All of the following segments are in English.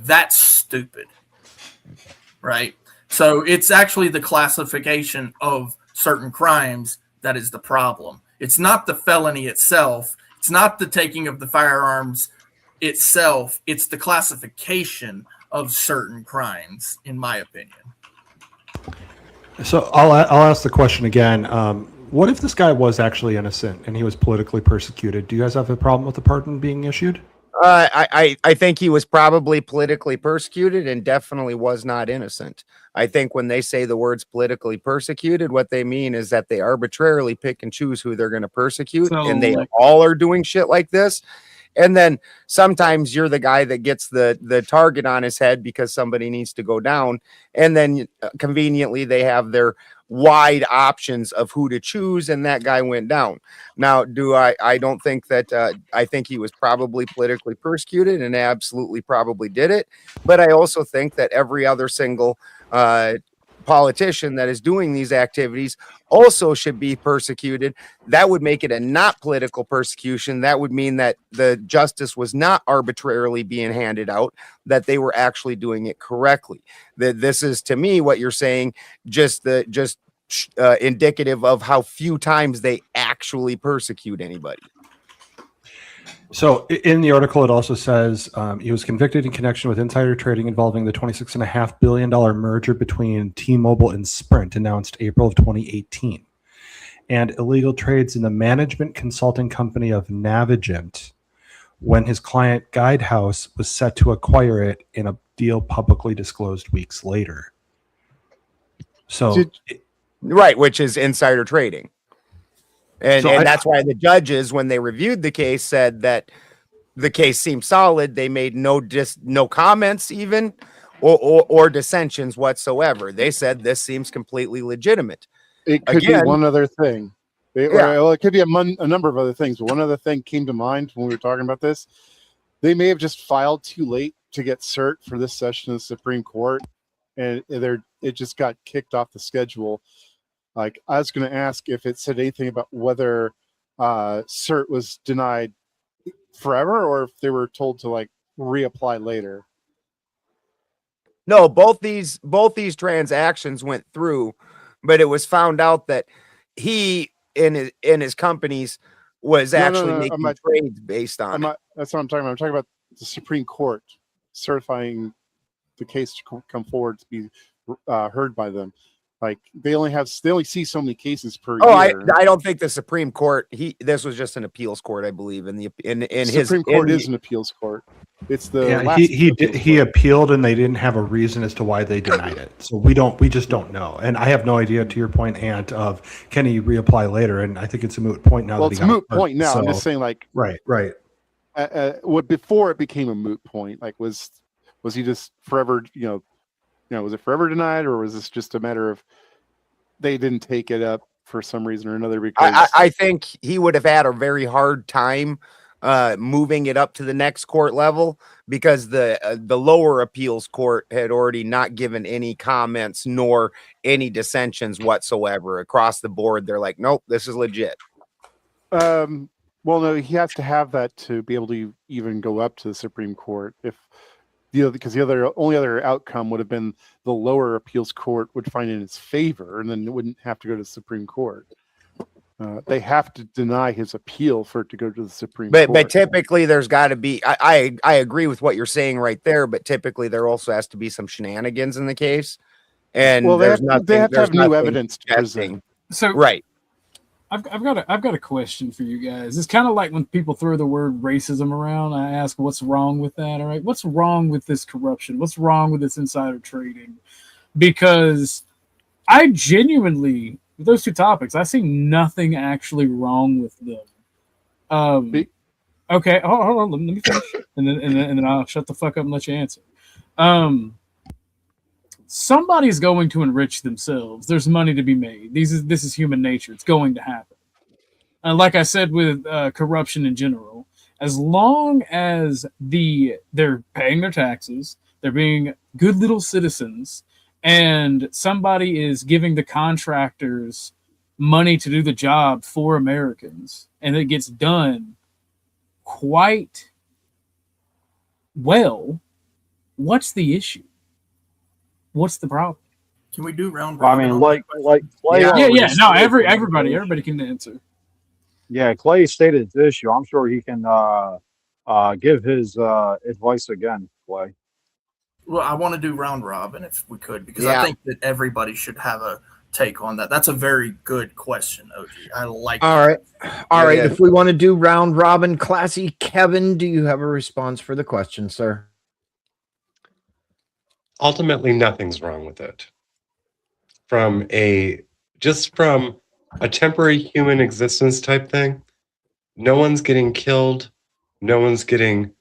That's stupid, right? So it's actually the classification of certain crimes that is the problem. It's not the felony itself. It's not the taking of the firearms itself. It's the classification of certain crimes, in my opinion. So I'll ask the question again. What if this guy was actually innocent and he was politically persecuted? Do you guys have a problem with the pardon being issued? I think he was probably politically persecuted and definitely was not innocent. I think when they say the words politically persecuted, what they mean is that they arbitrarily pick and choose who they're going to persecute, and they all are doing shit like this. And then sometimes you're the guy that gets the target on his head because somebody needs to go down. And then conveniently they have their wide options of who to choose, and that guy went down. Now, I don't think that I think he was probably politically persecuted and absolutely probably did it. But I also think that every other single politician that is doing these activities also should be persecuted. That would make it a not political persecution. That would mean that the justice was not arbitrarily being handed out, that they were actually doing it correctly. That this is, to me, what you're saying, just indicative of how few times they actually persecute anybody. So in the article, it also says he was convicted in connection with insider trading involving the $26.5 billion merger between T-Mobile and Sprint announced April of 2018, and illegal trades in the management consulting company of Navigent when his client Guidehouse was set to acquire it in a deal publicly disclosed weeks later. So, right, which is insider trading. And that's why the judges, when they reviewed the case, said that the case seemed solid. They made no comments even or dissensions whatsoever. They said this seems completely legitimate. It could be one other thing. It could be a number of other things. But one other thing came to mind when we were talking about this. They may have just filed too late to get cert for this session of the Supreme Court, and it just got kicked off the schedule. Like, I was going to ask if it said anything about whether cert was denied forever or if they were told to like reapply later. No, both these transactions went through, but it was found out that he in his companies was making trades based on it. That's what I'm talking about. I'm talking about the Supreme Court certifying the case to come forward to be heard by them. Like, they only see so many cases per year. I don't think the Supreme Court. This was just an appeals court, I believe. Supreme Court is an appeals court. It's the he appealed and they didn't have a reason as to why they denied it. So we just don't know. And I have no idea, to your point, Ant, of can he reapply later? And I think it's a moot point now. Well, it's a moot point now. So, I'm just saying, like, right. What before it became a moot point? Like, was he just forever? Was it forever denied, or was this just a matter of they didn't take it up for some reason or another? Because I think he would have had a very hard time moving it up to the next court level, because the lower appeals court had already not given any comments nor any dissensions whatsoever across the board. They're like, nope, this is legit. Well, no, he has to have that to be able to even go up to the Supreme Court. Because the only other outcome would have been the lower appeals court would find in his favor, and then it wouldn't have to go to the Supreme Court. They have to deny his appeal for it to go to the Supreme Court. But typically there's got to be, I agree with what you're saying right there, but typically there also has to be some shenanigans in the case. And they have to have new evidence to present. So right. I've got a question for you guys. It's kind of like when people throw the word racism around. I ask, what's wrong with that? All right, what's wrong with this corruption? What's wrong with this insider trading? Because I genuinely, with those two topics, I see nothing actually wrong with them. Okay, hold on, let me finish, and then I'll shut the fuck up and let you answer. Somebody's going to enrich themselves. There's money to be made. This is human nature. It's going to happen. And like I said with corruption in general, as long as they're paying their taxes, they're being good little citizens, and somebody is giving the contractors money to do the job for Americans, and it gets done quite well, what's the issue? What's the problem? Can we do round I robin? mean, on like that Clay. Yeah. already Yeah. No, stated- everybody can answer. Yeah, Clay stated the issue. I'm sure he can give his advice again, Clay. Well, I want to do round robin if we could, because Yeah. I think that everybody should have a take on that. That's a very good question, OG. I like All that. right. All right. Yeah. If we want to do round robin, classy Kevin, do you have a response for the question, sir? Ultimately, nothing's wrong with it. From a temporary human existence type thing, no one's getting killed. No one's getting.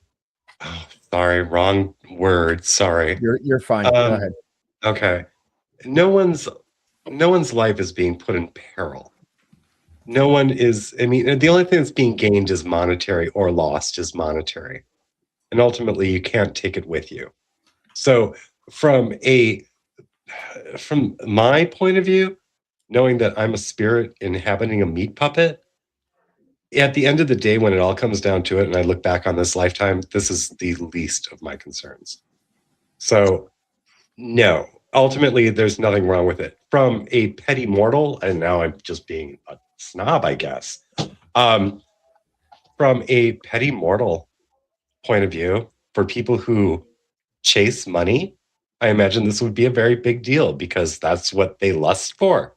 Oh, sorry, wrong word. Sorry. You're fine. Go ahead. Okay. No one's life is being put in peril. No one is. I mean, the only thing that's being gained is monetary, or lost is monetary, and ultimately, you can't take it with you. So, from my point of view, knowing that I'm a spirit inhabiting a meat puppet, at the end of the day, when it all comes down to it, and I look back on this lifetime, this is the least of my concerns. So, no, ultimately, there's nothing wrong with it. From a petty mortal, and now I'm just being a snob, I guess. From a petty mortal point of view, for people who chase money, I imagine this would be a very big deal because that's what they lust for.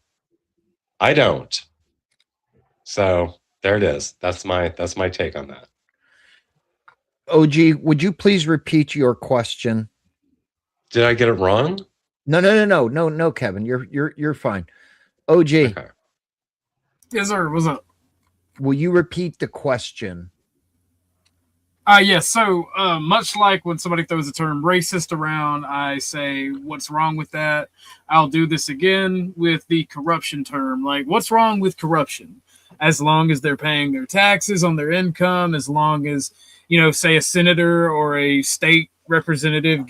I don't. So there it is. That's my take on that. OG, would you please repeat your question? Did I get it wrong? No, Kevin. You're fine. OG, Okay. Yes, sir. What's up? will you repeat the question? Yes. So, much like when somebody throws the term racist around, I say, what's wrong with that? I'll do this again with the corruption term. Like, what's wrong with corruption? As long as they're paying their taxes on their income, as long as, say a senator or a state representative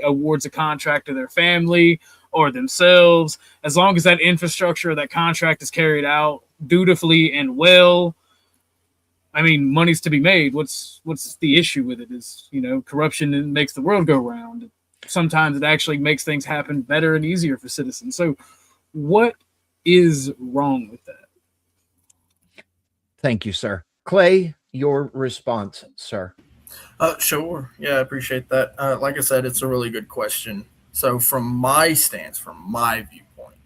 awards a contract to their family or themselves, as long as that infrastructure or that contract is carried out dutifully and well, I mean, money's to be made. What's the issue with it? Is, corruption makes the world go round. Sometimes it actually makes things happen better and easier for citizens. So what is wrong with that? Thank you, sir. Clay, your response, sir. Sure. Yeah, I appreciate that. Like I said, it's a really good question. So from my stance, from my viewpoint,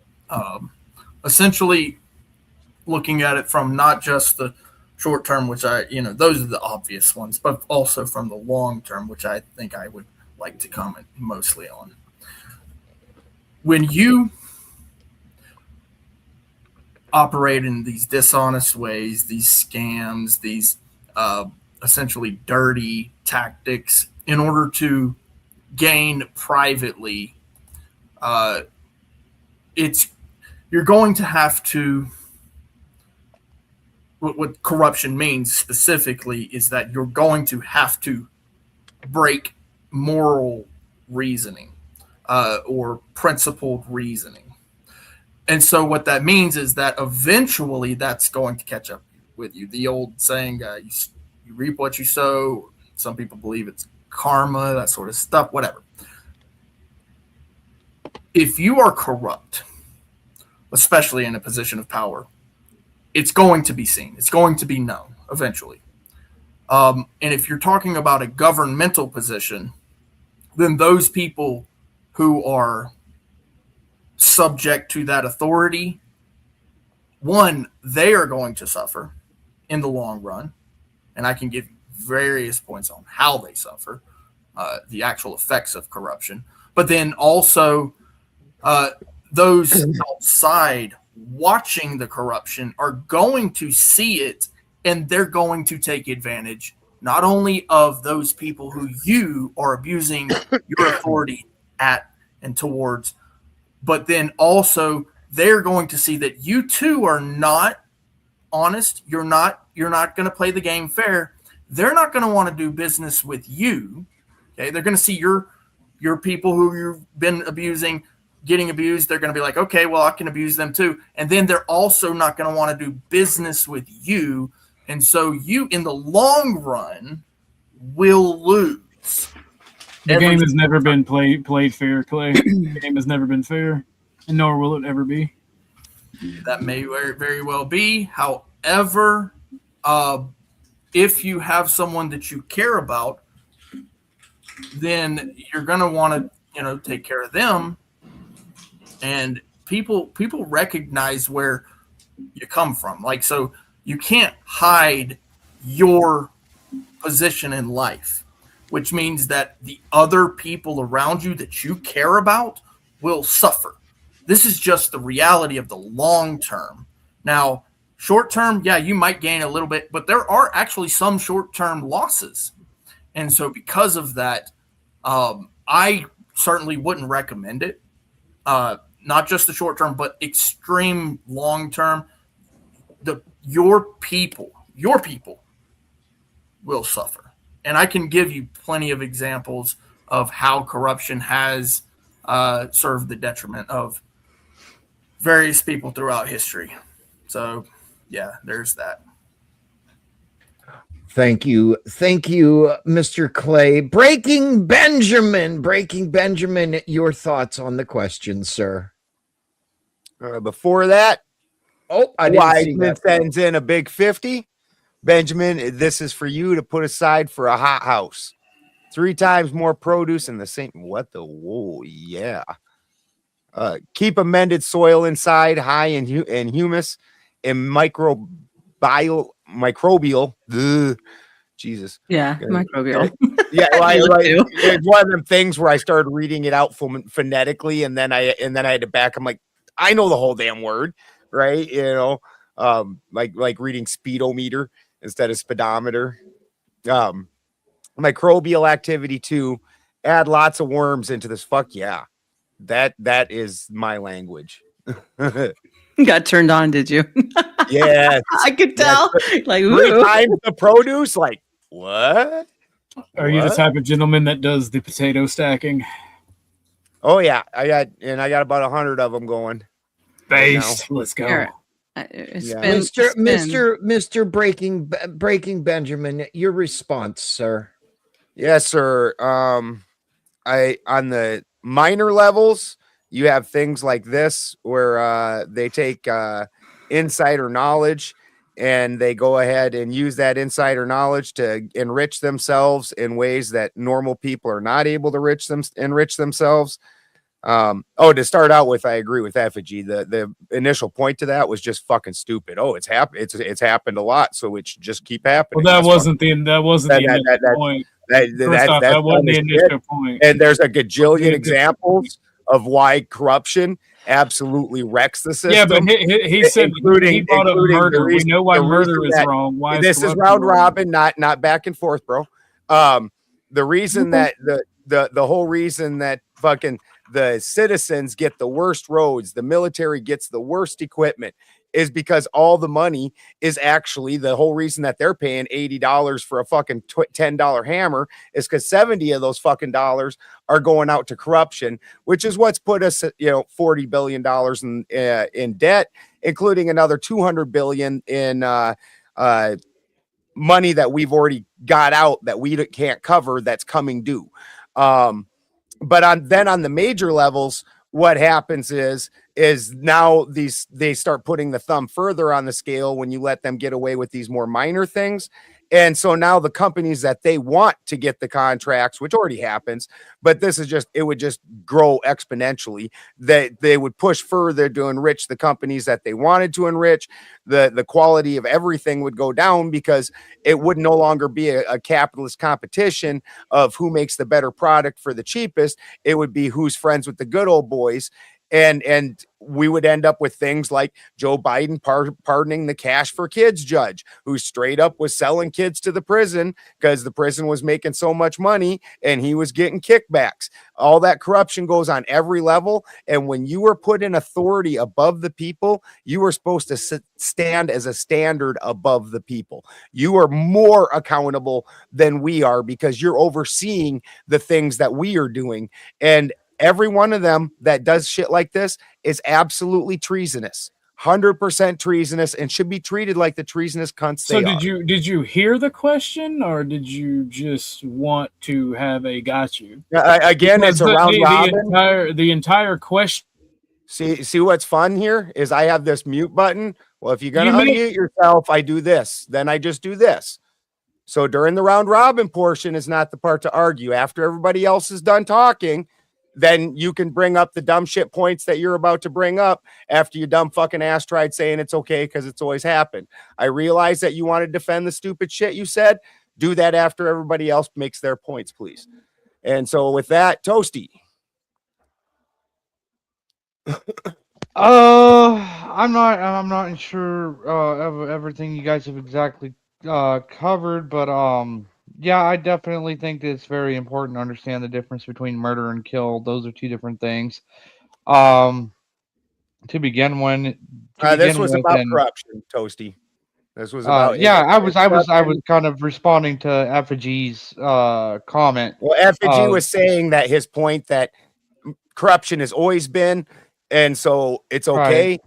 essentially looking at it from not just the short term, which those are the obvious ones, but also from the long term, which I think I would like to comment mostly on. When you operate in these dishonest ways, these scams, these essentially dirty tactics in order to gain privately, you're going to have to. What corruption means specifically is that you're going to have to break moral reasoning or principled reasoning. And so what that means is that eventually that's going to catch up with you. The old saying, you reap what you sow. Some people believe it's karma, that sort of stuff, whatever. If you are corrupt, especially in a position of power, it's going to be seen. It's going to be known eventually. And if you're talking about a governmental position, then those people who are subject to that authority, one, they are going to suffer in the long run. And I can give various points on how they suffer, the actual effects of corruption. But then also those outside watching the corruption are going to see it, and they're going to take advantage not only of those people who you are abusing your authority at and towards, but then also they're going to see that you too are not honest. You're not going to play the game fair. They're not going to want to do business with you. Okay, they're going to see your people who you've been abusing getting abused. They're going to be like, okay, well, I can abuse them too. And then they're also not going to want to do business with you. And so you, in the long run, will lose. The game has never been played fair, Clay. The game has never been fair, and nor will it ever be. That may very well be. However, if you have someone that you care about, then you're going to want to, take care of them. And people recognize where you come from. Like, so you can't hide your position in life, which means that the other people around you that you care about will suffer. This is just the reality of the long term. Now, short term, yeah, you might gain a little bit, but there are actually some short term losses. And so because of that, I certainly wouldn't recommend it. Not just the short term, but extreme long term. Your people will suffer. And I can give you plenty of examples of how corruption has served the detriment of various people throughout history. So, yeah, there's that. Thank you, Mr. Clay. Breaking Benjamin, your thoughts on the question, sir? Before that, Weidman sends in a big 50. Benjamin, this is for you to put aside for a hot house. 3 times more produce in the same. What the? Whoa, yeah. Keep amended soil inside, high in humus and microbial. Jesus. Yeah, microbial. Yeah, it's one of them things where I started reading it out phonetically, and then I had to back. I'm like, I know the whole damn word, right? Like reading speedometer instead of speedometer. Microbial activity too. Add lots of worms into this. Fuck yeah. That is my language. Got turned on, did you? Yeah. I could tell. Like, 3 times the produce, like what? Are you the type of gentleman that does the potato stacking? Oh yeah, I got about 100 of them going. Based. Let's go. Here, Mr. Breaking Benjamin, your response, sir. Yes, sir. On the minor levels, you have things like this where they take insider knowledge and they go ahead and use that insider knowledge to enrich themselves in ways that normal people are not able to enrich themselves. To start out with, I agree with Effigy. The initial point to that was just fucking stupid. Oh, it's happened a lot, so it should just keep happening. Well, that wasn't the initial point. That wasn't the initial point. And there's a gajillion examples of why corruption absolutely wrecks the system. Yeah, but he said he brought up murder. We know why murder is wrong. Why this is round robin, not back and forth, bro. The reason that the whole reason that fucking the citizens get the worst roads, the military gets the worst equipment, is because all the money is actually the whole reason that they're paying $80 for a fucking $10 hammer is because 70 of those fucking dollars are going out to corruption, which is what's put us at, $40 billion in debt, including another $200 billion in money that we've already got out that we can't cover that's coming due. But on the major levels, what happens is now they start putting the thumb further on the scale when you let them get away with these more minor things. And so now the companies that they want to get the contracts, which already happens, but it would just grow exponentially, that they would push further to enrich the companies that they wanted to enrich. The quality of everything would go down because it would no longer be a capitalist competition of who makes the better product for the cheapest. It would be who's friends with the good old boys. And we would end up with things like Joe Biden pardoning the cash for kids judge, who straight up was selling kids to the prison because the prison was making so much money and he was getting kickbacks. All that corruption goes on every level. And when you were put in authority above the people, you were supposed to stand as a standard above the people. You are more accountable than we are because you're overseeing the things that we are doing. And every one of them that does shit like this is absolutely treasonous. 100% treasonous and should be treated like the treasonous cunts So they are. did you hear the question, or did you just want to have a got you? Again, it's a round robin. The entire question. See what's fun here is I have this mute button. Well, if you're going to unmute yourself, I do this. Then I just do this. So during the round robin portion is not the part to argue. After everybody else is done talking, then you can bring up the dumb shit points that you're about to bring up after you dumb fucking ass tried saying it's okay because it's always happened. I realize that you want to defend the stupid shit you said. Do that after everybody else makes their points, please. And so with that, Toasty. I'm not sure of everything you guys have exactly covered, but yeah, I definitely think that it's very important to understand the difference between murder and kill. Those are two different things. To begin with, this was about corruption, Toasty. This was about I was kind of responding to Effigy's comment. Well, Effigy was saying that his point that corruption has always been, and so it's okay. Right.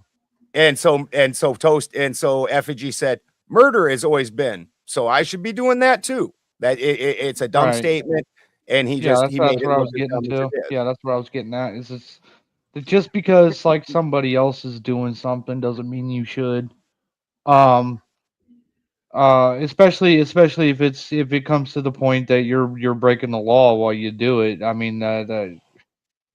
And so Effigy said murder has always been, so I should be doing that too. That it's a dumb statement, and he made it. What I was getting to. Yeah, that's what I was getting at. Is just because like somebody else is doing something doesn't mean you should. Especially if it comes to the point that you're breaking the law while you do it. I mean,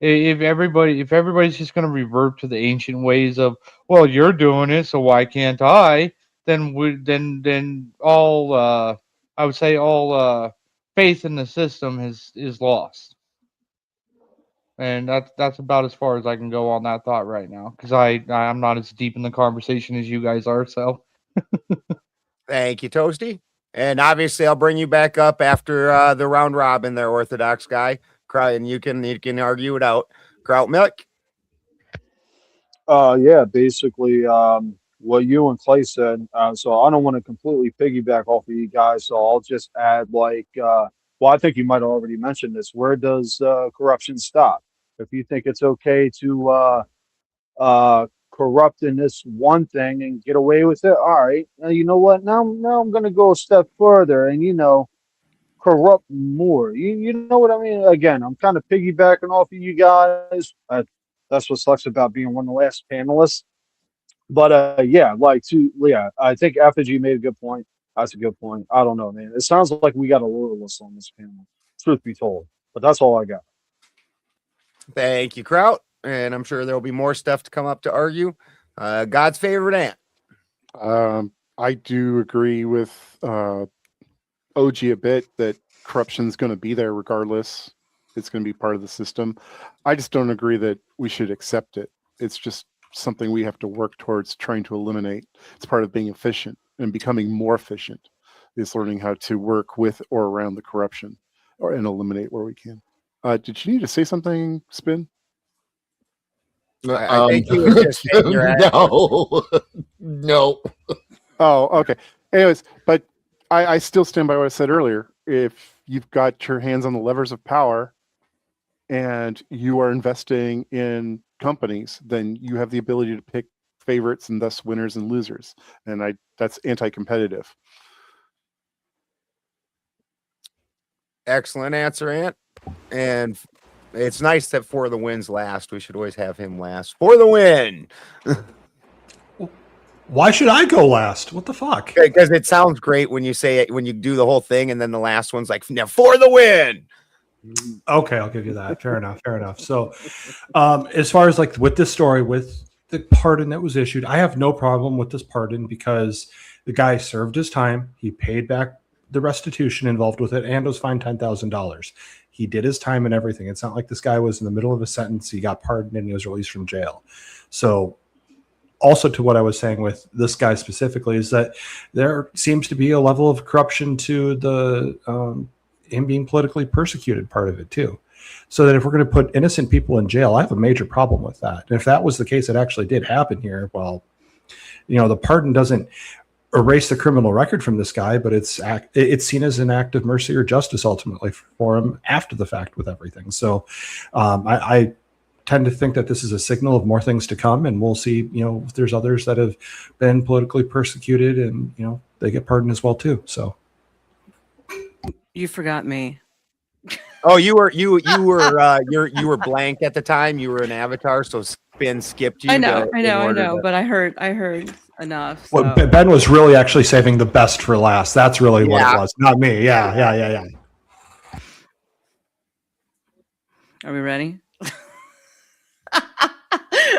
if everybody's just going to revert to the ancient ways of, well, you're doing it, so why can't I? Then all I would say all faith in the system is lost. And that's about as far as I can go on that thought right now, because I'm not as deep in the conversation as you guys are. So, thank you, Toasty. And obviously, I'll bring you back up after the round robin, there, Orthodox guy. And you can argue it out. Kraut Milk. Yeah, basically what you and Clay said. So I don't want to completely piggyback off of you guys. So I'll just add well, I think you might have already mentioned this. Where does corruption stop? If you think it's okay to corrupt in this one thing and get away with it, all right. Now, you know what? Now I'm going to go a step further and, corrupt more. You know what I mean? Again, I'm kind of piggybacking off of you guys. That's what sucks about being one of the last panelists. But I think Effigy made a good point. That's a good point. I don't know, man. It sounds like we got a loyalist on this panel, truth be told. But that's all I got. Thank you, Kraut. And I'm sure there'll be more stuff to come up to argue. God's favorite ant. I do agree with OG a bit that corruption's going to be there regardless. It's going to be part of the system. I just don't agree that we should accept it. It's just something we have to work towards trying to eliminate. It's part of being efficient and becoming more efficient is learning how to work with or around the corruption and eliminate where we can. Did you need to say something, Spin? I think you were just saying your No. Oh, okay. Anyways, but I still stand by what I said earlier. If you've got your hands on the levers of power and you are investing in companies, then you have the ability to pick favorites and thus winners and losers. And that's anti-competitive. Excellent answer, Ant. And it's nice that For the Win's last. We should always have him last. For the Win! Why should I go last? What the fuck? Because it sounds great when you say it, when you do the whole thing, and then the last one's like, now For the Win! Okay, I'll give you that. Fair enough. So as far as like with this story, with the pardon that was issued, I have no problem with this pardon because the guy served his time. He paid back the restitution involved with it and was fined $10,000. He did his time and everything. It's not like this guy was in the middle of a sentence. He got pardoned and he was released from jail. So also to what I was saying with this guy specifically is that there seems to be a level of corruption to the him being politically persecuted part of it too. So that if we're going to put innocent people in jail, I have a major problem with that. And if that was the case, it actually did happen here. Well, the pardon doesn't erase the criminal record from this guy, but it's seen as an act of mercy or justice ultimately for him after the fact with everything. So I tend to think that this is a signal of more things to come, and we'll see, if there's others that have been politically persecuted and, they get pardoned as well too. So You forgot me. Oh, you were blank at the time. You were an avatar, so Spin skipped you. I know, but I heard enough. well, So. Ben was really actually saving the best for last. That's really what it was, not me. Yeah. Are we ready?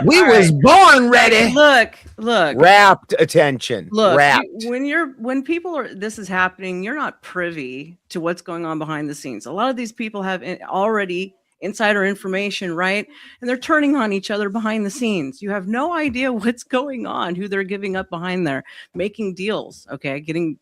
We was born ready. Look. Rapt attention. Look, Rapt. when people are this is happening, you're not privy to what's going on behind the scenes. A lot of these people have already insider information, right? And they're turning on each other behind the scenes. You have no idea what's going on, who they're giving up behind there, making deals, okay, getting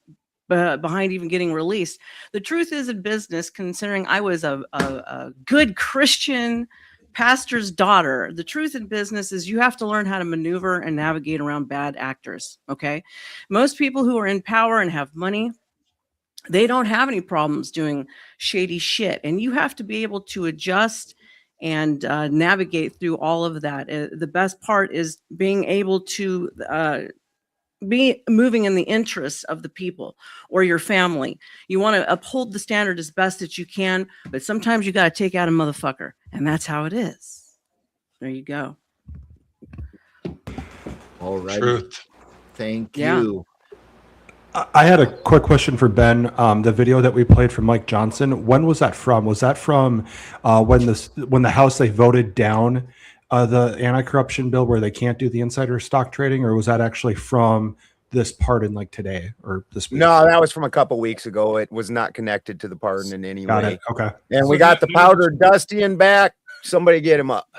behind even getting released. The truth is, in business, considering I was a good Christian pastor's daughter, the truth in business is you have to learn how to maneuver and navigate around bad actors. Okay. Most people who are in power and have money, they don't have any problems doing shady shit. And you have to be able to adjust and navigate through all of that. The best part is being able to be moving in the interests of the people or your family. You want to uphold the standard as best that you can, but sometimes you got to take out a motherfucker, and that's how it is. There you go. All right. Truth. Thank Yeah. you. I had a quick question for Ben. The video that we played from Mike Johnson, when was that from? Was that from when the House, they voted down the anti-corruption bill where they can't do the insider stock trading, or was that actually from this pardon, like today or this week? No, that was from a couple weeks ago. It was not connected to the pardon in any Got way. it. Okay. And we got the powdered Dusty in back. Somebody get him up.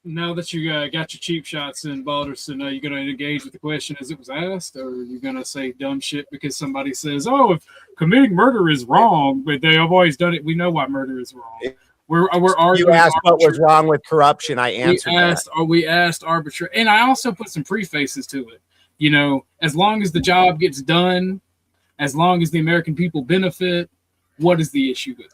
Now that you got your cheap shots in, Balderson, are you going to engage with the question as it was asked, or are you going to say dumb shit because somebody says, "Oh, if committing murder is wrong, but they have always done it. We know why murder is wrong." We're arguing. You asked what was wrong with corruption. I answered we asked arbitrary, and I also put some prefaces to it. As long as the job gets done, as long as the American people benefit, what is the issue with it?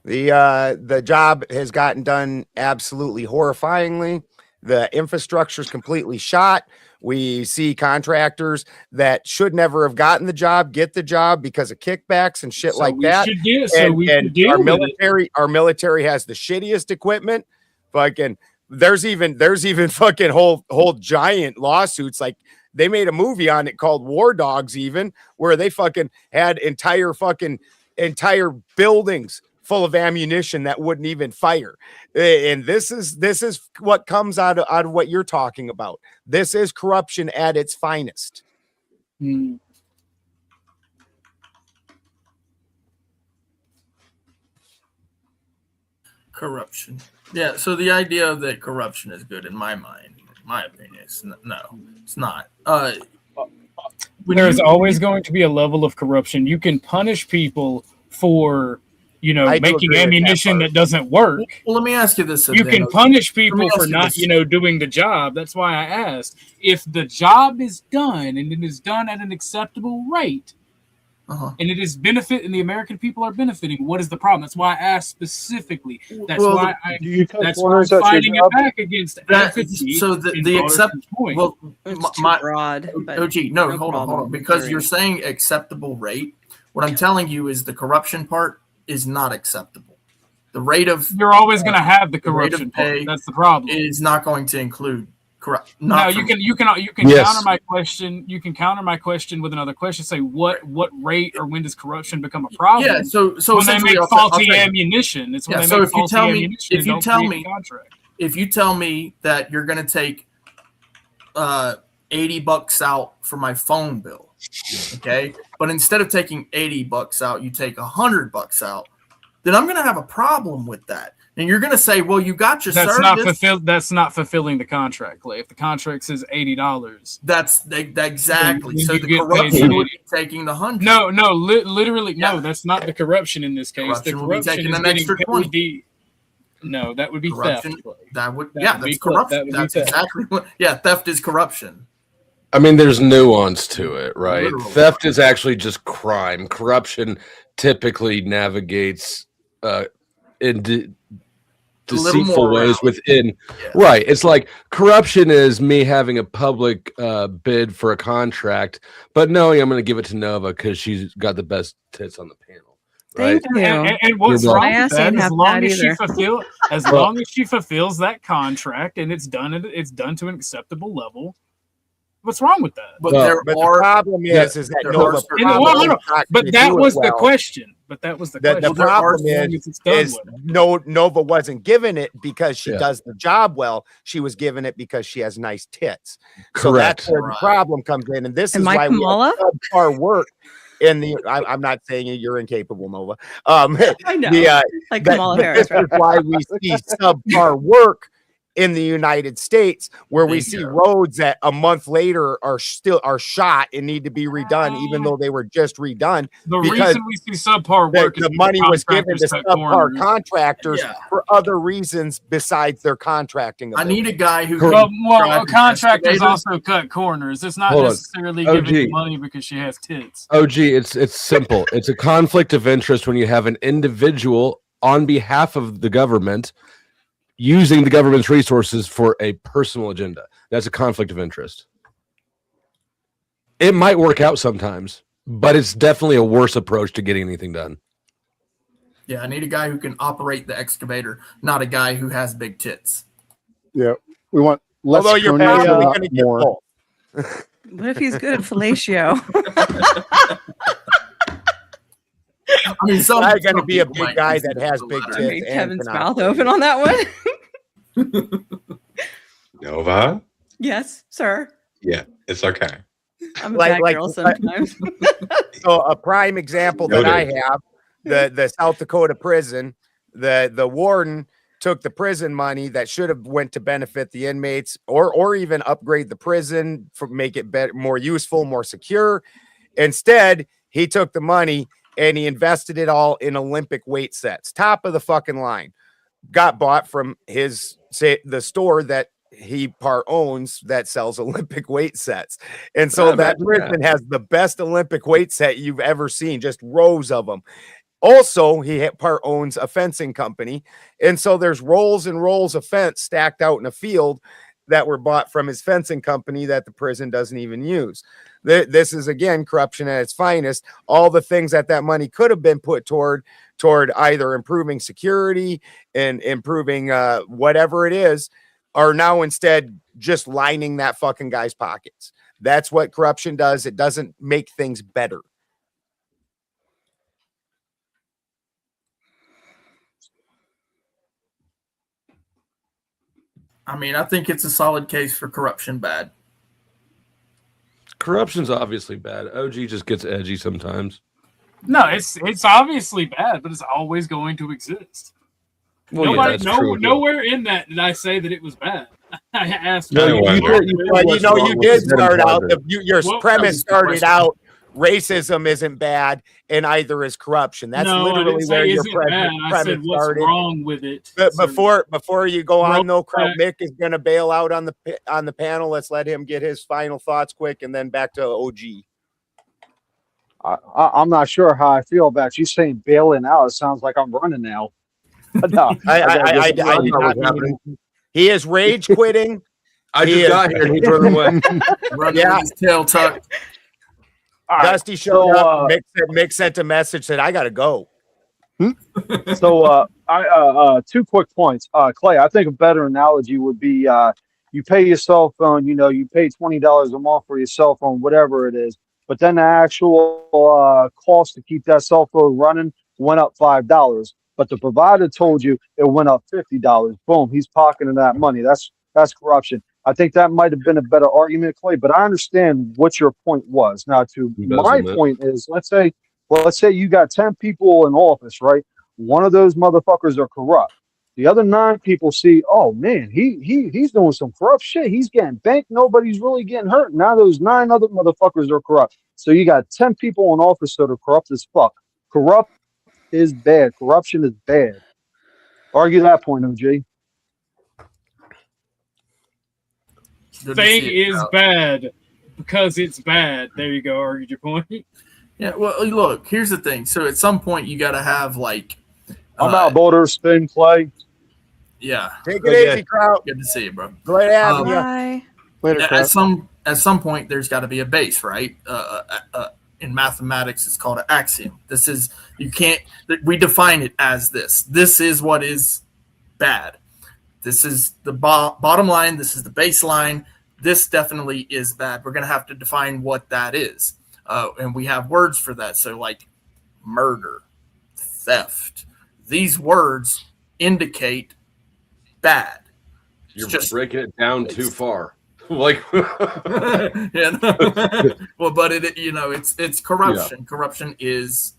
The job has gotten done absolutely horrifyingly. The infrastructure is completely shot. We see contractors that should never have gotten the job get the job because of kickbacks and shit like that. Our military has the shittiest equipment. Fucking there's even fucking whole giant lawsuits. Like they made a movie on it called War Dogs, even where they fucking had entire buildings full of ammunition that wouldn't even fire. And this is what comes out of what you're talking about. This is corruption at its finest. Corruption. Yeah, so the idea that corruption is good, in my mind, in my opinion, no, it's not. There's always going to be a level of corruption. You can punish people for making ammunition that doesn't work. Well, let me ask you this. You can punish people for not, doing the job. That's why I asked. If the job is done and it is done at an acceptable rate, and it is benefit, and the American people are benefiting, what is the problem? That's why I asked specifically. That's why I'm fighting it back against apathy. So the accept. Well, it's too broad. OG, hold on, because you're saying acceptable rate. What I'm telling you is the corruption part is not acceptable. The rate of you're always going to have the corruption part. That's the problem. Is not going to include corrupt. No, you can counter my question. You can counter my question with another question. Say what rate or when does corruption become a problem? Yeah, so when they make faulty ammunition. It's when they make faulty ammunition. If you tell me that you're going to take $80 out for my phone bill. Okay, but instead of taking $80 out, you take $100 out, then I'm going to have a problem with that. And you're going to say, "Well, you got your service." That's not fulfilling the contract, Clay. If the contract says $80, that's exactly. So the corruption would be taking the $100. No, literally, no. That's not the corruption in this case. The corruption would be taking an extra $20. No, that would be theft. That's corruption. That's exactly what. Yeah, theft is corruption. I mean, there's nuance to it, right? Literally. Theft is actually just crime. Corruption typically navigates deceitful ways morality. within. Yeah. Right. It's like corruption is me having a public bid for a contract, but knowing I'm going to give it to Nova because she's got the best tits on the panel. Right. Thank you. And what's You're wrong welcome. with My ass ain't that? As half long bad as she either. long as she fulfills that contract and it's done to an acceptable level, what's wrong with that? But Well, there But are the problem is that there Nova are certain- And, well, probably no, not but gonna that do it was the well. question. But that was the The question. there are problem As long is as it's done is well. Nova wasn't given it because she Yeah. does the job well. She was given it because she has nice tits. So that's Correct. where the Right. problem comes in, and this And is my why we Kamala? have subpar work in the. I'm not saying you're incapable, Nova. I know. Like that- Kamala this Harris, right? is why we see subpar work in the United States, where we see Bingo. roads that a month later are shot and need to be redone, even though they were just redone. The because reason we see subpar The, work is the because money was given to contractors cut subpar corners. contractors Yeah. for other reasons besides their contracting I ability. need a guy who Correct. can Well, drive an contractors excavator. also cut corners. It's not Hold on. necessarily giving OG. you money because she has tits. OG, it's simple. It's a conflict of interest when you have an individual on behalf of the government using the government's resources for a personal agenda. That's a conflict of interest. It might work out sometimes, but it's definitely a worse approach to getting anything done. Yeah, I need a guy who can operate the excavator, not a guy who has big tits. Yeah, we want less. Although you're Cornelia, probably not going to get more. both. What if he's good at fellatio? I mean, some Probably going to be a people big might guy consider that has the big latter. I tits. made and Kevin's can mouth operate. open on that one. Nova? Yes, sir. Yeah, it's okay. I'm a Like- bad like- girl sometimes. So a prime example that I Noted. have, the South Dakota prison, the warden took the prison money that should have went to benefit the inmates or even upgrade the prison for make it better, more useful, more secure. Instead, he took the money and he invested it all in Olympic weight sets, top of the fucking line. Got bought from the store that he part owns that sells Olympic weight sets. And so Yeah, that imagine that. prison has the best Olympic weight set you've ever seen, just rows of them. Also, he part owns a fencing company. And so there's rolls and rolls of fence stacked out in a field that were bought from his fencing company that the prison doesn't even use. This is, again, corruption at its finest. All the things that money could have been put toward either improving security and improving whatever it is are now instead just lining that fucking guy's pockets. That's what corruption does. It doesn't make things better. I mean, I think it's a solid case for corruption bad. Corruption's obviously bad. OG just gets edgy sometimes. No, it's obviously bad, but it's always going to exist. Well, Nobody, that's true. nowhere in that did I say that it was bad. I asked. No, you Well, you did start out. Your Well, premise started question. out. Racism isn't bad, and either is corruption. That's no, I literally didn't where say your isn't bad. I said premise what's started. wrong with it. But So- before you go on, though, Kraut back. Mick is going to bail out on the panel. Let's let him get his final thoughts quick, and then back to OG. I'm not sure how I feel about you saying bailing out. It sounds like I'm running now. No, I did not mean he is rage quitting. I He just is- got here and he's running away. Running Yeah. with his tail tucked. All right, Dusty showed so, up. Mick sent a message, said, "I got to go." So, two quick points. Clay, I think a better analogy would be you pay your cell phone, you pay $20 a month for your cell phone, whatever it is, but then the actual cost to keep that cell phone running went up $5. But the provider told you it went up $50. Boom, he's pocketing that money. That's corruption. I think that might have been a better argument, Clay, but I understand what your point was. Now, to my point is, let's say you got 10 people in office, right? One of those motherfuckers are corrupt. The other 9 people see, oh man, he's doing some corrupt shit. He's getting banked. Nobody's really getting hurt. Now those 9 other motherfuckers are corrupt. So you got 10 people in office that are corrupt as fuck. Corrupt is bad. Corruption is bad. Argue that point, OG. Good to Thing see it, is Kraut. bad because it's bad. There you go. Argued your point. Yeah, well, look, here's the thing. So at some point, you got to have like, I'm out, Boulder, spin, Clay. Yeah. Take it easy, Trout. Good to see you, bro. Glad having you. Bye. Later, At Kraut. some point, there's got to be a base, right? In mathematics, it's called an axiom. This is we define it as this. This is what is bad. This is the bottom line. This is the baseline. This definitely is bad. We're going to have to define what that is. And we have words for that. So like murder, theft, these words indicate bad. You're just breaking it down too far. Like, yeah, no. Well, but it's corruption. Yeah. Corruption is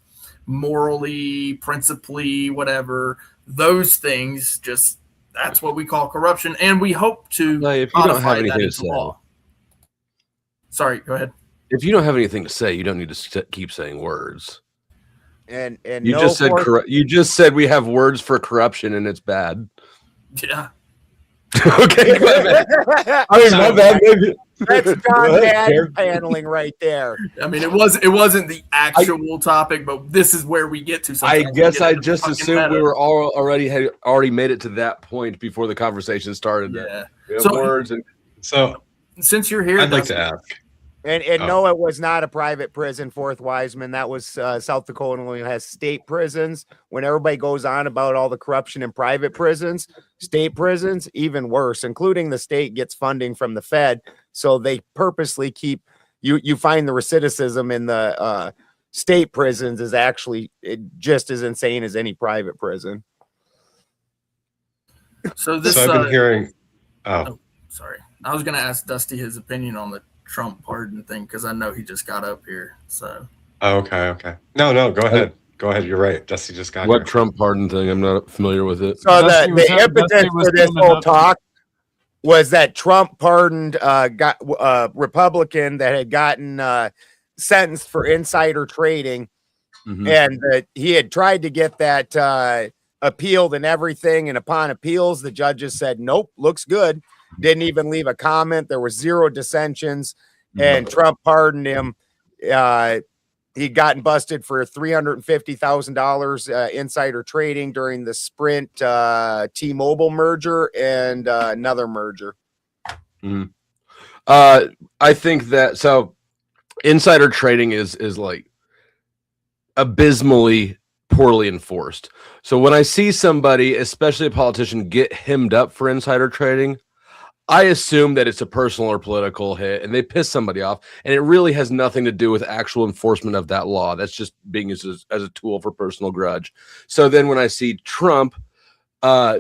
morally, principally, whatever. Those things, just that's what we call corruption, and we hope to. If you don't have anything to say, law. Sorry, go ahead. If you don't have anything to say, you don't need to keep saying words. And you just said you just said we have words for corruption and it's bad. Yeah. Okay, go ahead. I mean, my bad. That's John Madden paneling right there. I mean, it wasn't the actual topic, but this is where we get to. I guess I just assumed we were already made it to that point before the conversation started. Yeah. So words and so since you're here, I'd like to ask. And no, it was not a private prison, Fourth Wiseman. That was South Dakota only has state prisons. When everybody goes on about all the corruption in private prisons, state prisons, even worse, including the state gets funding from the Fed. So they purposely keep you find the recidivism in the state prisons is actually just as insane as any private prison. So I've been hearing. Oh, sorry. I was going to ask Dusty his opinion on the Trump pardon thing because I know he just got up here. So. Okay. No, go ahead. Go ahead. You're right. Dusty just got what here. Trump pardon thing? I'm not familiar with it. So the impetus for this whole talk was that Trump pardoned Republican that had gotten sentenced for insider trading, and that he had tried to get that appealed and everything. And upon appeals, the judges said, "Nope, looks good." Didn't even leave a comment. There was zero dissensions, and Trump pardoned him. He'd gotten busted for $350,000 insider trading during the Sprint T-Mobile merger and another merger. I think that insider trading is like abysmally poorly enforced. So when I see somebody, especially a politician, get hemmed up for insider trading, I assume that it's a personal or political hit and they piss somebody off, and it really has nothing to do with actual enforcement of that law. That's just being used as a tool for personal grudge. So then when I see Trump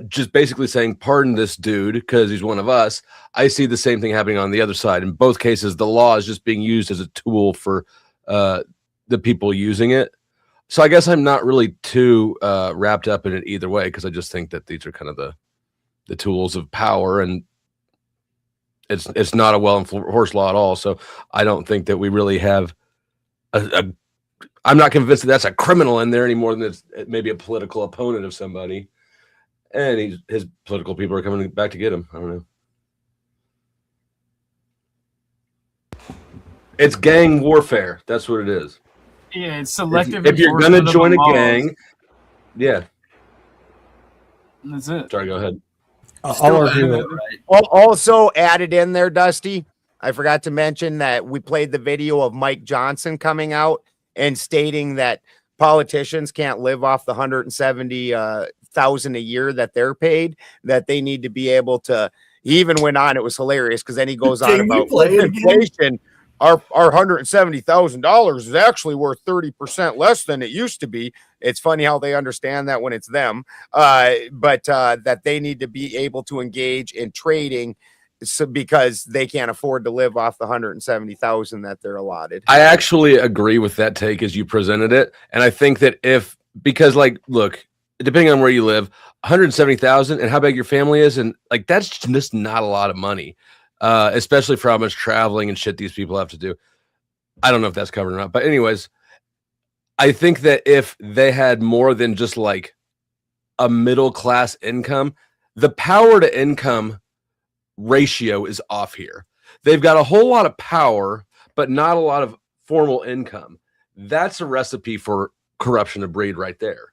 just basically saying, pardon this dude because he's one of us, I see the same thing happening on the other side. In both cases, the law is just being used as a tool for the people using it. So I guess I'm not really too wrapped up in it either way, because I just think that these are kind of the tools of power, and it's not a well-enforced law at all. So I don't think that we really have I'm not convinced that that's a criminal in there any more than it's maybe a political opponent of somebody. And his political people are coming back to get him. I don't know. It's gang warfare. That's what it is. Yeah, it's selective. If you're going to join a gang, yeah. That's it. Sorry, go ahead. I'll argue it. Also added in there, Dusty, I forgot to mention that we played the video of Mike Johnson coming out and stating that politicians can't live off the $170,000 a year that they're paid, that they need to be able to. He even went on, it was hilarious because then he goes on about inflation. Our $170,000 is actually worth 30% less than it used to be. It's funny how they understand that when it's them, but that they need to be able to engage in trading because they can't afford to live off the $170,000 that they're allotted. I actually agree with that take as you presented it, and I think that because look, depending on where you live, $170,000 and how big your family is, and that's just not a lot of money. Especially for how much traveling and shit these people have to do. I don't know if that's covered or not. But anyways, I think that if they had more than just a middle class income, the power to income ratio is off here. They've got a whole lot of power, but not a lot of formal income. That's a recipe for corruption to breed right there.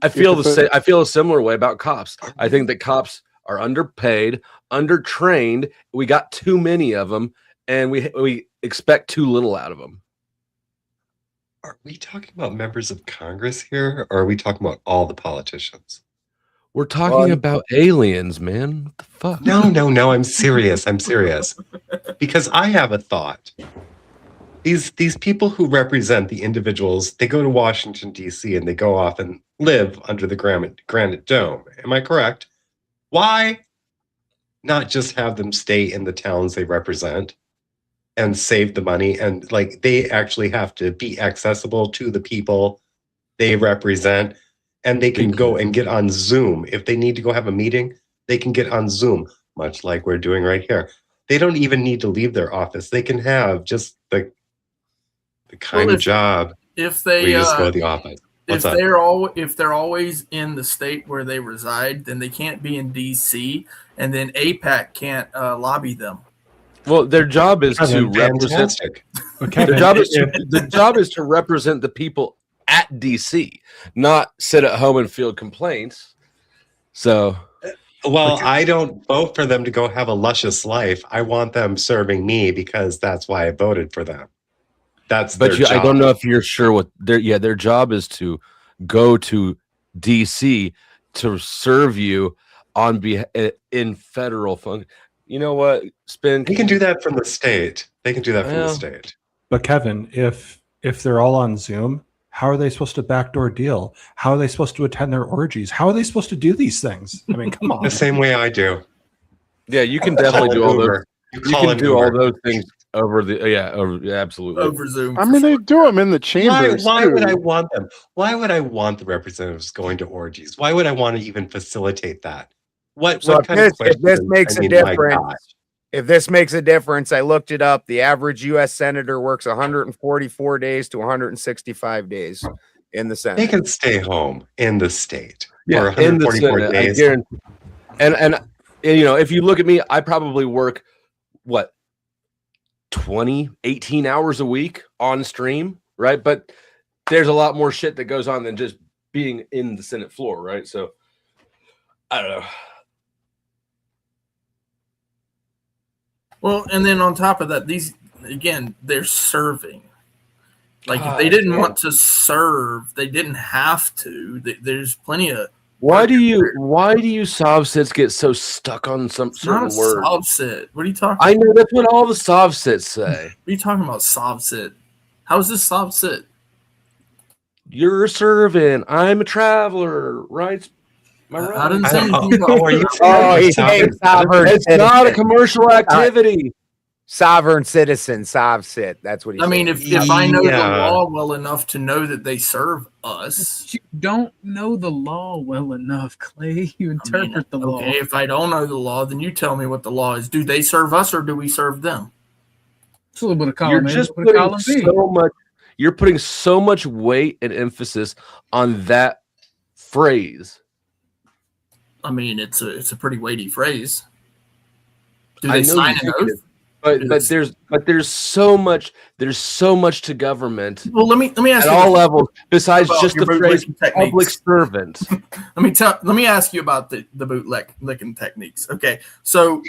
I feel the same. I feel a similar way about cops. I think that cops are underpaid, undertrained. We got too many of them, and we expect too little out of them. Are we talking about members of Congress here, or are we talking about all the politicians? We're talking about aliens, man. What the fuck? No. I'm serious. I'm serious. Because I have a thought. These people who represent the individuals, they go to Washington, D.C., and they go off and live under the Granite Dome. Am I correct? Why not just have them stay in the towns they represent and save the money? And like, they actually have to be accessible to the people they represent, and they can go and get on Zoom. If they need to go have a meeting, they can get on Zoom, much like we're doing right here. They don't even need to leave their office. They can have just the kind of job if they where you just go to the office. If they're always in the state where they reside, then they can't be in DC, and then APAC can't lobby them. Well, their job is to represent. The job is to represent the people at DC, not sit at home and field complaints. So, well, I don't vote for them to go have a luscious life. I want them serving me because that's why I voted for them. That's their job. I don't know if you're sure what their job is to go to DC to serve you in federal function. You know what, Spin? They can do that from the state. They can do that from the state. But Kevin, if they're all on Zoom, how are they supposed to backdoor deal? How are they supposed to attend their orgies? How are they supposed to do these things? I mean, come on. The same way I do. Yeah, you can definitely do all those. You can do all those things over absolutely over Zoom. I mean, they do them in the chambers. Why would I want them? Why would I want the representatives going to orgies? Why would I want to even facilitate that? What kind of question? If this makes a difference, if this makes a difference, I looked it up. The average U.S. senator works 144 days to 165 days in the Senate. They can stay home in the state. Yeah, for 144 days. And you know, if you look at me, I probably work 18 hours a week on stream, right? But there's a lot more shit that goes on than just being in the Senate floor, right? So I don't know. Well, and then on top of that, they're serving. Like, if they didn't want to serve, they didn't have to. There's plenty of. Why do you sovsits get so stuck on some certain word? Sovsit. What are you talking? I know that's what all the sovsits say. What are you talking about, sovsit? How is this sovsit? You're serving. I'm a traveler, right? Am I right? I didn't say anything about. He's saying sovereign. It's not a commercial activity. Sovereign citizen, sovsit. That's what he's saying. If I know the law well enough to know that they serve us. You don't know the law well enough, Clay. You interpret the law. Okay, if I don't know the law, then you tell me what the law is. Do they serve us or do we serve them? It's a little bit of column. You're just putting so much. You're putting so much weight and emphasis on that phrase. I mean, it's a pretty weighty phrase. Do I they know sign an oath? But there's so much to government. Well, let me ask at you all levels besides just the phrase techniques. public servant. Let me ask you about the bootlicking techniques. Okay, so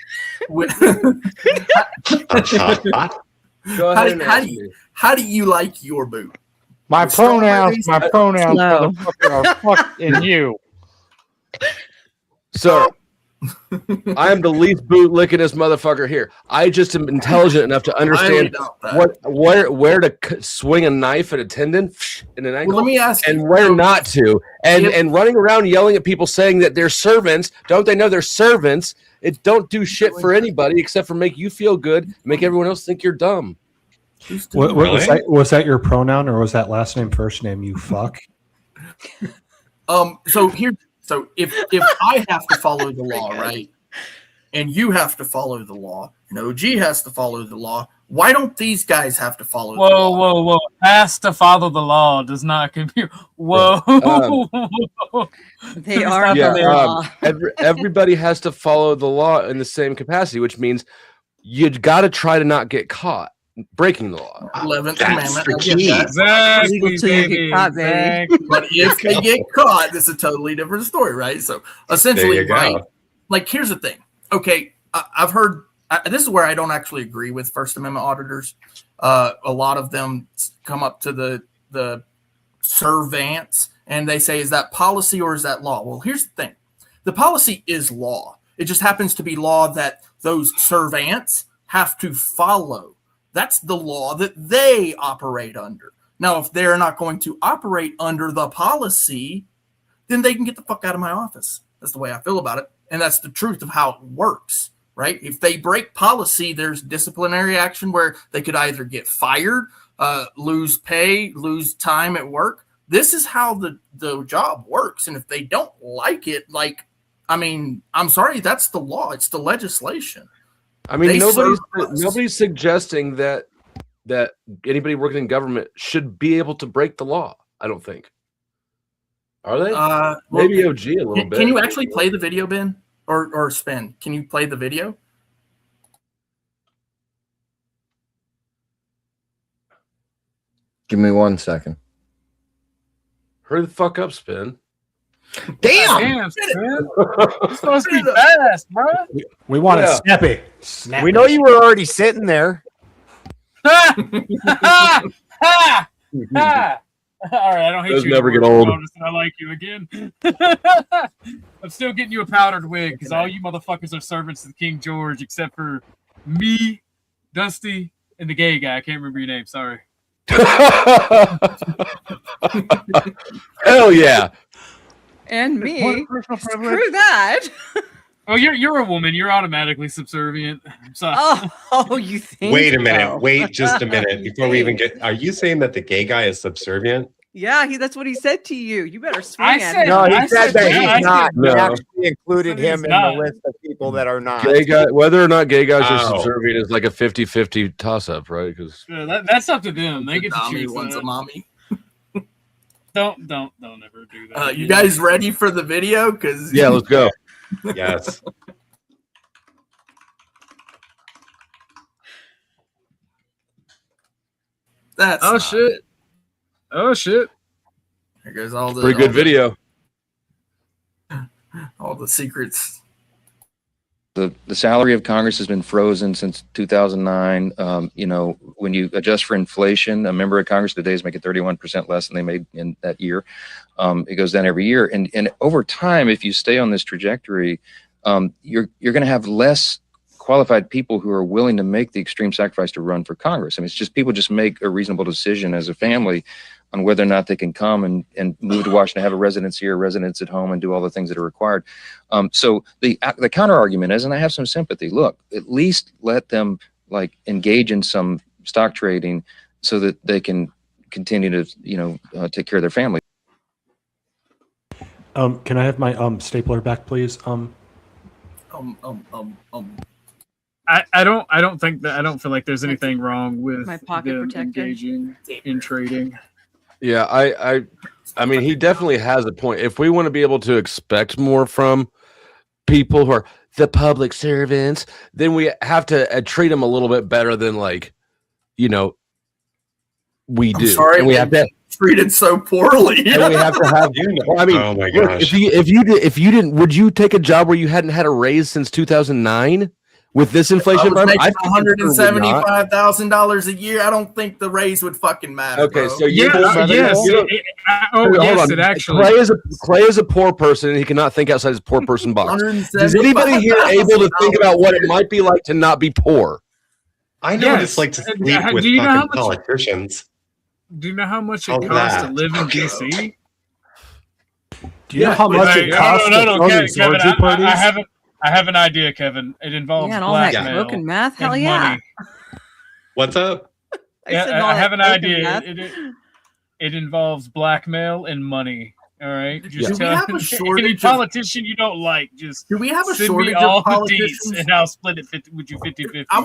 how do you like your boot? My pronouns motherfucker, are fuck and you. So I am the least boot lickingest motherfucker here. I just am intelligent enough to understand where to swing a knife at a tendon in an ankle, let me ask and where not to. And running around yelling at people saying that they're servants. Don't they know they're servants? It don't do shit for anybody except for make you feel good, make everyone else think you're dumb. Was that your pronoun or was that last name first name? You fuck. So if I have to follow the law, right, and you have to follow the law, and OG has to follow the law, why don't these guys have to follow the law? Whoa. Has to follow the law does not compute. Whoa. They are the law. Everybody has to follow the law in the same capacity, which means you got to try to not get caught. breaking the law. 11th That's commandment. the I get key. that. Exactly, Illegal till you get baby. caught, baby. Exactly. But if they get caught, this is a totally different story, right? So essentially, There you go. right? Like, here's the thing. Okay, I've heard this is where I don't actually agree with First Amendment auditors. A lot of them come up to the servants and they say, "Is that policy or is that law?" Well, here's the thing: the policy is law. It just happens to be law that those servants have to follow. That's the law that they operate under. Now, if they're not going to operate under the policy, then they can get the fuck out of my office. That's the way I feel about it. And that's the truth of how it works, right? If they break policy, there's disciplinary action where they could either get fired, lose pay, lose time at work. This is how the job works. And if they don't like it, I'm sorry, that's the law. It's the legislation. I mean, They nobody's suggesting that anybody working in government should be able to break the law. I don't think. Are they? Maybe OG a little bit. Can you actually play the video, Ben? Or Spin? Can you play the video? Give me 1 second. Hurry the fuck up, Spin. Damn, man. You're supposed to be fast, bro. We want it snappy. We know you were already sitting there. Ha! Ha! Ha! Ha! All right, I don't hate Those you. never anymore, get old. Notice that I like you again. I'm still getting you a powdered wig because all you motherfuckers are servants of King George except for me, Dusty, and the gay guy. I can't remember your name. Sorry. Hell yeah. And me. What personal privilege? Screw that. Oh, you're a woman. You're automatically subservient. So, Oh, you think? Wait a minute. so? Wait just a minute before we even get. Are you saying that the gay guy is subservient? Yeah, that's what he said to you. You better swing I at said- him. No, he I said said that yeah, I he's not. said no. He actually included He's him in not. the list of people that are not. Gay guy, whether or not gay guys are Oh. subservient is like a 50-50 toss-up, right? Because that's up to them. They The get to Tommy choose. one's a mommy. Don't ever do that. You guys ready for the video? Because yeah, let's go. Yes. that's Oh not- shit! Oh shit! There goes all the Pretty good all video. all the secrets. The salary of Congress has been frozen since 2009. When you adjust for inflation, a member of Congress today is making 31% less than they made in that year. It goes down every year. And over time, if you stay on this trajectory, you're going to have less qualified people who are willing to make the extreme sacrifice to run for Congress. I mean, it's just people just make a reasonable decision as a family on whether or not they can come and move to Washington, have a residence here, residence at home, and do all the things that are required. So the counter argument is, and I have some sympathy, look, at least let them engage in some stock trading so that they can continue to, take care of their family. Can I have my stapler back, please? I don't think that. I don't feel like there's anything wrong with My pocket them protector. engaging in trading. Yeah, I mean, he definitely has a point. If we want to be able to expect more from people who are the public servants, then we have to treat them a little bit better than we do. I'm sorry, and we have to treated so poorly. and we have to have. Well, I mean, Oh my look, gosh. if you didn't, would you take a job where you hadn't had a raise since 2009 with this inflation I was environment? making think you would not. $175,000 a year. I don't think the raise would fucking matter. Okay, bro. so you Yes. Hold Yes, on. it actually. Clay is a poor person, and he cannot think outside his poor person box. Is anybody here able to think about what it might be like to not be poor? I know what Yes. it's like to And, sleep with do you know how fucking much- politicians. Do you know how much it How's costs to that? live in DC? Do you know how much it costs to throw these Kevin, orgy parties? I have an idea, Kevin. It involves Yeah, and all that blackmail coke and math. Hell and yeah. money. What's up? Yeah, said all I that have an coke and idea. math. It involves blackmail and money. All right. Do Just we have a any shortage politician you don't like, just Do we have a send me shortage all of the deets politicians? and I'll split it 50 with you 50-50. I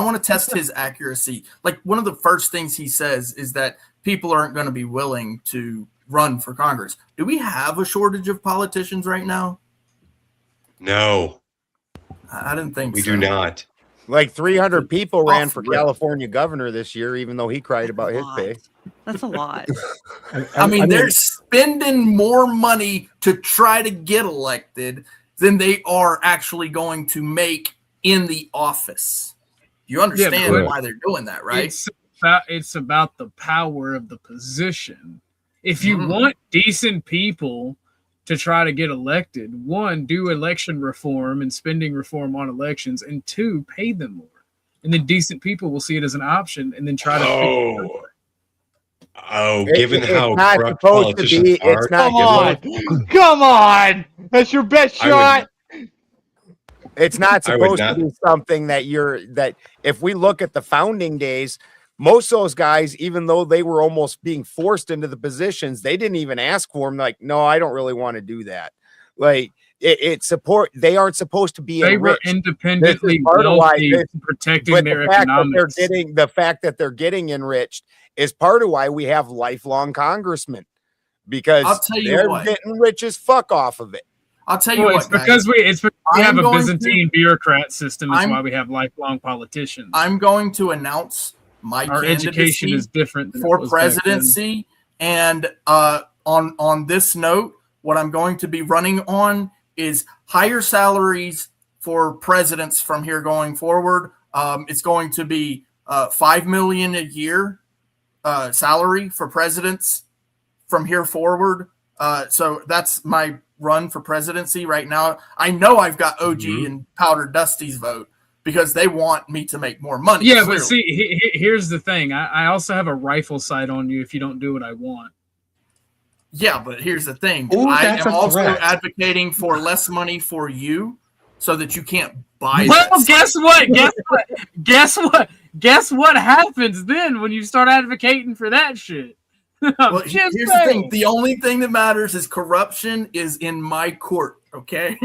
want to test his accuracy. Like, one of the first things he says is that people aren't going to be willing to run for Congress. Do we have a shortage of politicians right now? No, I didn't think we so. do not. Like 300 people ran for Off-rip. California governor this year, even though he cried about his pay. That's a lot. I mean, they're spending more money to try to get elected than they are actually going to make in the office. You understand why they're doing that, right? It's about the power of the position. If you want decent people to try to get elected, one, do election reform and spending reform on elections, and two, pay them more. And then decent people will see it as an option and then try to given how corrupt politicians are. Come on. That's your best shot. It's not supposed to be something that if we look at the founding days, most of those guys, even though they were almost being forced into the positions, they didn't even ask for them. Like, no, I don't really want to do that. Like they aren't supposed to be. They were independently wealthy, protecting their economics. The fact that they're getting enriched is part of why we have lifelong congressmen, because they're getting rich as fuck off of it. I'll tell you what, it's because we have a Byzantine bureaucrat system. That's why we have lifelong politicians. I'm going to announce our education is different for presidency, and on this note, what I'm going to be running on is higher salaries for presidents from here going forward. It's going to be $5 million a year salary for presidents from here forward. So that's my run for presidency right now. I know I've got OG and Powder Dusty's vote, because they want me to make more money. Yeah, clearly. But see, here's the thing. I also have a rifle sight on you if you don't do what I want. Yeah, but here's the thing. Ooh, I that's am a also threat. advocating for less money for you so that you can't buy Well, that guess what? Guess what happens then when you start advocating for that shit? Well, here's the thing. The only thing that matters is corruption is in my court, okay?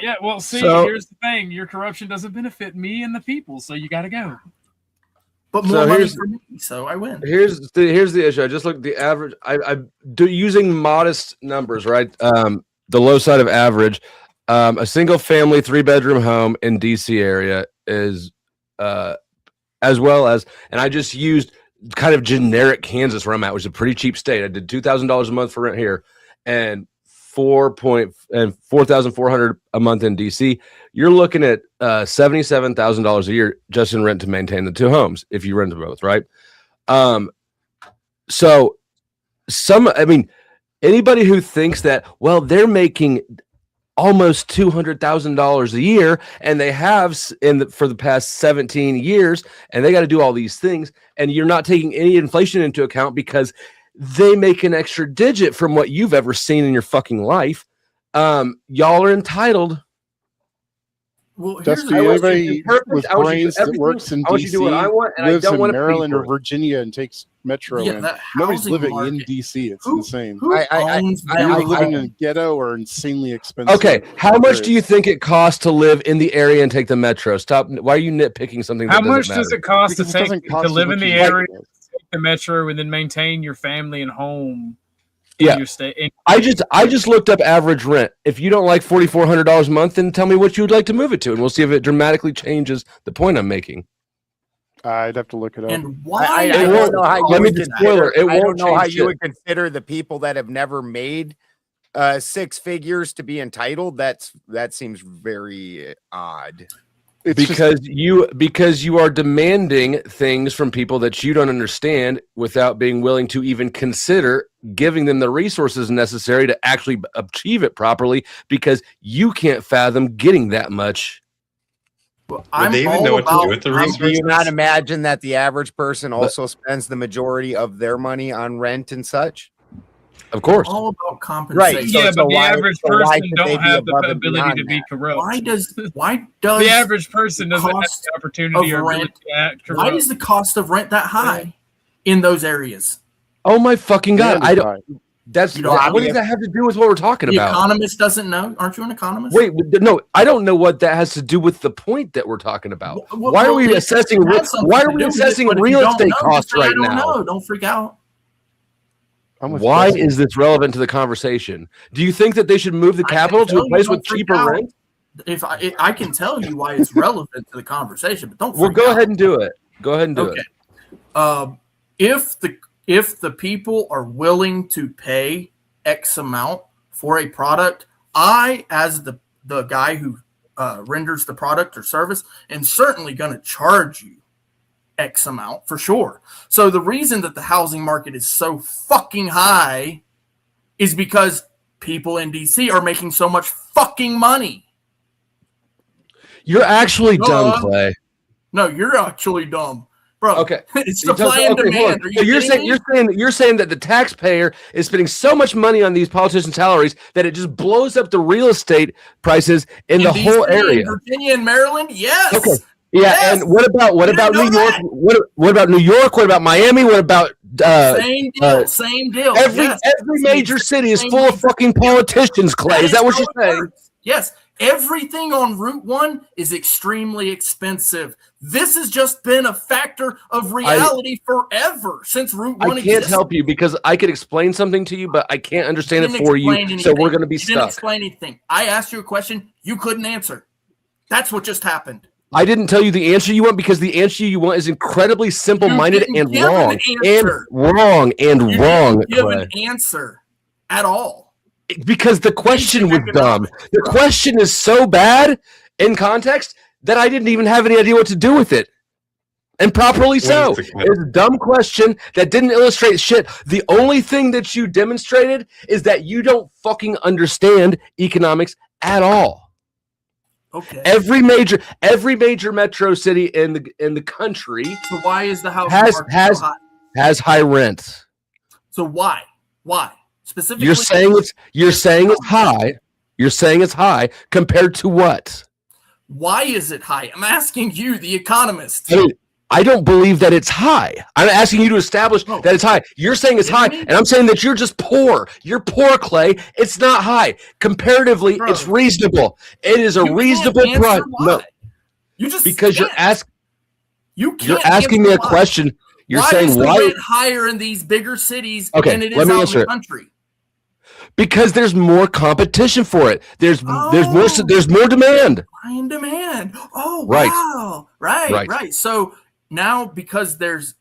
Yeah, well, see, So- here's the thing. Your corruption doesn't benefit me and the people, so you got to go. But So more money here's- for me, so I win. Here's the issue. I just looked at the average. I do using modest numbers, right? The low side of average. A single family 3-bedroom home in DC area is as well as, and I just used kind of generic Kansas where I'm at, which is a pretty cheap state. I did $2,000 a month for rent here, and $4,400 a month in DC. You're looking at $77,000 a year just in rent to maintain the two homes if you rent them both, right? So anybody who thinks that, well, they're making almost $200,000 a year, and they have for the past 17 years, and they got to do all these things, and you're not taking any inflation into account because they make an extra digit from what you've ever seen in your fucking life. Y'all are entitled. Well, Dusty, the anybody perfect. with I want you to do brains that everything. works in I want you to do what I want, DC and I lives don't in want to pay Maryland for or it. Virginia and takes Metro Yeah, in. that Nobody's housing living market. in DC. It's Who- insane. Who owns You're that? living in a ghetto or insanely expensive. Okay, how much do you think it costs to live in the area and take the metro? Stop. Why are you nitpicking something? How that much doesn't does matter? it cost Because to it doesn't take cost to live as in much the as area, it is. take the metro, and then maintain your family and home? In Yeah. your state. I just looked up average rent. If you don't like $4,400 a month, then tell me what you would like to move it to, and we'll see if it dramatically changes the point I'm making. I'd have to look it up. And why? I It don't won't- know how you let me would just consider. spoiler, it I don't won't know how change you shit. would consider the people that have never made 6 figures to be entitled. That seems very odd. It's Because you are demanding things from people that you don't understand without being willing to even consider giving them the resources necessary to actually achieve it properly, because you can't fathom getting that much. I'm they even all know what to do about- with the Do you resources? not imagine that the average person also spends the majority of their money on rent and such? Of course. all about Right. compensation. So- Yeah, but the why- average so why person should they don't be have the above and ability beyond to be that? corrupt. Why does The average person doesn't have cost the opportunity of or ability rent- to act corrupt. why is the cost of rent that high in those areas? Oh my fucking god! And I it's don't. high. That's You don't- what does that have to do with what we're talking The about? economist doesn't know. Aren't you an economist? Wait, no, I don't know what that has to do with the point that we're talking about. Well, Why are well, we it assessing? has something Why to are we do with it, assessing but if you real don't estate know, just costs say, I right don't now? know. Don't freak out. I'm with Why Dusty. is this relevant to the conversation? Do you think that they should move the I can capital to tell a you place don't with freak cheaper out. rent? if I can tell you why it's relevant to the conversation, but don't. Well, go ahead and do it. Go ahead and do it. If the people are willing to pay X amount for a product, I, as the guy who renders the product or service, am certainly going to charge you X amount for sure. So the reason that the housing market is so fucking high is because people in DC are making so much fucking money. You're actually dumb, Clay. No, you're actually dumb. Bro, okay. It's supply and demand. So you're saying that the taxpayer is spending so much money on these politicians' salaries that it just blows up the real estate prices in the whole area. Virginia and Maryland, yes. Okay. Yeah, yes. And what about New York? What about New York? What about Miami? What about same deal? Same deal. Every major city is full of fucking politicians, Clay. Is that what you're saying? Yes. Everything on Route 1 is extremely expensive. This has just been a factor of reality forever since Route 1 existed. I can't help you because I could explain something to you, but I can't understand it for you. Anything. So we're going to be stuck. You didn't explain anything. I asked you a question you couldn't answer. That's what just happened. I didn't tell you the answer you want because the answer you want is incredibly simple-minded and wrong. And wrong. Give an answer at all. Because the question was dumb. The question is so bad in context that I didn't even have any idea what to do with it. And properly so. It's a dumb question that didn't illustrate shit. The only thing that you demonstrated is that you don't fucking understand economics at all. Okay. Every major metro city in the country. So why is the house has high rents? So why? Specifically, you're saying it's high. You're saying it's high compared to what? Why is it high? I'm asking you, the economist. I don't believe that it's high. I'm asking you to establish that it's high. You're saying it's high, and I'm saying that you're just poor. You're poor, Clay. It's not high. Comparatively, it's reasonable. It is a reasonable price. No, you just because can't. You're asking me a question. You're saying why is the rent higher in these bigger cities than it is out in the country? Because there's more competition for it. There's more demand. Supply and demand. Oh, right. Wow. Right. So now because there's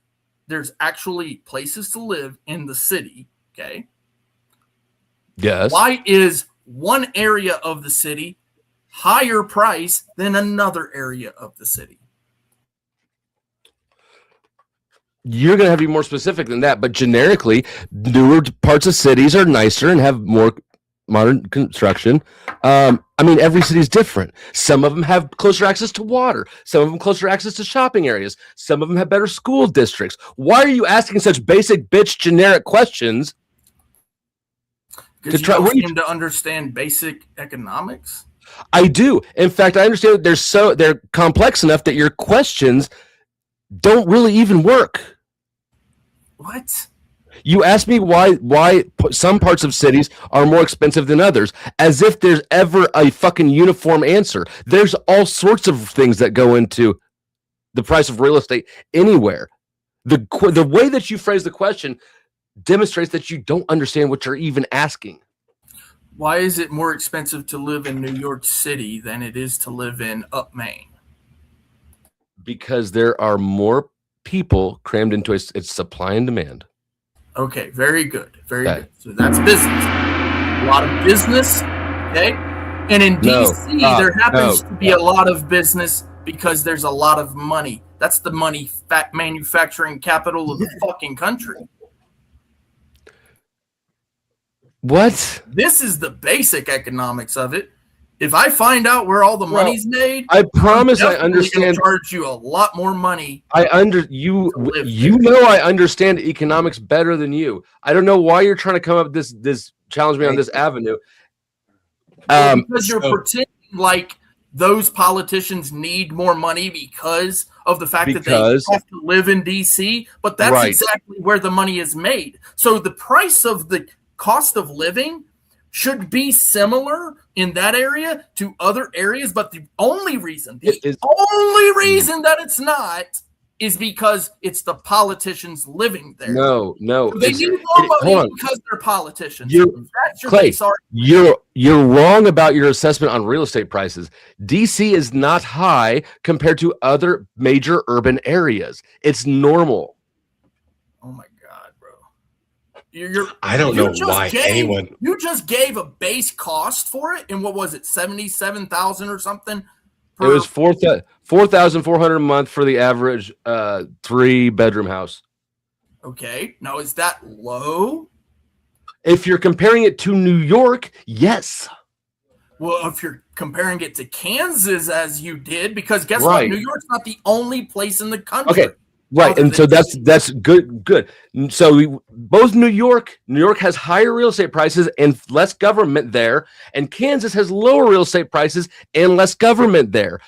actually places to live in the city, okay? Yes. Why is one area of the city higher price than another area of the city? You're going to have to be more specific than that, but generically, newer parts of cities are nicer and have more modern construction. Every city is different. Some of them have closer access to water. Some of them closer access to shopping areas. Some of them have better school districts. Why are you asking such basic generic questions? Because you don't seem to understand basic economics. I do. In fact, I understand that they're complex enough that your questions don't really even work. What? You asked me why some parts of cities are more expensive than others, as if there's ever a fucking uniform answer. There's all sorts of things that go into the price of real estate anywhere. The way that you phrase the question demonstrates that you don't understand what you're even asking. Why is it more expensive to live in New York City than it is to live in Maine? Because there are more people crammed into its supply and demand. Okay, very good. Very good. So that's business. A lot of business, okay? And in DC, there happens to be a lot of business because there's a lot of money. That's the money manufacturing capital of the fucking country. What? This is the basic economics of it. If I find out where all the money's made, I promise I understand. Charge you a lot more money. I understand economics better than you. I don't know why you're trying to come up this challenge me on this avenue. Because you're pretending like those politicians need more money because of the fact that they have to live in DC, but that's exactly where the money is made. So the price of the cost of living should be similar in that area to other areas, but the only reason that it's not is because it's the politicians living there. No. So they need more hold money on. because they're politicians. That's your Clay, base argument. you're wrong about your assessment on real estate prices. DC is not high compared to other major urban areas. It's normal. Oh my God, bro. I don't know why anyone. You just gave a base cost for it, and what was it, 77,000 or something? It was 4,400 a month for the average 3-bedroom house. Okay. Now, is that low? If you're comparing it to New York, yes. Well, if you're comparing it to Kansas as you did, because guess Right. what? New York's not the only place in the country. Okay. Right, and so that's good. So both New York has higher real estate prices and less government there, and Kansas has lower real estate prices and less government there.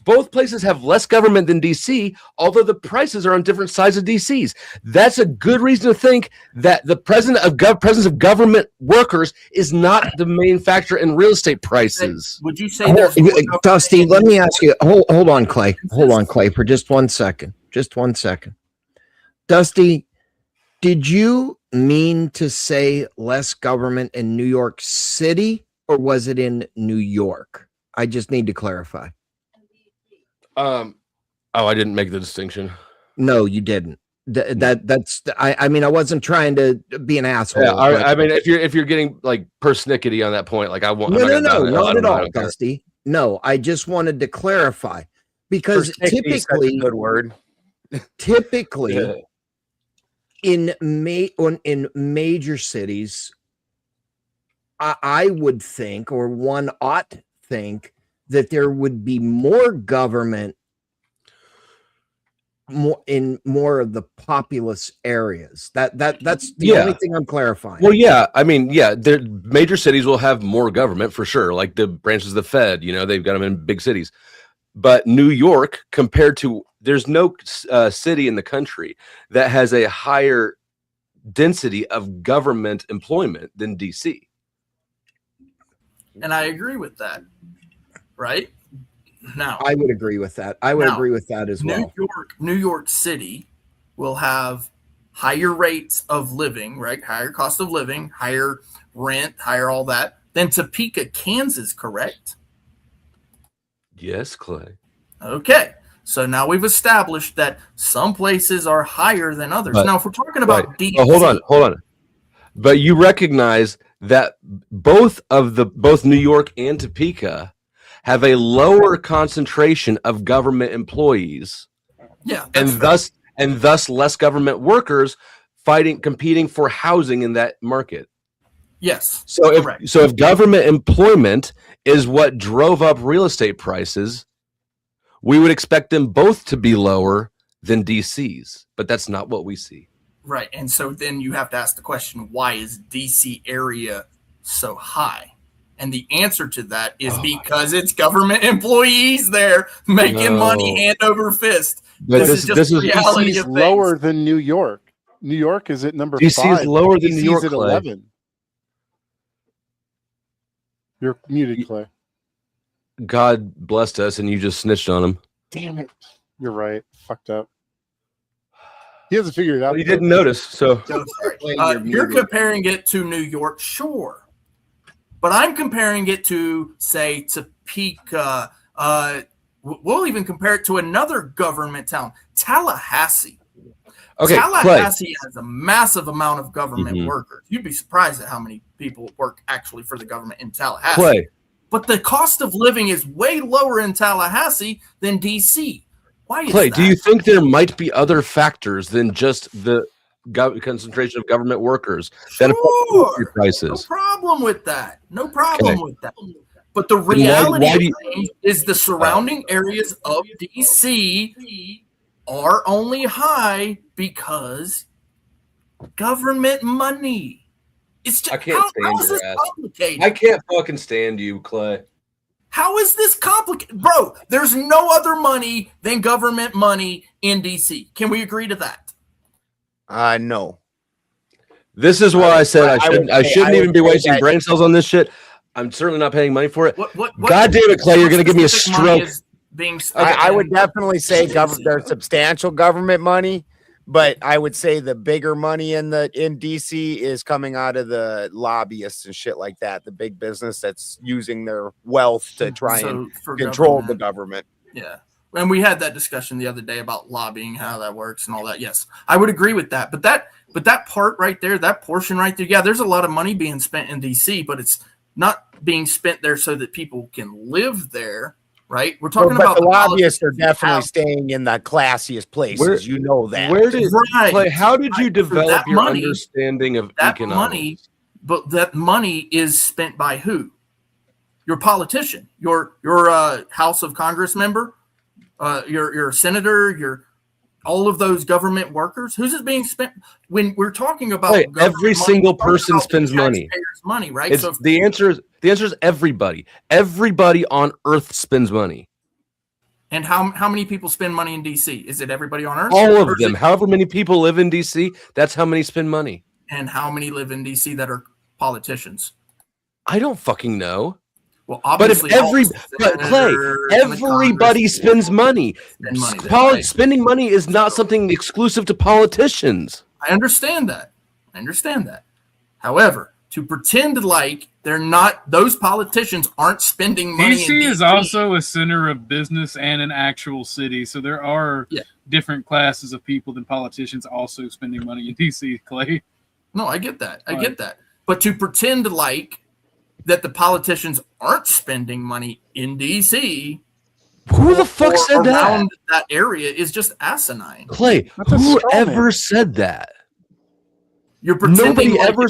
Both places have less government than DC, although the prices are on different sides of DC's. That's a good reason to think that the presence of government workers is not the main factor in real estate prices. Would you say there's Dusty, let me ask you. Hold on, Clay. Hold on, Clay, for just 1 second. Just 1 second. Dusty, did you mean to say less government in New York City, or was it in New York? I just need to clarify. I didn't make the distinction. No, you didn't. I mean, I wasn't trying to be an asshole. Yeah, I mean, if you're getting like persnickety on that point, like I want. No, not at all, Dusty. No, I just wanted to clarify because typically, good word. Typically, in major cities, I would think, or one ought to think, that there would be more government more of the populous areas. That's the only thing I'm clarifying. Well, yeah, I mean, yeah, major cities will have more government for sure, like the branches of the Fed. They've got them in big cities. But New York, compared to, there's no city in the country that has a higher density of government employment than DC. And I agree with that. Right? Now, I would agree with that. I would agree with that as well. New York City will have higher rates of living, right? Higher cost of living, higher rent, higher all that than Topeka, Kansas, correct? Yes, Clay. Okay. So now we've established that some places are higher than others. Now, if we're talking about DC, hold on. But you recognize that both New York and Topeka have a lower concentration of government employees. Yeah, and thus less government workers competing for housing in that market. Yes. So if government employment is what drove up real estate prices, we would expect them both to be lower than DC's, but that's not what we see. Right. And so then you have to ask the question, why is DC area so high? And the answer to that is because it's government employees there making money hand over fist. But this is reality. DC's lower than New York. New York is at number DC 5. is lower than New York, at 11. You're muted, Clay. God blessed us, and you just snitched on him. Damn it. You're right. Fucked up. He hasn't figured it out. He didn't notice. So you're comparing it to New York, sure. But I'm comparing it to, say, Topeka. We'll even compare it to another government town, Tallahassee. Okay, Tallahassee has a massive amount of government workers. You'd be surprised at how many people work actually for the government in Tallahassee. Clay. But the cost of living is way lower in Tallahassee than DC. Why is Clay, that? do you think there might be other factors than just the concentration of government workers that affect your prices? No problem with that. No problem with that. But the reality is the surrounding areas of DC are only high because government money. It's just, I can't stand your ass. Complicated? I can't fucking stand you, Clay. How is this complicated? Bro, there's no other money than government money in DC. Can we agree to that? No. This is why I said I shouldn't even be wasting brain cells on this shit. I'm certainly not paying money for it. God damn it, Clay, you're going to give me a stroke. being spent. I would definitely say DC. there's substantial government money, but I would say the bigger money in DC is coming out of the lobbyists and shit like that, the big business that's using their wealth to try and control the government. Yeah. And we had that discussion the other day about lobbying, how that works and all that. Yes, I would agree with that. But that part right there, that portion right there, yeah, there's a lot of money being spent in DC, but it's not being spent there so that people can live there, right? We're talking about the lobbyists are definitely staying in the classiest places. You know that. How did you develop your understanding of economics? Money, but that money is spent by who? Your politician, your House of Congress member, your senator, your all of those government workers. Who's it being spent? When we're talking about every single person spends money. Money, right? So the answer is everybody. Everybody on Earth spends money. And how many people spend money in DC? Is it everybody on Earth? All of them. However many people live in DC, that's how many spend money. And how many live in DC that are politicians? I don't fucking know. Well, but if everybody spends money. Spending money is not something exclusive to politicians. I understand that. However, to pretend like they're not, those politicians aren't spending money. DC is also a center of business and an actual city, so there are different classes of people than politicians also spending money in DC. Clay. No, I get that. But to pretend like that the politicians aren't spending money in DC. Who the fuck said that? That area is just asinine. Clay, whoever said that? You're pretending. Nobody ever.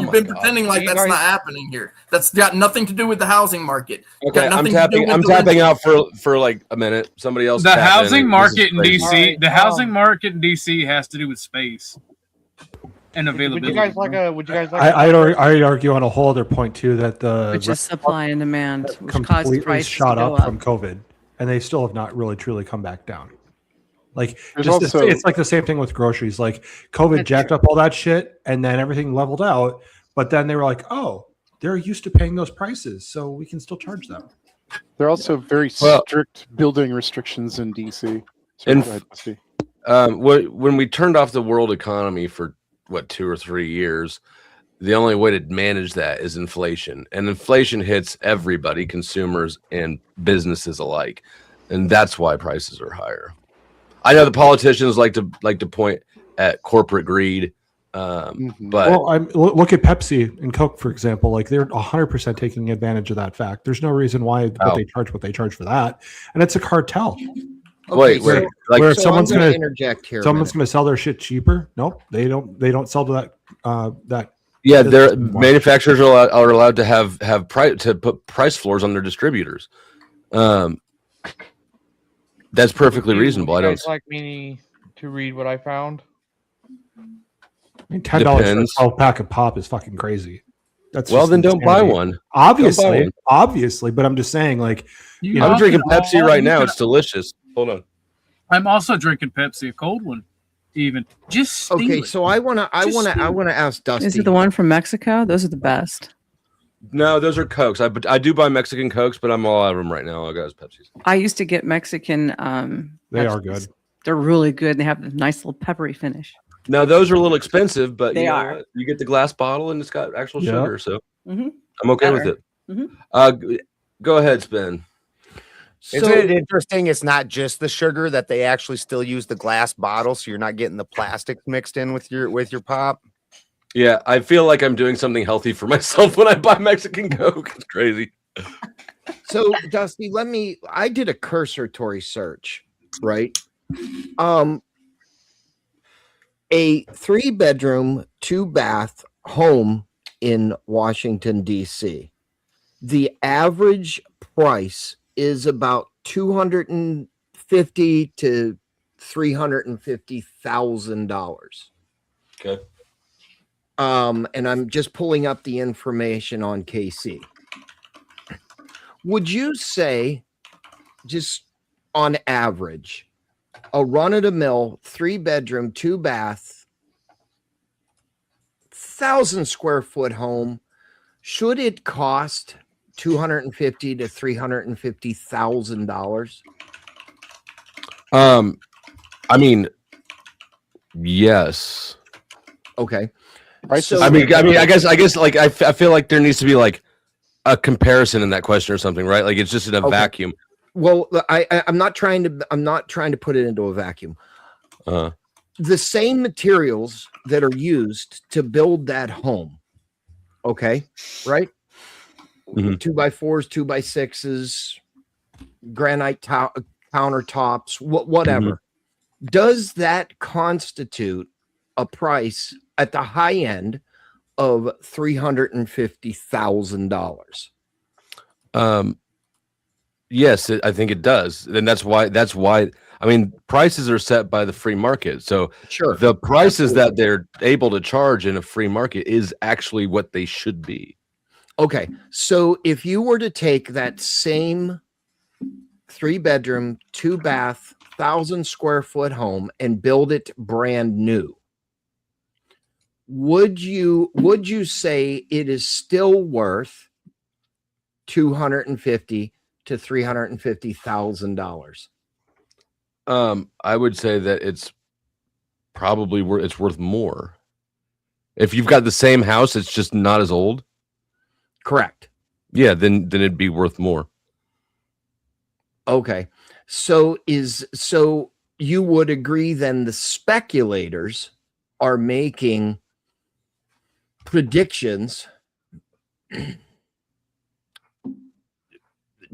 You've been pretending like that's not happening here. That's got nothing to do with the housing market. Okay, I'm tapping out for like a minute. Somebody else. The housing market in DC. The housing market in DC has to do with space and availability. I'd argue on a whole other point too that which is supply and demand, which caused completely prices shot to go up up from COVID, and they still have not really truly come back down. Like also, it's like the same thing with groceries. Like COVID jacked up all that shit, and then everything leveled out. But then they were like, "Oh, they're used to paying those prices, so we can still charge them." There are also very strict building restrictions in DC. When we turned off the world economy for 2 or 3 years, the only way to manage that is inflation, and inflation hits everybody, consumers and businesses alike, and that's why prices are higher. I know the politicians like to point at corporate greed, but look at Pepsi and Coke, for example. Like they're 100% taking advantage of that fact. There's no reason why they charge what they charge for that, and it's a cartel. Okay, where someone's going to interject here. Someone's going to sell their shit cheaper. Nope, they don't sell to that. Yeah, their manufacturers are allowed to have price to put price floors on their distributors. That's perfectly reasonable. I don't like me to read what I found. I mean, $10 for a 12-pack of pop is fucking crazy. That's then don't buy one. Obviously, but I'm just saying, like, I'm drinking Pepsi right now. It's delicious. Hold on. I'm also drinking Pepsi, a cold one, even. Just okay. So I want to ask Dusty. Is it the one from Mexico? Those are the best. No, those are Cokes. I do buy Mexican Cokes, but I'm all out of them right now. I got Pepsis. I used to get Mexican. They are good. They're really good. They have a nice little peppery finish. Now those are a little expensive, but they are. You get the glass bottle and it's got actual sugar, so I'm okay with it. Go ahead, Spin. Isn't it interesting? It's not just the sugar, that they actually still use the glass bottle, so you're not getting the plastic mixed in with your pop. Yeah, I feel like I'm doing something healthy for myself when I buy Mexican Coke. It's crazy. So, Dusty, I did a cursory search, right? A 3-bedroom, 2-bath home in Washington, D.C. The average price is about $250,000 to $350,000. Okay. And I'm just pulling up the information on KC. Would you say, just on average, a run-of-the-mill 3-bedroom, 2-bath, 1,000 square foot home, should it cost $250,000 to $350,000? I mean, yes. Okay. Prices So- I mean, I guess, like, I feel like there needs to be like a comparison in that question or something, right? Like, it's just in a Okay. vacuum. Well, I'm not trying to put it into a vacuum. The same materials that are used to build that home, okay, right? Mhm. 2x4s, 2x6s, granite countertops, whatever. Does that constitute a price at the high end of $350,000? Yes, I think it does. And that's why, I mean, prices are set by the free market. So Sure. the prices that they're able to charge in a free market is actually what they should be. Okay. So if you were to take that same 3-bedroom, 2-bath, 1,000-square-foot home and build it brand new, would you say it is still worth $250,000 to $350,000? I would say that it's probably worth more. If you've got the same house, it's just not as old. Correct. Yeah, then it'd be worth more. Okay. So you would agree then the speculators are making predictions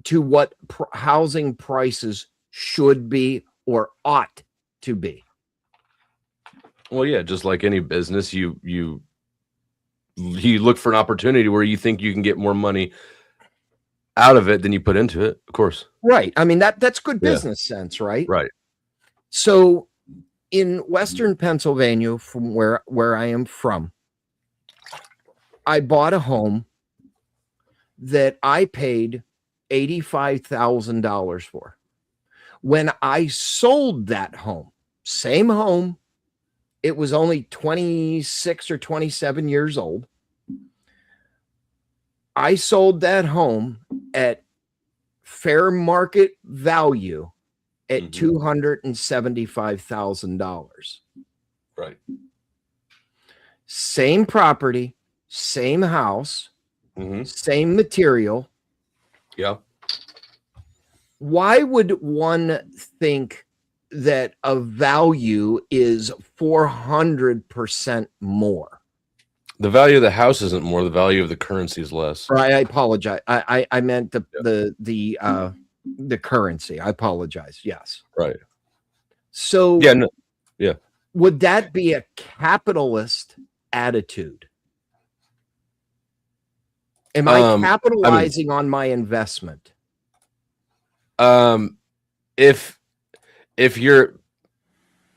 to what housing prices should be or ought to be. Well, yeah, just like any business, you look for an opportunity where you think you can get more money out of it than you put into it, of course. Right. I mean, that's good business sense, right? Right. So in Western Pennsylvania, from where I am from, I bought a home that I paid $85,000 for. When I sold that home, same home, it was only 26 or 27 years old. I sold that home at fair market value at $275,000. Right. Same property, same house, same material. Yeah. Why would one think that a value is 400% more? The value of the house isn't more. The value of the currency is less. Or I apologize. I meant the currency. I apologize. Yes. Right. So yeah, no, yeah. Would that be a capitalist attitude? Am I capitalizing on my investment? If you're,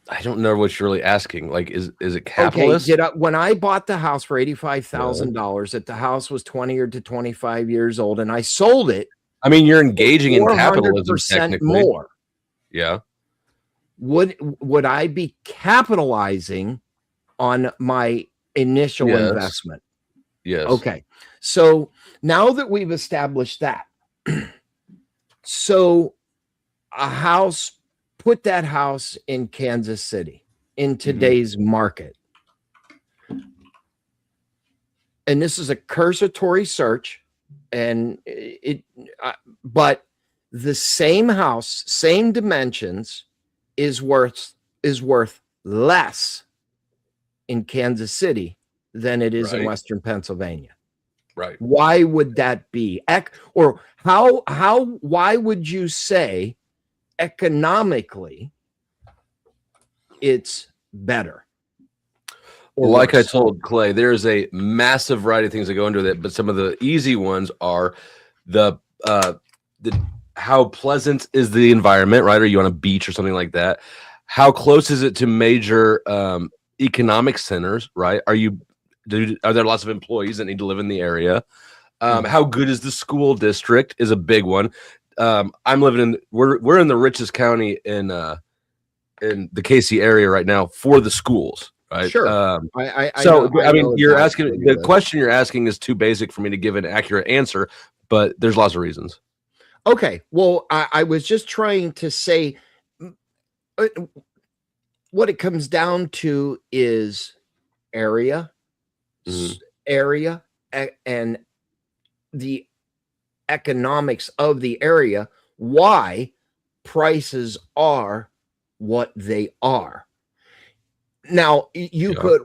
I don't know what you're really asking. Like, is it capitalist? Okay, when I bought the house for $85,000, that the house was 20 or to 25 years old, and I sold it. I mean, you're engaging in capitalism technically. More. Yeah. Would I be capitalizing on my initial investment? Yes. Okay. So now that we've established that, so a house, put that house in Kansas City in today's market. And this is a cursory search, and but the same house, same dimensions is worth less in Kansas City than it is in Western Pennsylvania. Right. Why would that be? Or why would you say economically it's better? Like I told Clay, there's a massive variety of things that go into that, but some of the easy ones are the how pleasant is the environment, right? Are you on a beach or something like that? How close is it to major economic centers, right? Are there lots of employees that need to live in the area? How good is the school district is a big one. I'm living in we're in the richest county in the KC area right now for the schools, right? Sure. I mean, you're asking the question you're asking is too basic for me to give an accurate answer, but there's lots of reasons. Okay. Well, I was just trying to say what it comes down to is area, area, and the economics of the area, why prices are what they are. Now,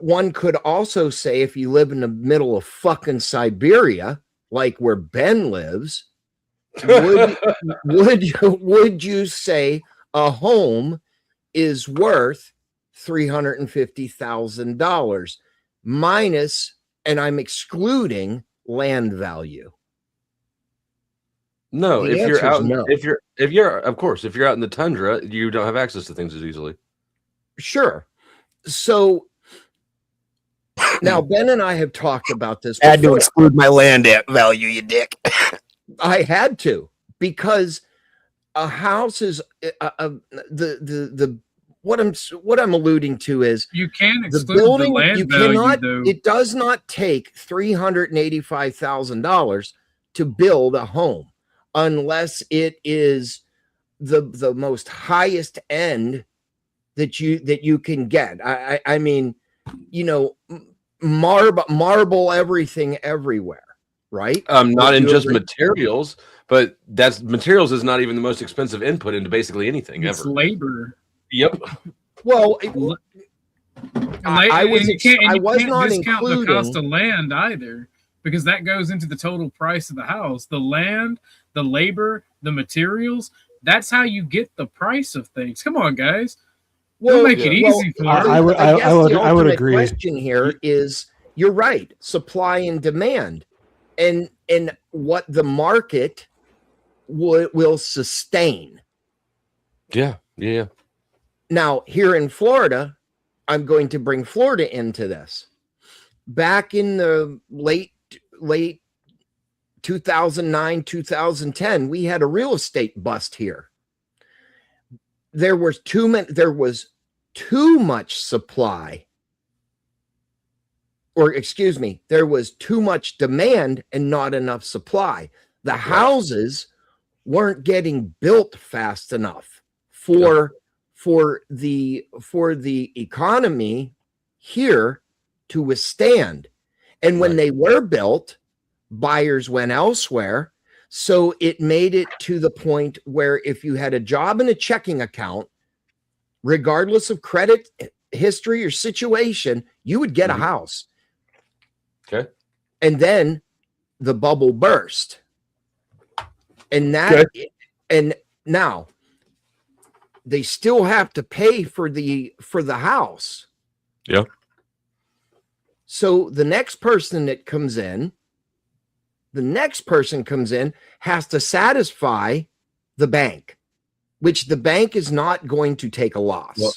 one could also say, if you live in the middle of fucking Siberia, like where Ben lives, would you say a home is worth $350,000 minus, and I'm excluding land value? No, The if you're answer is out, no. if you're, of course, if you're out in the tundra, you don't have access to things as easily. Sure. So now Ben and I have talked about this. I had to before. exclude my land value, you dick. I had to, because a house is the what I'm alluding to is You can the exclude building. the land You value, cannot. though. It does not take $385,000 to build a home unless it is the most highest end that you can get. I mean, you know, marble everything everywhere, right? Not in just agree? materials, but materials is not even the most expensive input into basically anything It's ever. labor. Yep. Well, I was you can't not discount the cost including of land either, because that goes into the total price of the house. The land, the labor, the materials. That's how you get the price of things. Come on, guys. Don't make it easy for them. I would ultimate agree. Question here is, you're right, supply and demand, and what the market will sustain. Yeah. Now, here in Florida, I'm going to bring Florida into this. Back in the late 2009, 2010, we had a real estate bust here. There was too much supply, or excuse me, there was too much demand and not enough supply. The houses weren't getting built fast enough for the economy here to withstand. And when they were built, buyers went elsewhere. So it made it to the point where if you had a job and a checking account, regardless of credit history or situation, you would get a house. Okay. And then the bubble burst. And and now they still have to pay for the house. Yeah. So the next person comes in has to satisfy the bank, which the bank is not going to take a loss. Well,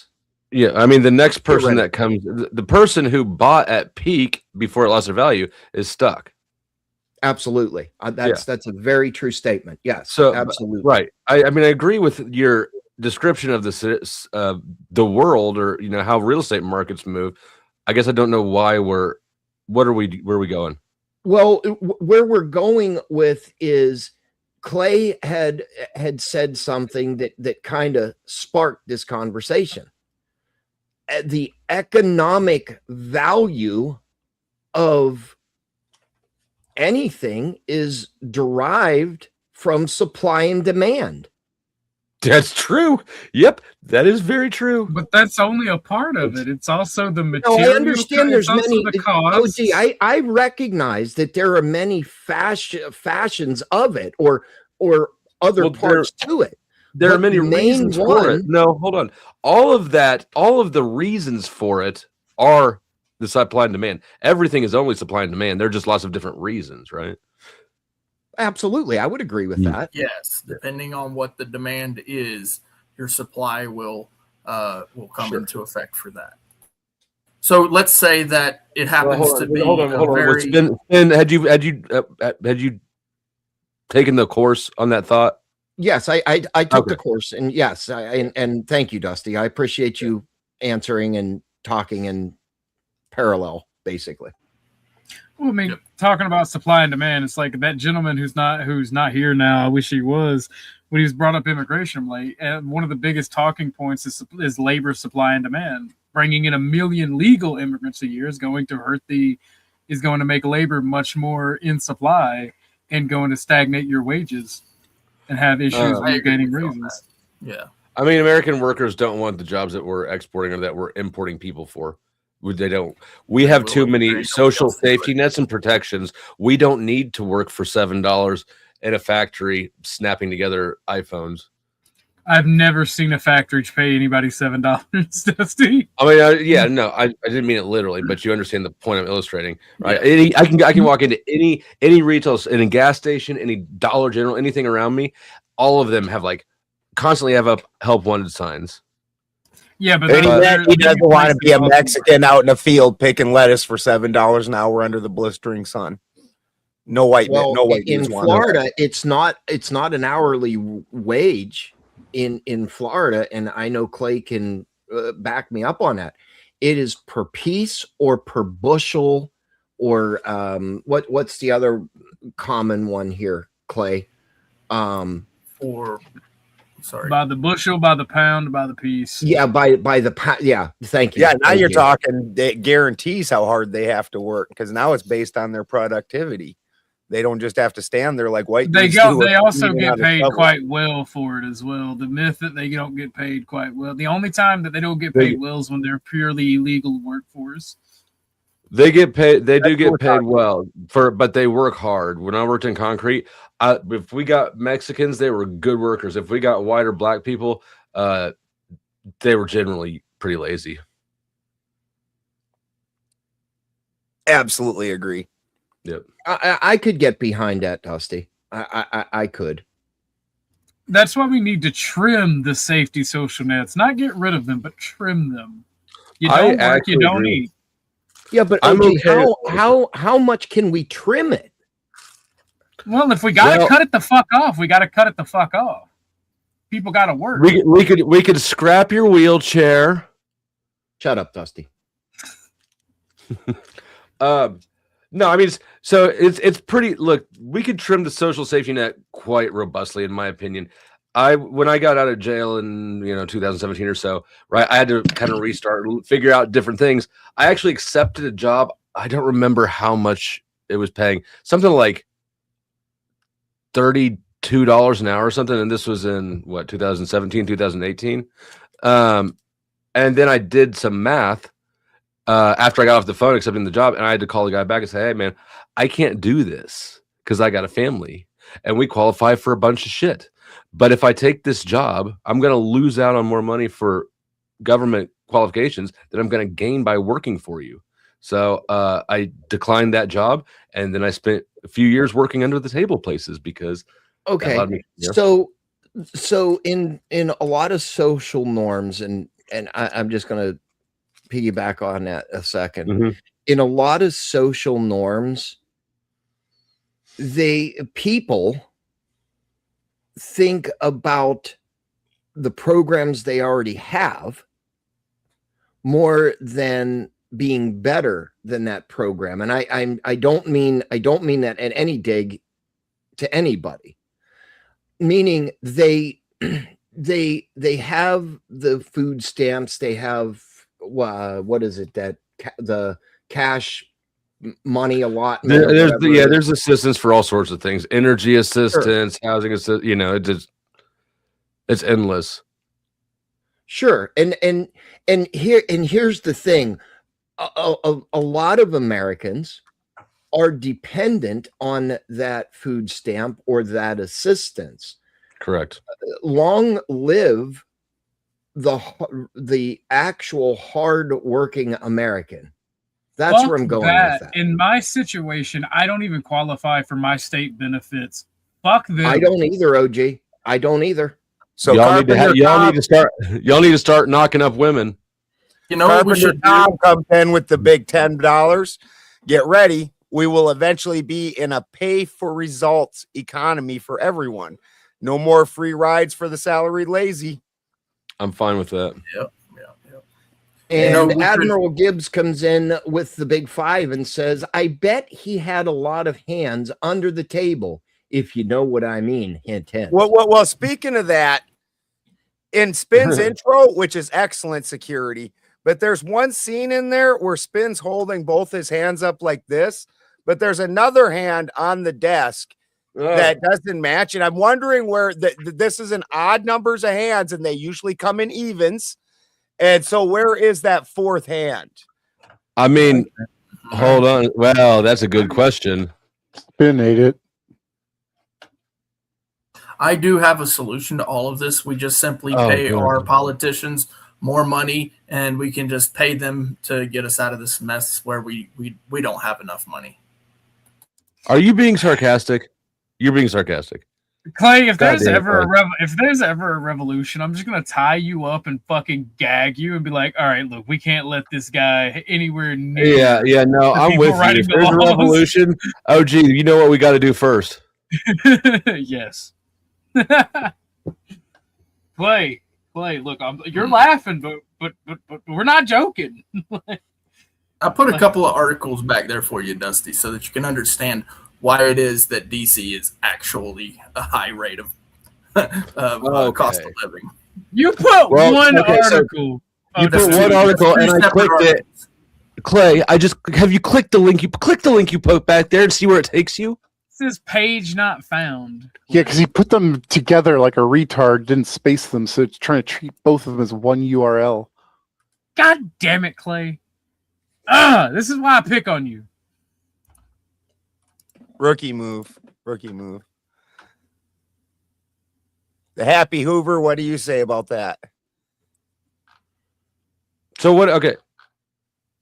yeah, I mean, the next person that comes, the person who bought at peak before it lost their value is stuck. Absolutely. That's a very true statement. Yes. So absolutely. Right. I mean, I agree with your description of the world, or how real estate markets move. I guess I don't know why where are we going? Well, where we're going with is Clay had said something that kind of sparked this conversation. The economic value of anything is derived from supply and demand. That's true. Yep, that is very true. But that's only a part of it. It's also the material. I understand there's many. The costs. I recognize that there are many fashions of it, or other parts to it. There are many reasons for it. No, hold on. All of the reasons for it are the supply and demand. Everything is only supply and demand. There are just lots of different reasons, right? Absolutely. I would agree with that. Yes. Depending on what the demand is, your supply will come into effect for that. So let's say that it happens to be hold on. Ben, had you taken the course on that thought? Yes, I took the course, and yes, and thank you, Dusty. I appreciate you answering and talking in parallel, basically. Well, I mean, talking about supply and demand, it's like that gentleman who's not here now. I wish he was. When he was brought up immigration late, and one of the biggest talking points is labor supply and demand. Bringing in 1 million legal immigrants a year is going to make labor much more in supply and going to stagnate your wages and have issues with getting raises. Yeah. I mean, American workers don't want the jobs that we're exporting or that we're importing people for. They don't. We have too many social safety nets and protections. We don't need to work for $7 in a factory snapping together iPhones. I've never seen a factory pay anybody $7, Dusty. I mean, yeah, no, I didn't mean it literally, but you understand the point I'm illustrating, right? Yeah. I can walk into any retail, any gas station, any Dollar General, anything around me. All of them have constantly have up help wanted signs. Yeah, but he doesn't want to be a Mexican out in a field picking lettuce for $7 an hour under the blistering sun. No white. In Florida, it's not an hourly wage in Florida, and I know Clay can back me up on that. It is per piece or per bushel, or what's the other common one here, Clay? By the bushel, by the pound, by the piece. Yeah, by the pound. Yeah, thank you. Yeah, now you're talking. It guarantees how hard they have to work, because now it's based on their productivity. They don't just have to stand there like white. They also get paid quite well for it as well. The myth that they don't get paid quite well. The only time that they don't get paid well is when they're purely illegal workforce. They get paid. They do get paid well but they work hard. When I worked in concrete, if we got Mexicans, they were good workers. If we got white or black people, they were generally pretty lazy. Absolutely agree. Yep. I could get behind that, Dusty. I could. That's why we need to trim the safety social nets, not get rid of them, but trim them. You don't work, you don't eat. Yeah, but OG, how much can we trim it? Well, if we gotta cut it the fuck off, we gotta cut it the fuck off. People gotta work. We could scrap your wheelchair. Shut up, Dusty. No, I mean, so it's pretty. Look, we could trim the social safety net quite robustly, in my opinion. When I got out of jail in 2017 or so, right, I had to kind of restart, figure out different things. I actually accepted a job. I don't remember how much it was paying, something like $32 an hour or something. And this was in 2017, 2018. And then I did some math after I got off the phone accepting the job, and I had to call the guy back and say, "Hey, man, I can't do this because I got a family and we qualify for a bunch of shit. But if I take this job, I'm going to lose out on more money for government qualifications that I'm going to gain by working for you." So I declined that job, and then I spent a few years working under the table places because So in a lot of social norms, and I'm just going to piggyback on that a second. Mm-hmm. In a lot of social norms, people think about the programs they already have more than being better than that program. And I don't mean that at any dig to anybody, meaning they have the food stamps, they have what is it, that the cash money allotment. There's assistance for all sorts of things, energy assistance, housing assistance, it's endless. Sure. And here's the thing. A lot of Americans are dependent on that food stamp or that assistance. Correct. Long live the actual hard-working American. That's where I'm going with that. In my situation, I don't even qualify for my state benefits. Fuck them. I don't either, OG. I don't either. So y'all need to start knocking up women. What we should do? Comes in with the big $10. Get ready. We will eventually be in a pay for results economy for everyone. No more free rides for the salaried lazy. I'm fine with that. Yep. And Admiral Gibbs comes in with the big five and says, I bet he had a lot of hands under the table, if you know what I mean. Hint, hint. Well, speaking of that, in Spin's intro, which is excellent security, but there's one scene in there where Spin's holding both his hands up like this, but there's another hand on the desk that doesn't match. And I'm wondering where this is an odd numbers of hands, and they usually come in evens. And so where is that fourth hand? I mean, hold on. Well, that's a good question. Spin ate it. I do have a solution to all of this. We just simply pay our politicians more money, and we can just pay them to get us out of this mess where we don't have enough money. Are you being sarcastic? You're being sarcastic. Clay, if there's ever a revolution, I'm just gonna tie you up and fucking gag you and be like, all right, look, we can't let this guy anywhere near. Yeah, no, I'm with you. If there's a revolution, you know what we got to do first. Yes. Clay, look, you're laughing, but we're not joking. I put a couple of articles back there for you, Dusty, so that you can understand why it is that DC is actually a high rate of cost of living. You put one article. You put one article, and I clicked it. Clay, have you clicked the link? You click the link you put back there and see where it takes you. It says page not found. Yeah, because he put them together like a retard, didn't space them, so it's trying to treat both of them as one URL. God damn it, Clay. This is why I pick on you. Rookie move. The Happy Hoover, what do you say about that? So what? Okay.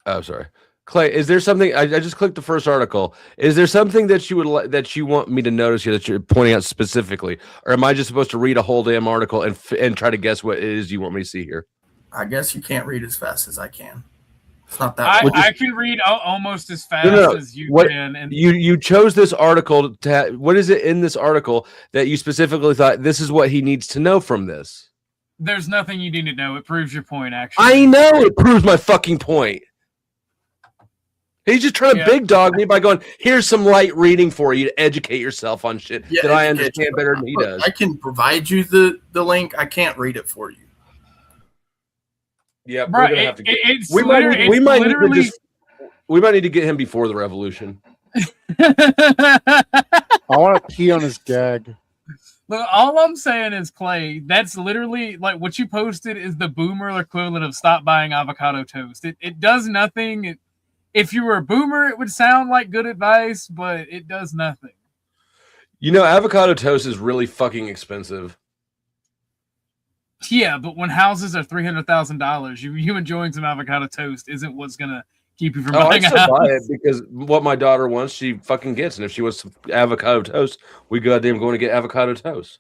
Oh, sorry, Clay. Is there something? I just clicked the first article. Is there something that you would that you want me to notice here that you're pointing out specifically, or am I just supposed to read a whole damn article and try to guess what it is you want me to see here? I guess you can't read as fast as I can. It's not that. I can read almost as fast as you can. And you chose this article to. What is it in this article that you specifically thought this is what he needs to know from this? There's nothing you need to know. It proves your point. Actually, I know it proves my fucking point. He's just trying to big dog me by going, here's some light reading for you to educate yourself on shit that I understand better than he does. I can provide you the link. I can't read it for you. Yeah, bro, we're gonna have to we might need to get him before the revolution. I want to pee on his gag. Look, all I'm saying is, Clay, that's literally like what you posted is the boomer equivalent of stop buying avocado toast. It does nothing. If you were a boomer, it would sound like good advice, but it does nothing. You know, avocado toast is really fucking expensive. Yeah, but when houses are $300,000, you enjoying some avocado toast isn't what's gonna keep you from buying a house. Buy it because what my daughter wants, she fucking gets, and if she wants some avocado toast, we goddamn going to get avocado toast.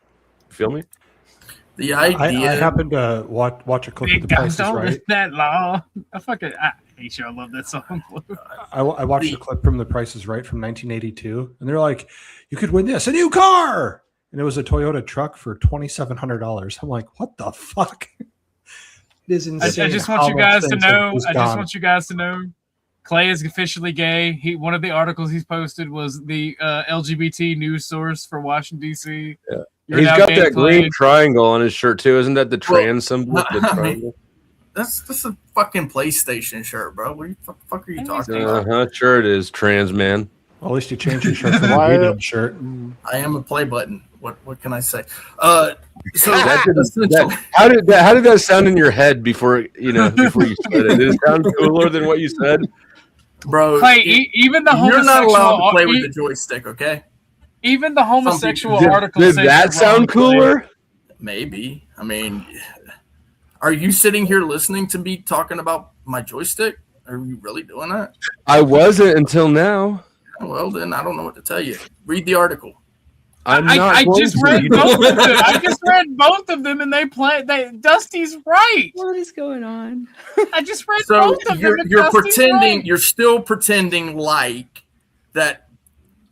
You feel me? The idea. I happened to watch a clip of The Price is Right. That law. I hate you. I love that song. I watched a clip from The Price is Right from 1982, and they're like, "You could win this, a new car." And it was a Toyota truck for $2,700. I'm like, what the fuck? It is insane. I just want you guys to know. I just want you guys to know. Clay is officially gay. One of the articles he's posted was the LGBT news source for Washington D.C. Yeah. He's got that green triangle on his shirt too. Isn't that the trans symbol? That's a fucking PlayStation shirt, bro. What the fuck are you talking about? Sure it is, trans man. Well, at least you changed your shirt from a medium shirt. I am a play button. What can I say? How did that sound in your head before you said it? Did it sound cooler than what you said? Bro, Clay, even the homosexual, you're not allowed to play with the joystick, okay? Even the homosexual article. Did that sound cooler? Maybe. I mean, are you sitting here listening to me talking about my joystick? Are you really doing that? I wasn't until now. Well, then I don't know what to tell you. Read the article. I just read both of them. I just read both of them, and they play. Dusty's right. What is going on? I just read both of them. You're pretending. Right. You're still pretending like that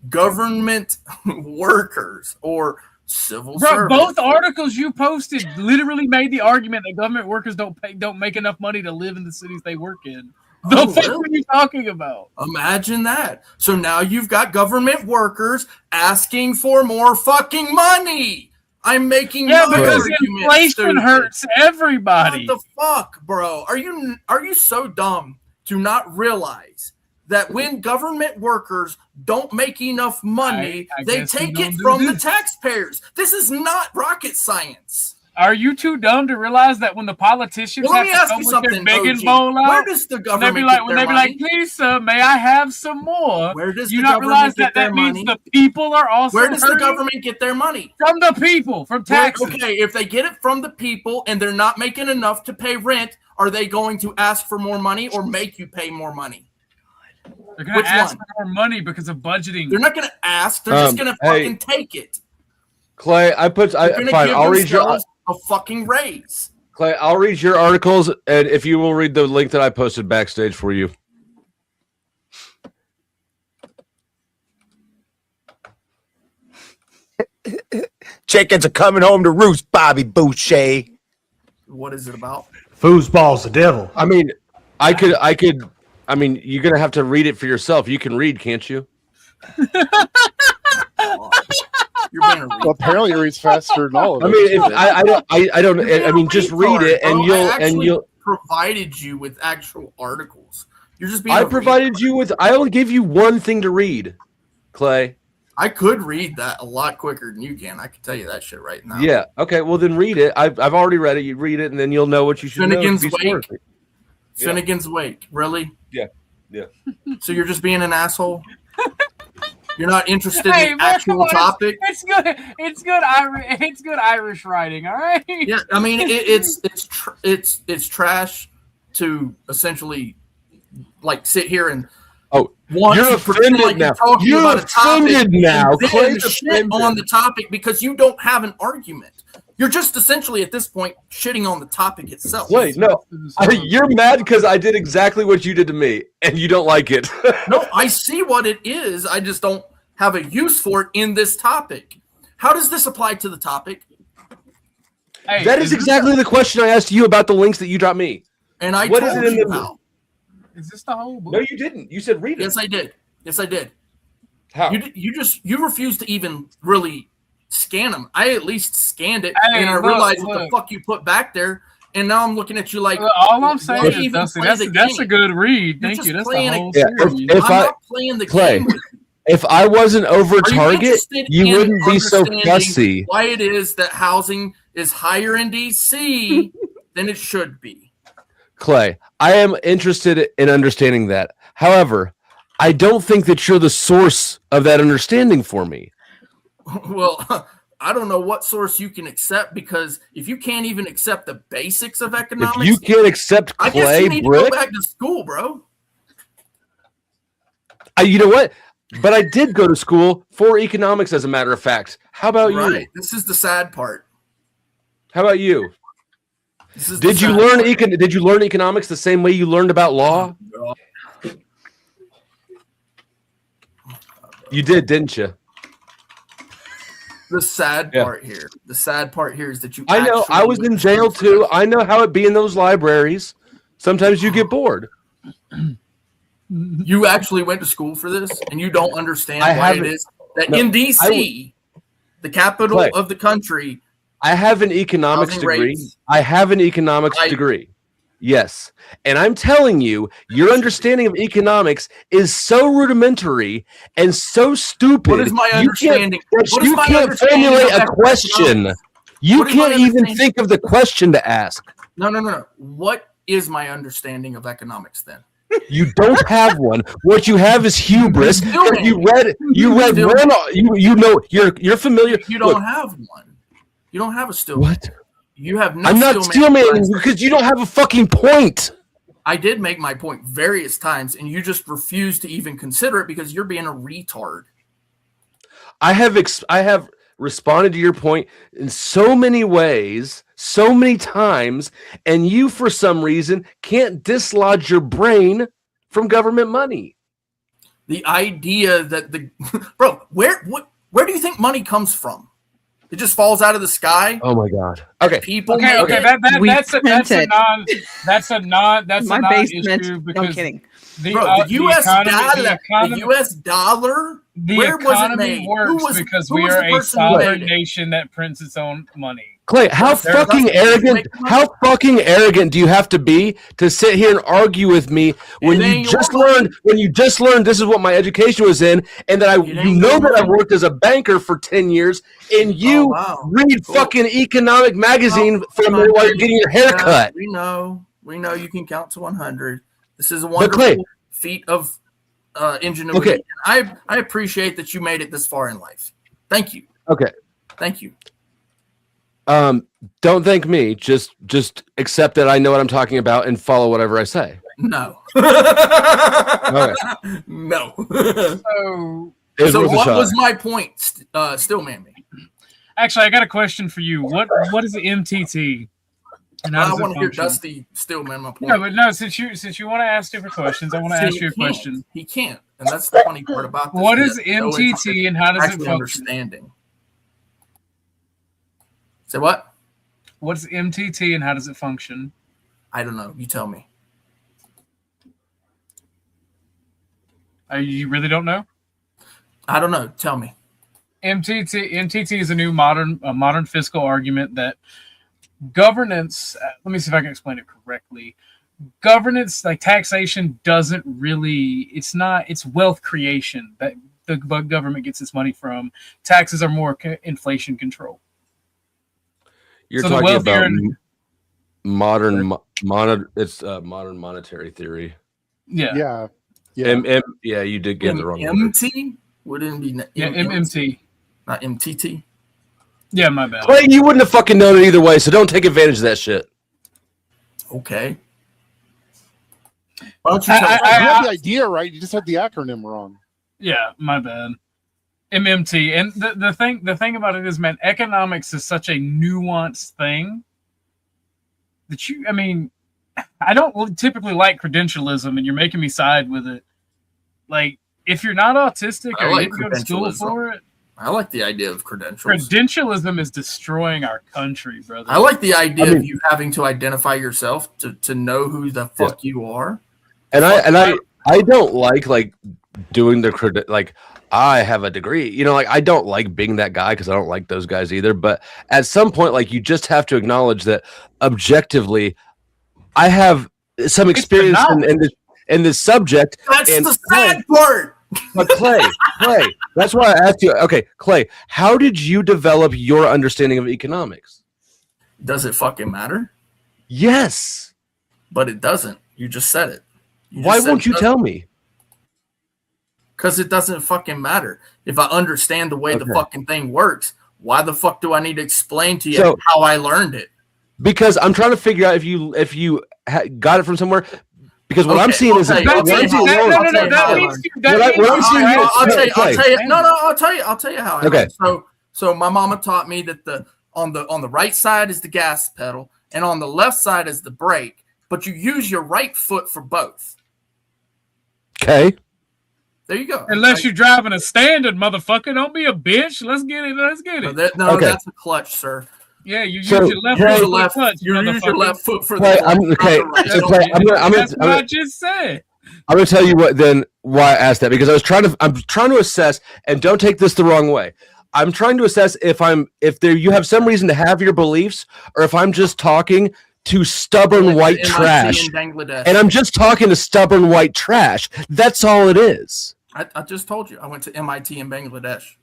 government workers or civil Bro, service. both articles you posted literally made the argument that government workers don't make enough money to live in the cities they work in. The fuck are you talking about? Imagine that. So now you've got government workers asking for more fucking money. I'm making because inflation hurts everybody. What the fuck, bro? Are you so dumb to not realize that when government workers don't make enough money, they take it from the taxpayers? This is not rocket science. Are you too dumb to realize that when the politicians have to come with their begging bowl out, where does the government they be like, please, sir, may I have some more? Where does you the not realize government that means the people are also Where does the hurting? government get their money? From the people, from taxes. Okay, if they get it from the people and they're not making enough to pay rent, are they going to ask for more money or make you pay more money? They're going to ask for more money because of budgeting. They're not going to ask. They're just going to fucking take it. Clay, I'll read your a fucking raise. Clay, I'll read your articles, and if you will read the link that I posted backstage for you. Chickens are coming home to roost, Bobby Boucher. What is it about? Foosball's the devil. I mean, I mean, you're gonna have to read it for yourself. You can read, can't you? Well, apparently, he reads faster than all of us. I mean, I mean, just read it, and you'll provided you with actual articles. You're just being. I provided you with. I only give you one thing to read, Clay. I could read that a lot quicker than you can. I can tell you that shit right now. Yeah. Okay. Well, then read it. I've already read it. You read it, and then you'll know what you should Finnegan's know. Wake. Finnegan's Wake. Really? Yeah. Yeah. So you're just being an asshole. You're not interested in actual topic. It's good. It's good. It's good Irish writing. All right. Yeah, I mean it's trash to essentially like sit here and you're offended now. You're offended now. Clay's shit on the topic because you don't have an argument. You're just essentially at this point shitting on the topic itself. Wait, no, you're mad because I did exactly what you did to me, and you don't like it. No, I see what it is. I just don't have a use for it in this topic. How does this apply to the topic? Hey, that is exactly the question I asked you about the links that you dropped me. And I what told is it in you the about. Is this the whole book? No, you didn't. You said read it. Yes, I did. Yes, I did. How? You refused to even really scan them. I at least scanned it, and I realized what the fuck you put back there. And now I'm looking at you like. All I'm saying is, Dusty, that's a good read. Thank you. That's the whole series. I'm not playing the game with you. If I wasn't over target, you wouldn't be so fussy. Why it is that housing is higher in DC than it should be. Clay, I am interested in understanding that. However, I don't think that you're the source of that understanding for me. Well, I don't know what source you can accept, because if you can't even accept the basics of economics, if you can't accept Clay, I guess you need to go back to school, bro. You know what? But I did go to school for economics, as a matter of fact. How about you? This is the sad part. How about you? Did you learn economics the same way you learned about law? You did, didn't you? The sad part here. The sad part here is that you. I know. I was in jail too. I know how it be in those libraries. Sometimes you get bored. You actually went to school for this, and you don't understand why it is that in DC, the capital of the country. I have an economics degree. I have an economics degree. Yes. And I'm telling you, your understanding of economics is so rudimentary and so stupid. What is my understanding? You can't formulate a question. You can't even think of the question to ask. No. What is my understanding of economics then? You don't have one. What you have is hubris. You read one. You know. You're familiar. You don't have one. You don't have a stillman. What? You have no. I'm not stillman because you don't have a fucking point. I did make my point various times, and you just refuse to even consider it because you're being a retard. I have responded to your point in so many ways, so many times, and you, for some reason, can't dislodge your brain from government money. The idea that where do you think money comes from? It just falls out of the sky. Oh my god. Okay. People. Okay, make okay, it. that's a My basement. issue No, I'm because kidding. Bro, the U.S. dollar, economy, the U.S. dollar. the Where was it economy made? works because who we was are the a person who made sovereign it? nation that prints its own money. Clay, how fucking arrogant do you have to be to sit here and argue with me when you just learned this is what my education was in, and that you know that I've worked as a banker for 10 years, and you read fucking economic magazine from while you're getting your hair cut. We know you can count to 100. This is a wonderful feat of ingenuity. Okay. I appreciate that you made it this far in life. Thank you. Okay. Thank you. Don't thank me. Just accept that I know what I'm talking about and follow whatever I say. No. Okay. No. So what was my point? Still, man. Actually, I got a question for you. What is the MTT? And how I does it want to hear function? Dusty Stillman my point. No, but no. Since you want to ask different questions, I want to ask you a question. He can't, and that's the funny part about this. What is MTT and how does it function? Understanding. Say what? What's MTT and how does it function? I don't know. You tell me. You really don't know? I don't know. Tell me. MTT is a new modern fiscal argument that governance. Let me see if I can explain it correctly. Governance, like taxation, doesn't really. It's wealth creation that the government gets its money from. Taxes are more inflation control. You're talking about modern monetary theory. Yeah. Yeah. You did get the wrong MT wouldn't be MMT, not MTT. Yeah, my bad. Clay, you wouldn't have fucking known it either way, so don't take advantage of that shit. Okay. Why don't you you have the idea right? You just had the acronym wrong. Yeah, my bad. MMT. And the thing about it is, man, economics is such a nuanced thing that I don't typically like credentialism, and you're making me side with it. Like, if you're not autistic or you didn't go to school for it, I like the idea of credentials. Credentialism is destroying our country, brother. I like the idea of you having to identify yourself to know who the fuck you are. And I don't like doing the like I have a degree. I don't like being that guy because I don't like those guys either. But at some point, you just have to acknowledge that objectively, I have some experience in this subject. That's the sad part. But Clay, that's why I asked you. Okay, Clay, how did you develop your understanding of economics? Does it fucking matter? Yes. But it doesn't. You just said it. Why won't you tell me? Because it doesn't fucking matter. If I understand the way the fucking thing works, why the fuck do I need to explain to you how I learned it? Because I'm trying to figure out if you got it from somewhere. Because what I'm seeing is I'll tell you how I learned. So my mama taught me that on the right side is the gas pedal and on the left side is the brake, but you use your right foot for both. Okay. There you go. Unless you're driving a standard, motherfucker. Don't be a bitch. Let's get it. That's a clutch, sir. Yeah, you use your left foot for the clutch. You use your left foot for the clutch. That's what I just said. I'm going to tell you why I asked that, because I'm trying to assess, and don't take this the wrong way. I'm trying to assess if you have some reason to have your beliefs, or if I'm just talking to stubborn white trash. And I'm just talking to stubborn white trash. That's all it is. I just told you. I went to MIT in Bangladesh.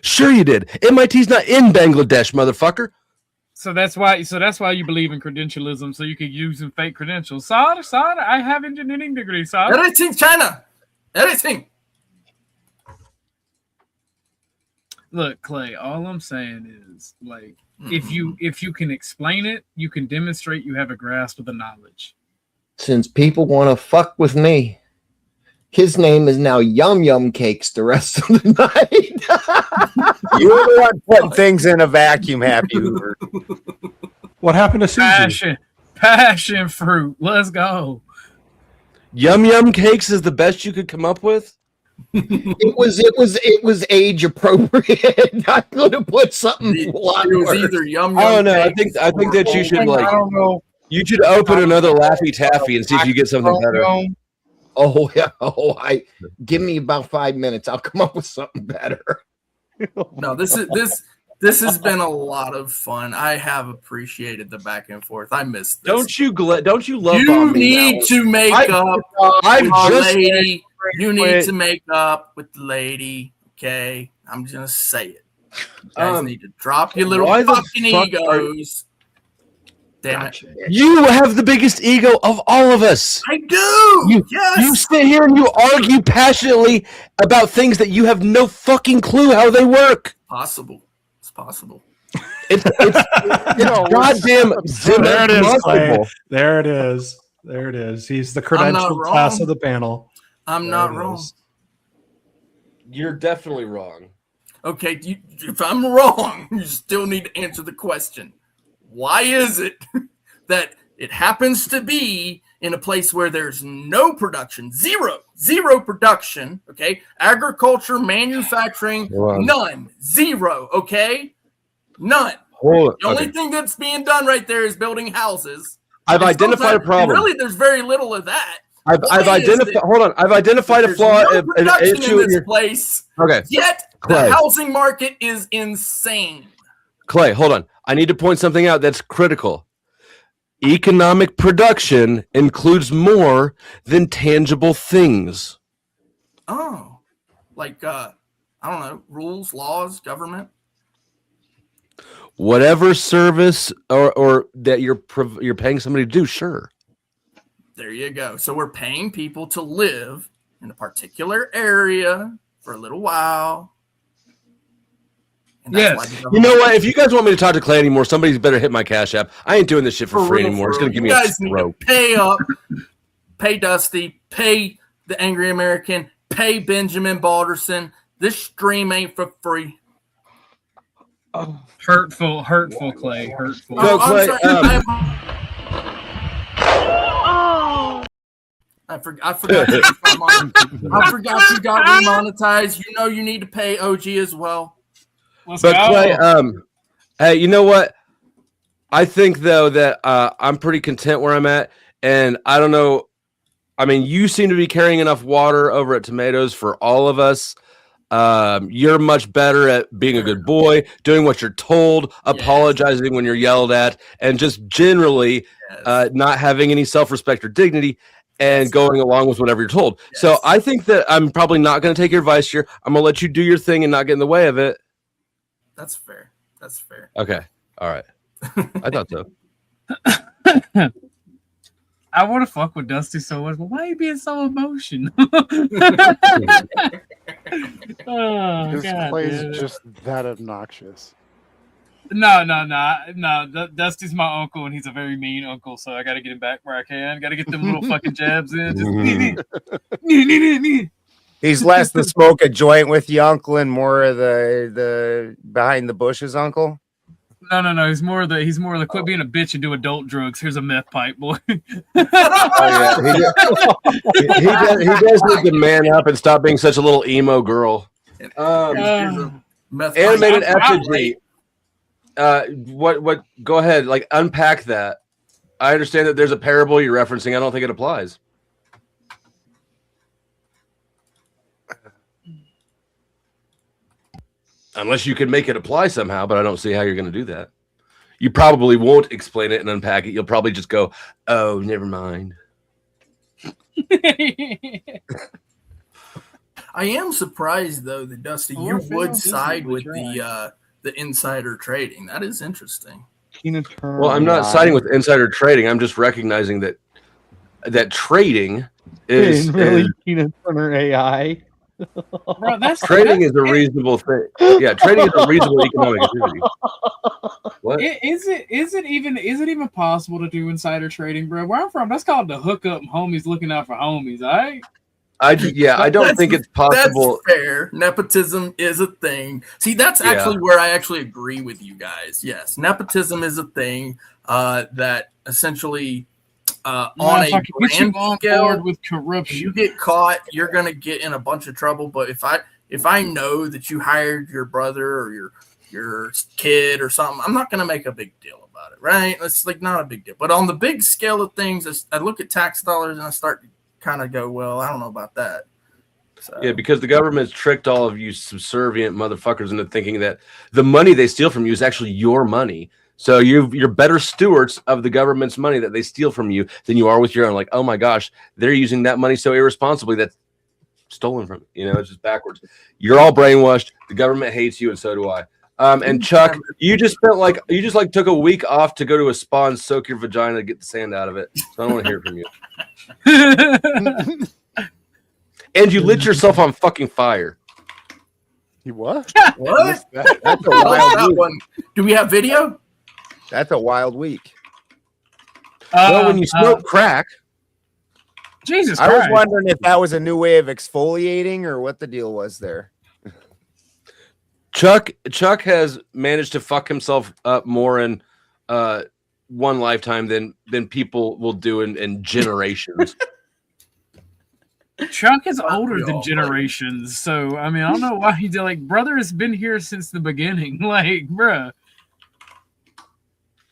Sure you did. MIT's not in Bangladesh, motherfucker. So that's why you believe in credentialism, so you could use some fake credentials. Sir, I have engineering degree, sir. Everything China. Everything. Look, Clay, all I'm saying is, if you can explain it, you can demonstrate you have a grasp of the knowledge. Since people want to fuck with me, his name is now Yum Yum Cakes the rest of the night. You're the one putting things in a vacuum, Happy Hoover. What happened to Susie? Passion fruit. Let's go. Yum Yum Cakes is the best you could come up with? It was age appropriate. I'm going to put something a lot It was worse. either yum I yum. don't know. I cakes think or that you should I like don't know. you should open another Laffy Taffy and see if you get something better. Oh yeah. Give me about 5 minutes. I'll come up with something better. No, this has been a lot of fun. I have appreciated the back and forth. I missed this. Don't you love You bombing need now? to make up I've with the just lady. You need quit. to make up with the lady. Okay, I'm just gonna say it. You guys need to drop your little why the fucking fuck egos. Damn it! You have the biggest ego of all of us. I do. Yes. You sit here and you argue passionately about things that you have no fucking clue how they work. Possible. It's possible. It's goddamn There it is, Clay. impossible. There it is. There it is. He's the I'm not credentialed class wrong. of the panel. I'm There not it wrong. is. You're definitely wrong. Okay, if I'm wrong, you still need to answer the question. Why is it that it happens to be in a place where there's no production, zero production, okay? Agriculture, manufacturing, none, zero, okay? None. The only thing that's being done right there is building houses. I've identified a problem. Really, there's very little of that. I've identified. Hold on. I've identified a There's flaw. no An production issue in in this your. place. Okay. Yet Clay. the housing market is insane. Clay, hold on. I need to point something out that's critical. Economic production includes more than tangible things. Oh, like I don't know, rules, laws, government. Whatever service or that you're paying somebody to do, sure. There you go. So we're paying people to live in a particular area for a little while. And that's why the You government- know what? If you guys want me to talk to Clay anymore, somebody's better hit my Cash App. I ain't doing this shit for free real, anymore. It's for gonna give real. me You a guys need to stroke. pay up, pay Dusty, pay the Angry American, pay Benjamin Balderson. This stream ain't for free. Hurtful, Clay. Hurtful. So, Clay, I forgot you got remonetized. You know you need to pay OG as well. Let's But go. Clay, hey, you know what? I think though that I'm pretty content where I'm at, and I don't know. I mean, you seem to be carrying enough water over at Tomatoes for all of us. You're much better at being a good boy, doing what you're told, apologizing when you're yelled at, and just generally not having any self-respect or dignity, and going along with whatever you're told. So I think that I'm probably not going to take your advice here. I'm going to let you do your thing and not get in the way of it. That's fair. That's fair. Okay. All right. I thought so. I want to fuck with Dusty so much, but why are you being so emotional? Oh, His God, play dude. is just that obnoxious. No. Dusty's my uncle, and he's a very mean uncle, so I got to get him back where I can. Got to get them little fucking jabs in. Just He's less the smoke a joint with you, uncle, and more of the behind the bushes, uncle. No. He's more of the quit being a bitch and do adult drugs. Here's a meth pipe, boy. He does need to man up and stop being such a little emo girl. Here's a meth Animated pipe. effigy. What? Go ahead. Like unpack that. I understand that there's a parable you're referencing. I don't think it applies. Unless you can make it apply somehow, but I don't see how you're going to do that. You probably won't explain it and unpack it. You'll probably just go, "Oh, never mind." I am surprised though that Dusty, you would side with the insider trading. That is interesting. Well, I'm not siding with insider trading. I'm just recognizing that trading is Tina Turner AI. Bro, that's trading is a reasonable thing. Yeah, trading is a reasonable economic activity. What? Is it even possible to do insider trading, bro? Where I'm from, that's called the hookup and homies looking out for homies, all right? I don't think it's possible. That's fair. Nepotism is a thing. See, that's actually where I actually agree with you guys. Yes, nepotism is a thing that essentially on if I a can get you grand on scale, board with if corruption, you get caught, you're gonna get in a bunch of trouble. But if I know that you hired your brother or your kid or something, I'm not gonna make a big deal about it, right? It's like not a big deal. But on the big scale of things, I look at tax dollars and I start to kind of go, well, I don't know about that. So. Yeah, because the government's tricked all of you subservient motherfuckers into thinking that the money they steal from you is actually your money. So you're better stewards of the government's money that they steal from you than you are with your own. Like, oh my gosh, they're using that money so irresponsibly that's stolen from you. You know, it's just backwards. You're all brainwashed. The government hates you, and so do I. And Chuck, you just took a week off to go to a spa and soak your vagina to get the sand out of it. So I don't want to hear from you. And you lit yourself on fucking fire. You what? What? That's a wild week. Do we have video? That's a wild week. Well, when you smoke crack. Jesus I Christ. was wondering if that was a new way of exfoliating or what the deal was there. Chuck has managed to fuck himself up more in one lifetime than people will do in generations. Chuck is older than generations, so I mean, I don't know why he did. Like, brother has been here since the beginning. Like, bruh,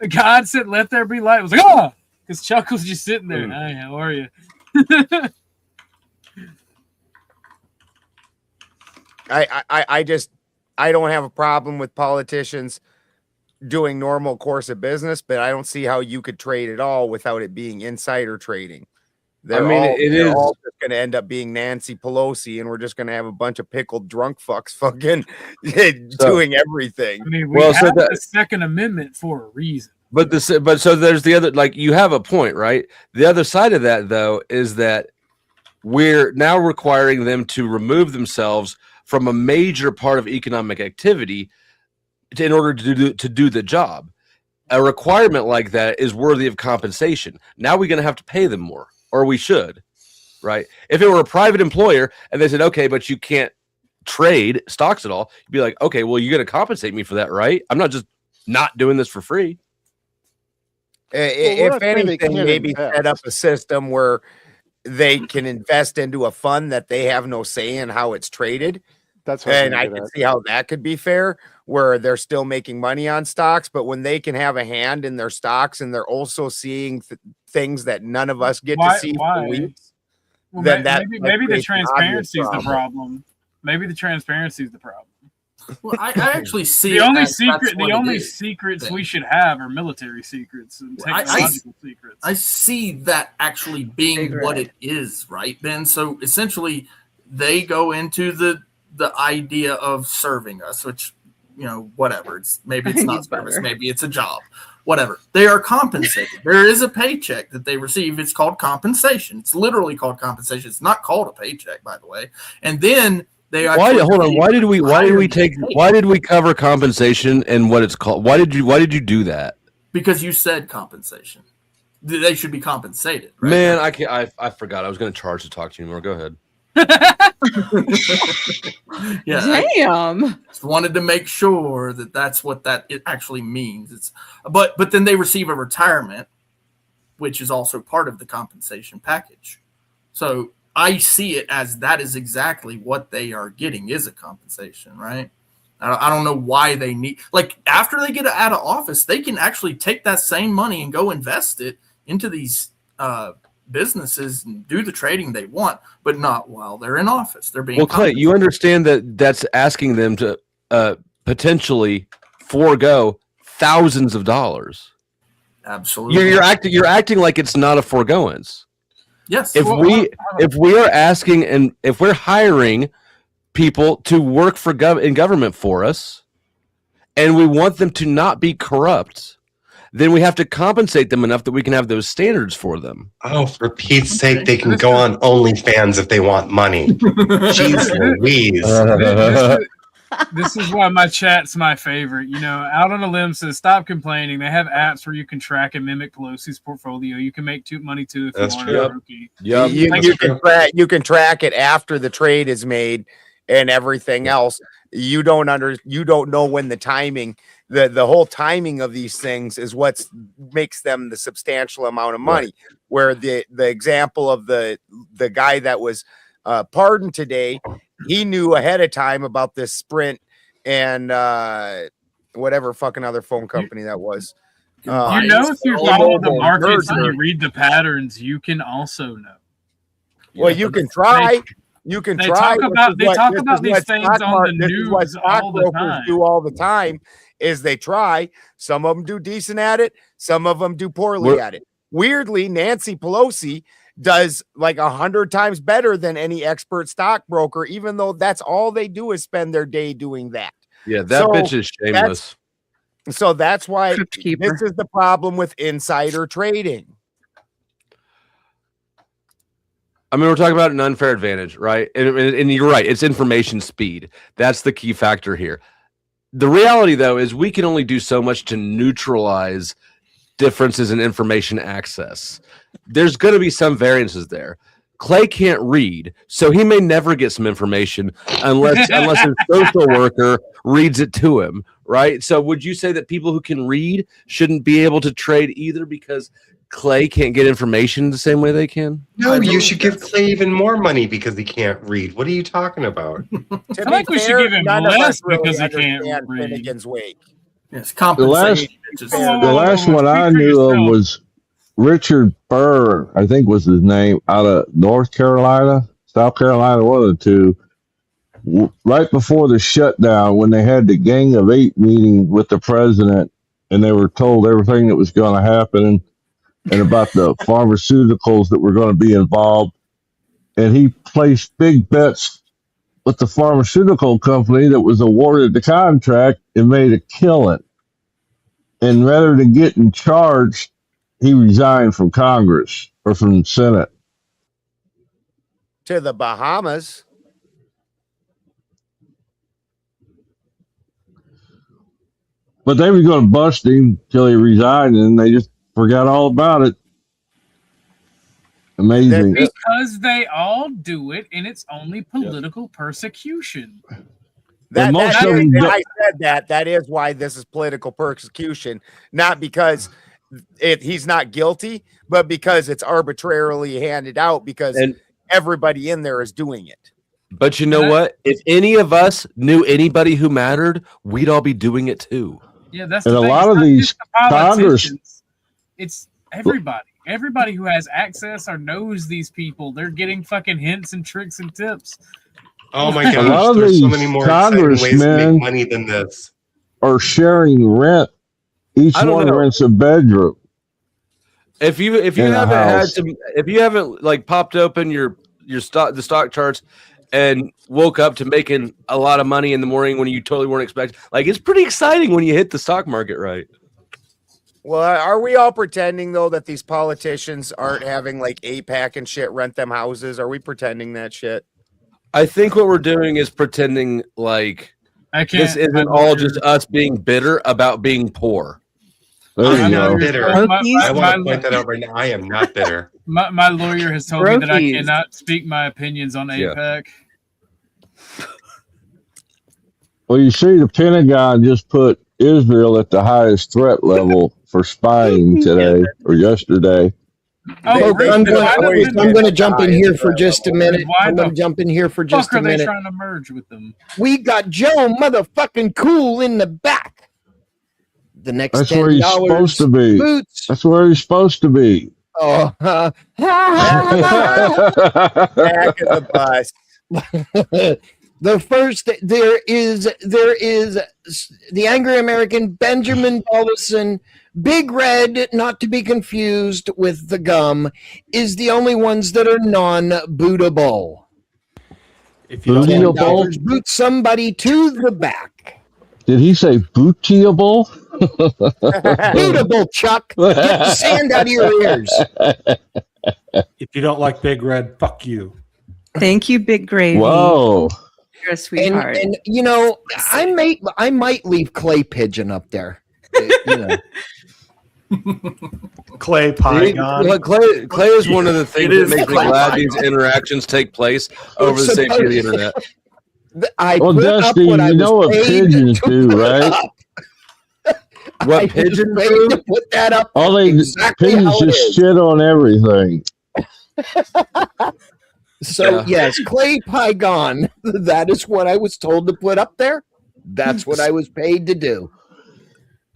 God said, "Let there be light." I was like, "Oh," because Chuck was just sitting there. Hi, how are you? I don't have a problem with politicians doing normal course of business, but I don't see how you could trade at all without it being insider trading. They're all just going to end up being Nancy Pelosi, and we're just going to have a bunch of pickled drunk fucks fucking doing everything. I mean, we have the Second Amendment for a reason. But so there's the other, like, you have a point, right? The other side of that, though, is that we're now requiring them to remove themselves from a major part of economic activity in order to do the job. A requirement like that is worthy of compensation. Now we're going to have to pay them more. Or we should, right? If it were a private employer and they said, okay, but you can't trade stocks at all, you'd be like, okay, well, you're going to compensate me for that, right? I'm not just not doing this for free. If anything, maybe set up a system where they can invest into a fund that they have no say in how it's traded. That's and I can see how that could be fair, where they're still making money on stocks, but when they can have a hand in their stocks and they're also seeing things that none of us get to see for weeks, well, then maybe the transparency is the problem. Maybe the transparency is the problem. Well, I actually see the only secrets we should have are military secrets and technological secrets. I see that actually being what it is, right, Ben? So essentially, they go into the idea of serving us, which, you know, whatever. Maybe it's not service, maybe it's a job, whatever. They are compensated. There is a paycheck that they receive. It's called compensation. It's literally called compensation. It's not called a paycheck, by the way. And then they why did we cover compensation and what it's called? Why did you do that? Because you said compensation. They should be compensated. Right? Man, I forgot. I was going to charge to talk to you more. Go ahead. Yeah, damn. Just wanted to make sure that that's what it actually means. It's but then they receive a retirement, which is also part of the compensation package. So I see it as that is exactly what they are getting is a compensation, right? I don't know why they need, like, after they get out of office, they can actually take that same money and go invest it into these businesses and do the trading they want, but not while they're in office. They're being Clay, you understand that's asking them to potentially forego thousands of dollars. Absolutely. You're acting like it's not a foregoance. Yes. If we are asking and if we're hiring people to work in government for us, and we want them to not be corrupt, then we have to compensate them enough that we can have those standards for them. Oh, for Pete's sake, they can go on OnlyFans if they want money. Jeez Louise. This is why my chat's my favorite. You know, Out on a Limb says, stop complaining. They have apps where you can track and mimic Pelosi's portfolio. You can make money too if you want. Rookie. You can track it after the trade is made and everything else. You don't know when the timing, the whole timing of these things is what makes them the substantial amount of money. Right. Where the example of the guy that was pardoned today, he knew ahead of time about this Sprint and whatever fucking other phone company that was. If you follow the markets and you read the patterns, you can also know. Well, you can try. You can try. They talk about these things on the news all the time. Do all the time is they try. Some of them do decent at it. Some of them do poorly at it. Weirdly, Nancy Pelosi does like 100 times better than any expert stockbroker, even though that's all they do is spend their day doing that. Yeah, that bitch is shameless. So that's why this is the problem with insider trading. I mean, we're talking about an unfair advantage, right? And you're right. It's information speed. That's the key factor here. The reality, though, is we can only do so much to neutralize differences in information access. There's going to be some variances there. Clay can't read, so he may never get some information unless his social worker reads it to him, right? So would you say that people who can read shouldn't be able to trade either because Clay can't get information the same way they can? No, you should give Clay even more money because he can't read. What are you talking about? I think we should give him less because he can't read. Finnegan's Wake. Yes, compensation. The last one I knew of was Richard Burr, I think was his name, out of North Carolina, South Carolina, one of the two. Right before the shutdown, when they had the Gang of 8 meeting with the president, and they were told everything that was going to happen and about the pharmaceuticals that were going to be involved, and he placed big bets with the pharmaceutical company that was awarded the contract and made a killing. And rather than getting charged, he resigned from Congress or from the Senate. To the Bahamas. But they were going to bust him till he resigned, and they just forgot all about it. Amazing. Because they all do it, and it's only political persecution. I said that is why this is political persecution, not because he's not guilty, but because it's arbitrarily handed out because everybody in there is doing it. But you know what? If any of us knew anybody who mattered, we'd all be doing it too. Yeah, that's and the a thing. lot It's of these Congress. It's everybody. Everybody who has access or knows these people, they're getting fucking hints and tricks and tips. Oh my gosh, there's so many more exciting ways to make money than this. Are sharing rent. Each one rents a bedroom. If you haven't like popped open the stock charts and woke up to making a lot of money in the morning when you totally weren't expecting, like it's pretty exciting when you hit the stock market right. Well, are we all pretending though that these politicians aren't having like APAC and shit rent them houses? Are we pretending that shit? I think what we're doing is pretending like this isn't all just us being bitter about being poor. I'm not bitter. I want to point that out right now. I am not bitter. My lawyer has told me that I cannot speak my opinions on APAC. Well, you see, the Pentagon just put Israel at the highest threat level for spying today or yesterday. I'm going to jump in here for just a minute. I'm going to jump in here for just a minute. Are they trying to merge with them? We got Joe motherfucking Cool in the back. The next That's where he's supposed to be. Boots. That's where he's supposed to be. Oh, back of the bus. The first there is the angry American Benjamin Paulson, Big Red, not to be confused with the gum, is the only ones that are non-bootable. If you don't boot somebody to the back. Did he say bootable? Bootable, Chuck. Get the sand out of your ears. If you don't like Big Red, fuck you. Thank you, Big Gravy. Whoa. You're a sweetheart. And you know, I might leave Clay Pigeon up there. You know. Clay Pygon. Clay is one of the things that makes me glad these interactions take place over the safety of the internet. Dusty, you know what pigeons do, right? What pigeon paid food? to put that up. All they exactly pigeons how it just is. shit on everything. So Yeah. yes, Clay Pygon. That is what I was told to put up there. That's what I was paid to do.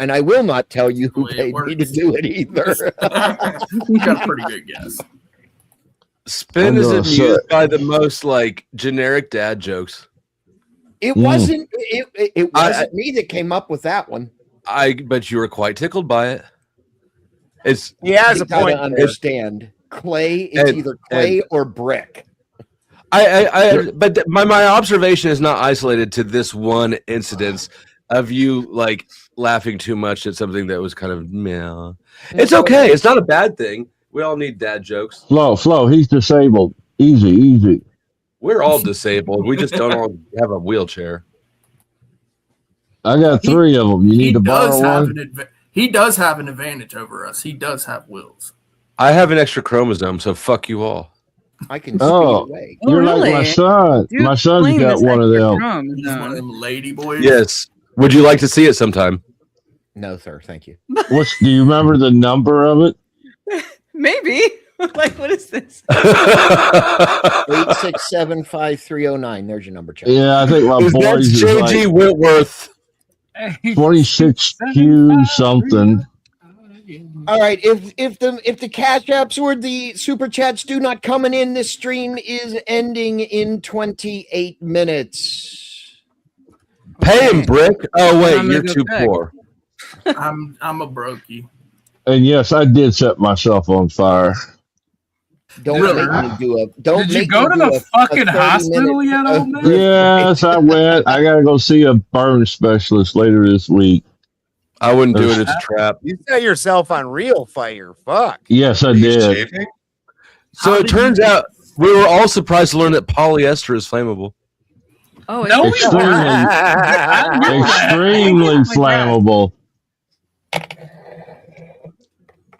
And I will not tell you who Way it paid me to works. do it either. You got a pretty good guess. Spin I'm is gonna amused by the most like generic dad jokes. It Mm. wasn't. It wasn't me that came up with that one. But you were quite tickled by it. It's He has You a gotta point. there. understand. Clay is And- either clay or brick. but my observation is not isolated to this one incidence of you like laughing too much at something that was kind of meh. It's okay. It's not a bad thing. We all need dad jokes. Flo, he's disabled. Easy. We're all disabled. We just don't all have a wheelchair. I got 3 of them. You He need to borrow does have one. he does have an advantage over us. He does have wills. I have an extra chromosome, so fuck you all. I can speed Oh, away. Oh, you're like my really? son. Dude, My son's explain got this one of extra them. chromosome. He's one of them lady boys. Yes. Would you like to see it sometime? No, sir. Thank you. Do you remember the number of it? Maybe. Like, what is this? 8675309. There's your number, Chuck. Yeah, I think my That's boys is JG like Whitworth. 26Q something. All right. If the cash apps or the super chats do not coming in, this stream is ending in 28 minutes. Pay him, Brick. Oh wait, I'm gonna you're go too back. poor. I'm a brokey. And yes, I did set myself on fire. Don't Really? make me do a. Don't Did you make go me to do the a fucking 30-minute hospital yet, old man? Yes, I went. I got to go see a burn specialist later this week. I wouldn't do it. It's a trap. You set yourself on real fire. Fuck. Yes, I Are you did. shaving? So How it did turns you- out we were all surprised to learn that polyester is flammable. Oh, No, it's we weren't. Extremely flammable.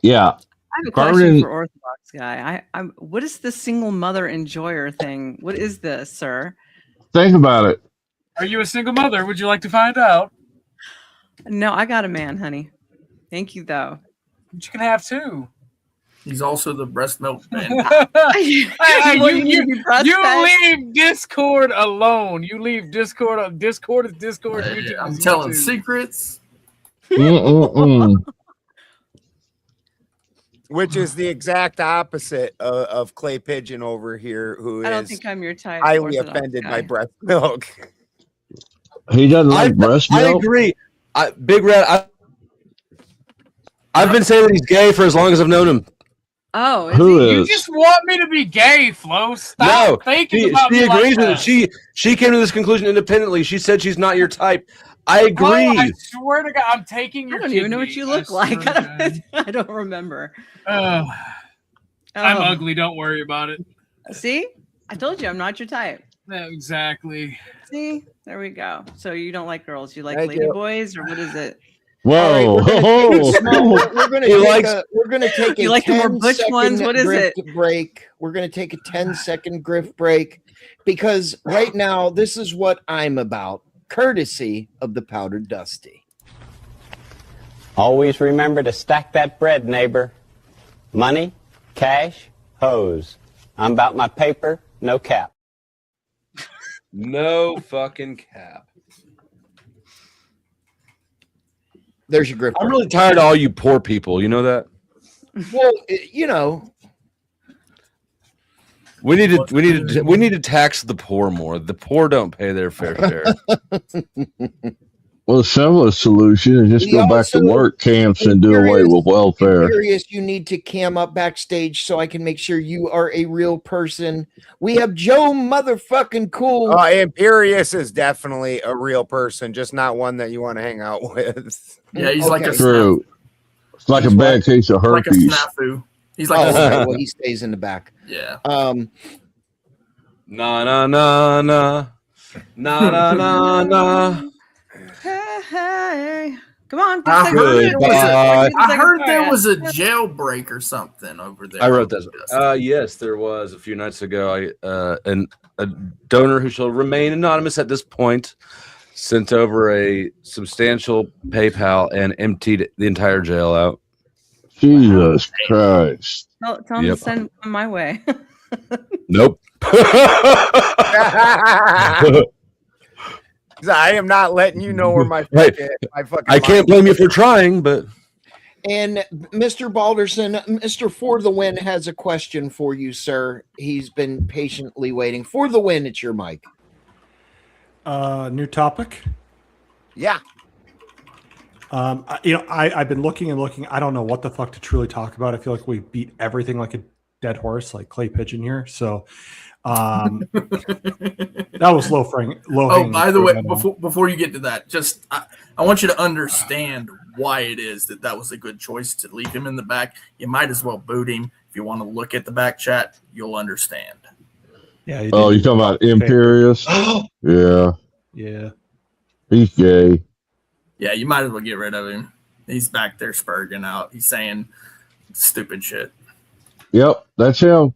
Yeah. I have a question Burning- for Orthodox guy. I'm. What is the single mother enjoyer thing? What is this, sir? Think about it. Are you a single mother? Would you like to find out? No, I got a man, honey. Thank you, though. You can have 2. He's also the breast milk man. Hey, What, you need to be breastfed? you leave Discord alone. You leave Discord. Discord is Discord. YouTube I'm is telling YouTube. secrets. Mm-mm-mm. Which is the exact opposite of Clay Pigeon over here, who I don't is think I'm your type. highly Orthodox offended guy. by breast milk. He doesn't like breast I milk. agree. Big Red. I've been saying that he's gay for as long as I've known him. Oh, is Who he? You is? just want me to be gay, Flo. Stop No, thinking she about me agrees like with that. it. She came to this conclusion independently. She said she's not your type. I agree. Oh, I swear to God, I'm taking I your. don't even know what kidney. you look I like. swear to God. I don't remember. I'm Oh. ugly. Don't worry about it. See, I told you I'm not your type. No, exactly. See, there we go. So you don't like girls? You like Thank lady you. boys, or what is it? Whoa. We're going He to likes- take a You like the more butch 10-second ones? What is it? grift break. We're going to take a 10-second grift break because right now this is what I'm about, courtesy of the Powdered Dusty. Always remember to stack that bread, neighbor. Money, cash, hose. I'm about my paper, no cap. No fucking cap. There's your grift I'm break. really tired of all you poor people. You know that? Well, you know, We need to tax the poor more. The poor don't pay their fair share. Well, the simplest solution is just We go back to also- work camps and do away with welfare. Imperious, you need to cam up backstage so I can make sure you are a real person. We have Joe motherfucking Cool. Imperious is definitely a real person, just not one that you want to hang out with. Yeah, he's like a Okay. True. It's like He's a bad case of like a herpes. snafu. He's Oh, like a okay, snafu. well, he stays in the back. Yeah. Na na na na na na na na. Hey, come on. I heard, Goodbye. I heard there was a jailbreak or something over there. I wrote that. Yes, there was a few nights ago. A donor who shall remain anonymous at this point sent over a substantial PayPal and emptied the entire jail out. Jesus Christ. Tell him to send one my way. Nope. I am not letting you know where my fucking. I can't blame you for trying, but. And Mr. Balderson, Mr. For the Win has a question for you, sir. He's been patiently waiting. For the Win, it's your mic. New topic. Yeah. I've been looking and looking. I don't know what the fuck to truly talk about. I feel like we beat everything like a dead horse, like Clay Pigeon here. So that was low. Oh, by the way, before you get to that, just I want you to understand why it is that was a good choice to leave him in the back. You might as well boot him. If you want to look at the back chat, you'll understand. Yeah. You talking about Imperious? Yeah. Yeah. He's gay. Yeah, you might as well get rid of him. He's back there spurging out. He's saying stupid shit. Yep, that's him.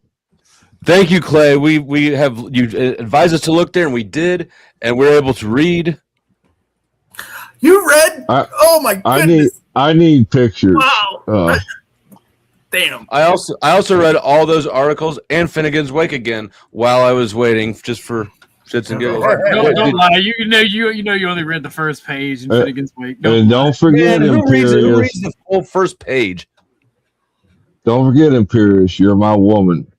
Thank you, Clay. We have you advised us to look there, and we did, and we're able to read. You read? Oh my goodness! I need pictures. Wow. Damn. I also read all those articles and Finnegan's Wake again while I was waiting, just for shits and giggles. Don't lie. You know you only read the first page in Finnegan's Wake. And don't forget Imperious. Who reads the whole first page? Don't forget Imperious. You're my woman.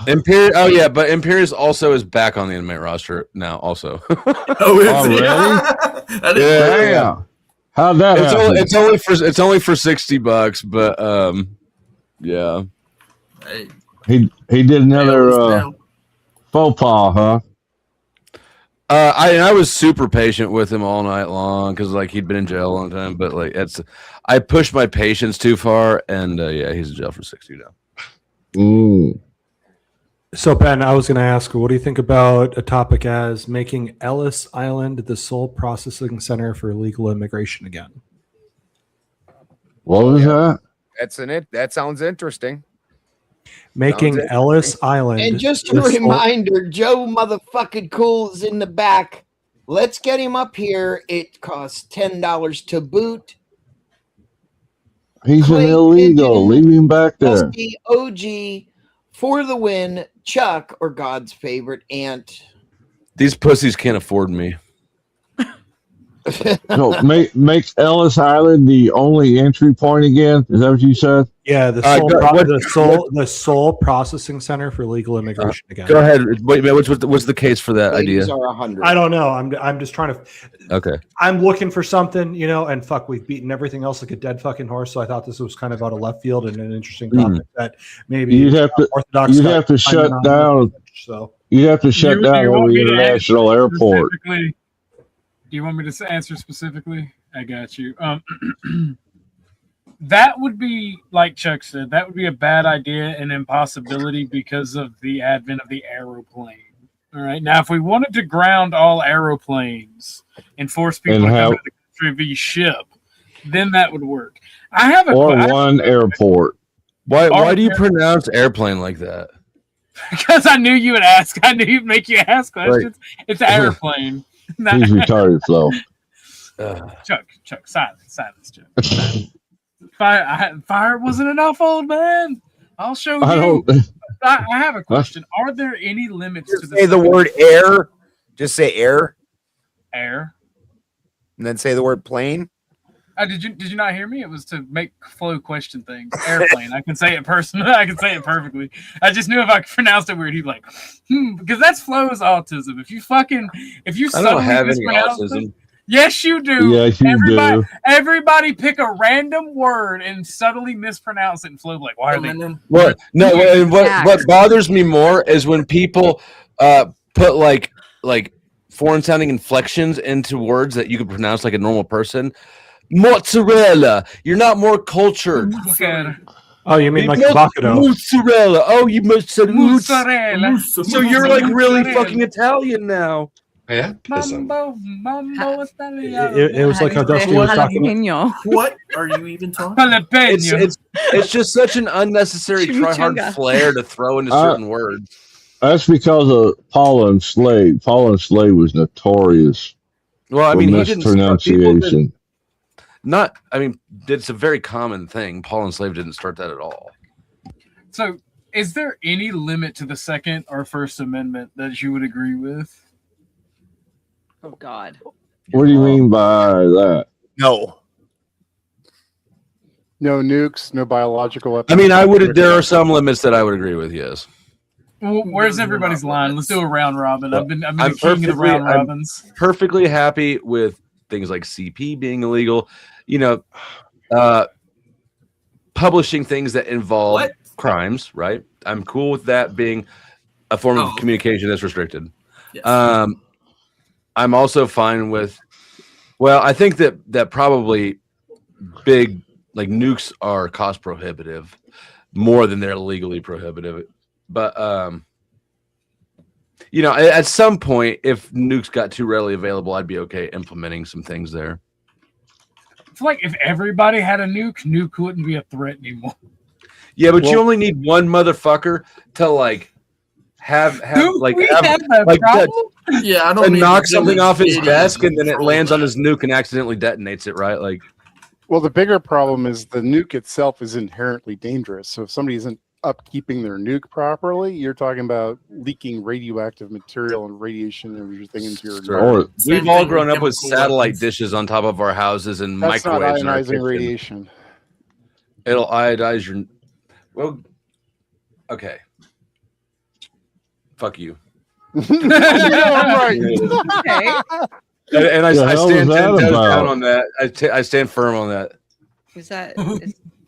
Imperious. Oh yeah, but Imperious also is back on the inmate roster now. Also. Oh, is he? Yeah. How'd that happen? It's only for $60, but yeah. He did another faux pas, huh? I was super patient with him all night long because like he'd been in jail a long time, but like I pushed my patience too far, and yeah, he's in jail for 60 now. So Ben, I was going to ask, what do you think about a topic as making Ellis Island the sole processing center for illegal immigration again? What was that? That sounds interesting. Making Ellis Island. And just a reminder, Joe motherfucking Cool is in the back. Let's get him up here. It costs $10 to boot. He's an illegal. Leave him back there. Dusty, OG, For the Win, Chuck, or God's favorite aunt. These pussies can't afford me. So make Ellis Island the only entry point again. Is that what you said? Yeah, the sole processing center for legal immigration again. Go ahead. Wait, what's the case for that idea? I don't know. I'm just trying to. Okay. I'm looking for something, and fuck, we've beaten everything else like a dead fucking horse. So I thought this was kind of out of left field and an interesting topic that maybe you'd have to shut down. So you'd have to shut down every international airport. Do you want me to answer specifically? I got you. That would be, like Chuck said, that would be a bad idea and impossibility because of the advent of the aeroplane. All right. Now, if we wanted to ground all aeroplanes and force people to come to the country via ship, then that would work. I have one airport. Why do you pronounce airplane like that? Because I knew you would ask. I knew you'd make you ask questions. Right. It's an airplane. He's retarded, Flo. Chuck, silence, Chuck. Fire wasn't enough, old man. I'll show you. I have a question. Are there any limits to say the word air? Just say air. Air. And then say the word plane. Did you not hear me? It was to make Flo question things. Airplane. I can say it personally. I can say it perfectly. I just knew if I pronounced it weird, he'd be like, because that's Flo's autism. If you I don't have any autism. Yes, you do. Yes, you do. Everybody pick a random word and subtly mispronounce it, and Flo like, why are they? What? No. What bothers me more is when people put like foreign sounding inflections into words that you could pronounce like a normal person. Mozzarella. You're not more cultured. Oh, you mean like avocado? Mozzarella. Oh, you must say mozzarella. So you're like really fucking Italian now. Yeah. Mambo Italiano. It was like how Dusty was talking. What are you even talking about? It's just such an unnecessary try-hard flair to throw into certain words. That's because of Paula and Slade. Paula and Slade was notorious Well, I or mean, he didn't start, people did, mispronunciation. not. I mean, it's a very common thing. Paul Enslaved didn't start that at all. So, is there any limit to the Second or First Amendment that you would agree with? Oh God. What do you mean by that? No. No nukes, no biological weapons. I mean, I would. There are some limits that I would agree with. Yes. Well, where's everybody's line? Let's do a round robin. I've been the king of the round robins. I'm perfectly happy with things like CP being illegal. You know, publishing things that involve crimes. Right. I'm cool with that being a form of communication that's restricted. Yes. I'm also fine with. Well, I think that probably big. Like nukes are cost prohibitive more than they're legally prohibitive. But, you know, at some point, if nukes got too readily available, I'd be okay implementing some things there. It's like if everybody had a nuke wouldn't be a threat anymore. Yeah, but you only need one motherfucker to like have like yeah, I don't knock something off his desk and then it lands on his nuke and accidentally detonates it, right? Like, well, the bigger problem is the nuke itself is inherently dangerous. So if somebody isn't upkeeping their nuke properly, you're talking about leaking radioactive material and radiation and everything into your environment. We've all grown up with satellite dishes on top of our houses and That's microwaves. not ionizing radiation. It'll iodize your. Well, okay. Fuck you. Yeah, right. And I stand 10 toes down on that. I stand firm on that. Is that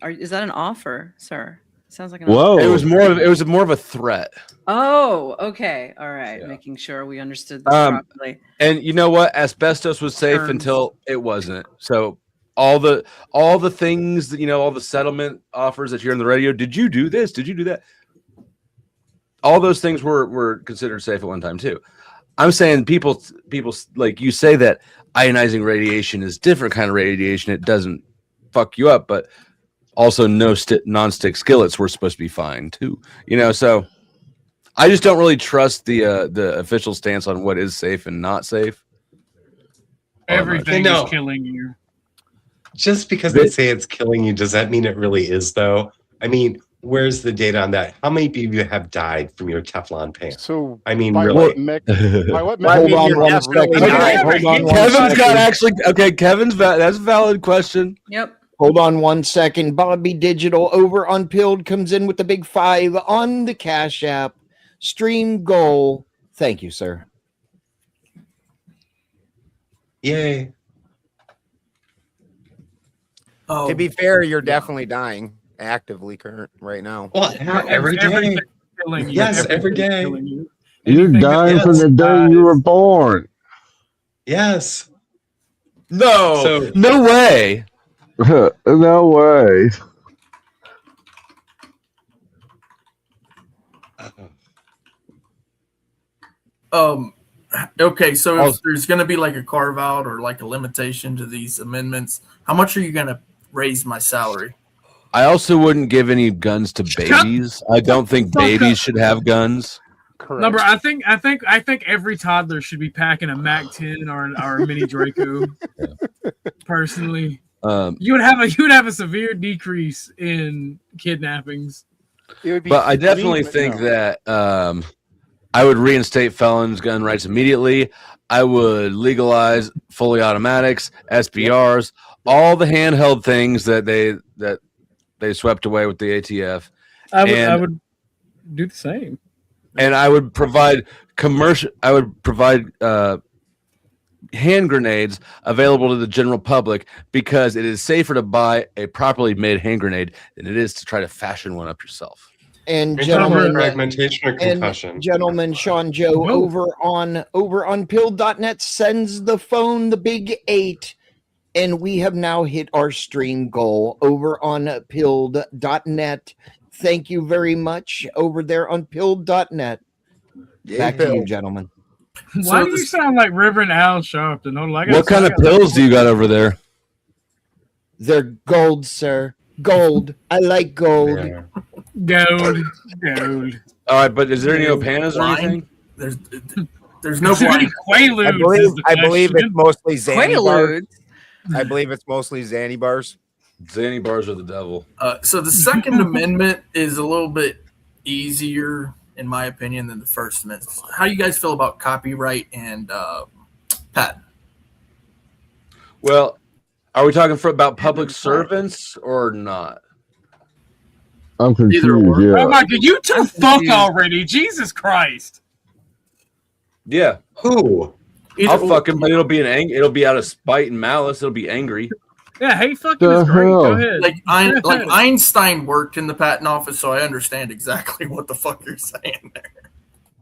is that an offer, sir? Sounds like an Whoa. offer. It was more of a threat. Oh, okay. All right. Yeah. Making sure we understood this properly. And you know what? Asbestos was safe until it wasn't. So all the things that, you know, all the settlement offers that you hear on the radio, did you do this? Did you do that? All those things were considered safe at one time too. I'm saying people like you say that ionizing radiation is different kind of radiation. It doesn't fuck you up, but also non-stick skillets were supposed to be fine too. You know, so I just don't really trust the official stance on what is safe and not safe. Everything is killing you. Just because they say it's killing you, does that mean it really is though? I mean, where's the data on that? How many people have died from your Teflon pan? So I mean, by really? what hold on one second. Kevin's got actually Kevin's that's a valid question. Yep. Hold on 1 second. Bobby Digital over on Pilled comes in with the big 5 on the Cash App. Stream goal. Thank you, sir. Yay. Oh. To be fair, you're definitely dying actively right now. Well, every day. Yes, every day. You're dying from the day you were born. Yes. No. No way. No way. Okay, so if there's going to be like a carve out or like a limitation to these amendments, how much are you going to raise my salary? I also wouldn't give any guns to babies. I don't think babies should have guns. Correct. Number, I think every toddler should be packing a MAC-10 or a mini Draco. Yeah. Personally, you would have a severe decrease in kidnappings. But I definitely think that I would reinstate felons' gun rights immediately. I would legalize fully automatics, SBRs, all the handheld things that they swept away with the ATF. I would do the same. And I would provide hand grenades available to the general public because it is safer to buy a properly made hand grenade than it is to try to fashion one up yourself. And gentlemen, fragmentation or concussion. Gentlemen, Sean Joe over on Pilled.net sends the phone the big 8, and we have now hit our stream goal over on Pilled.net. Thank you very much over there on Pilled.net. Back to you, gentlemen. Why do you sound like Reverend Al Sharpton? What kind of pills do you got over there? They're gold, sir. Gold. I like gold. Yeah. Gold. All right, but is there any Opanas or anything? There's no blind. Quaaludes. I believe it's mostly Xanny bars. Quaaludes. I believe it's mostly Xanny bars. Xanny bars are the devil. So the Second Amendment is a little bit easier, in my opinion, than the First Amendment. How do you guys feel about copyright and patent? Well, are we talking about public servants or not? I'm confused. Oh Yeah. my god, you two fuck already. Jesus Christ. Yeah. Who? I'll fuck him, but it'll be out of spite and malice. It'll be angry. Yeah, hey, fucking is great. Go ahead. Like Einstein worked in the patent office, so I understand exactly what the fuck you're saying there.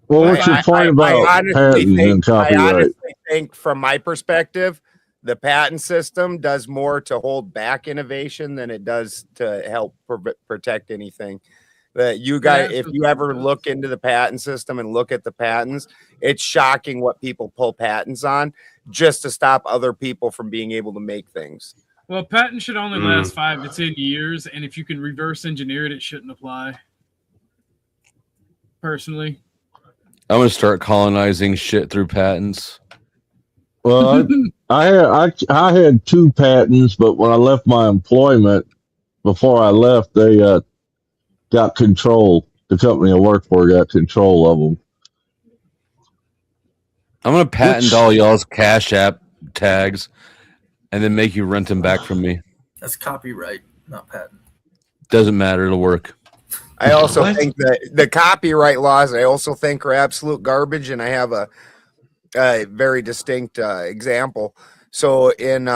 Well, what's your point about patents and I copyright? honestly think, from my perspective, the patent system does more to hold back innovation than it does to help protect anything. That you guys, if you ever look into the patent system and look at the patents, it's shocking what people pull patents on just to stop other people from being able to make things. Well, patent should only last 5 to 10 years, and if you can reverse engineer it, it shouldn't apply. Personally, I'm gonna start colonizing shit through patents. Well, I had 2 patents, but when I left my employment, before I left, they got control. The company I worked for got control of them. I'm gonna patent all y'all's Cashapp tags, and then make you rent them back from me. That's copyright, not patent. Doesn't matter. It'll work. I also think that the copyright laws, I also think, are absolute garbage, and I have a very distinct example. So in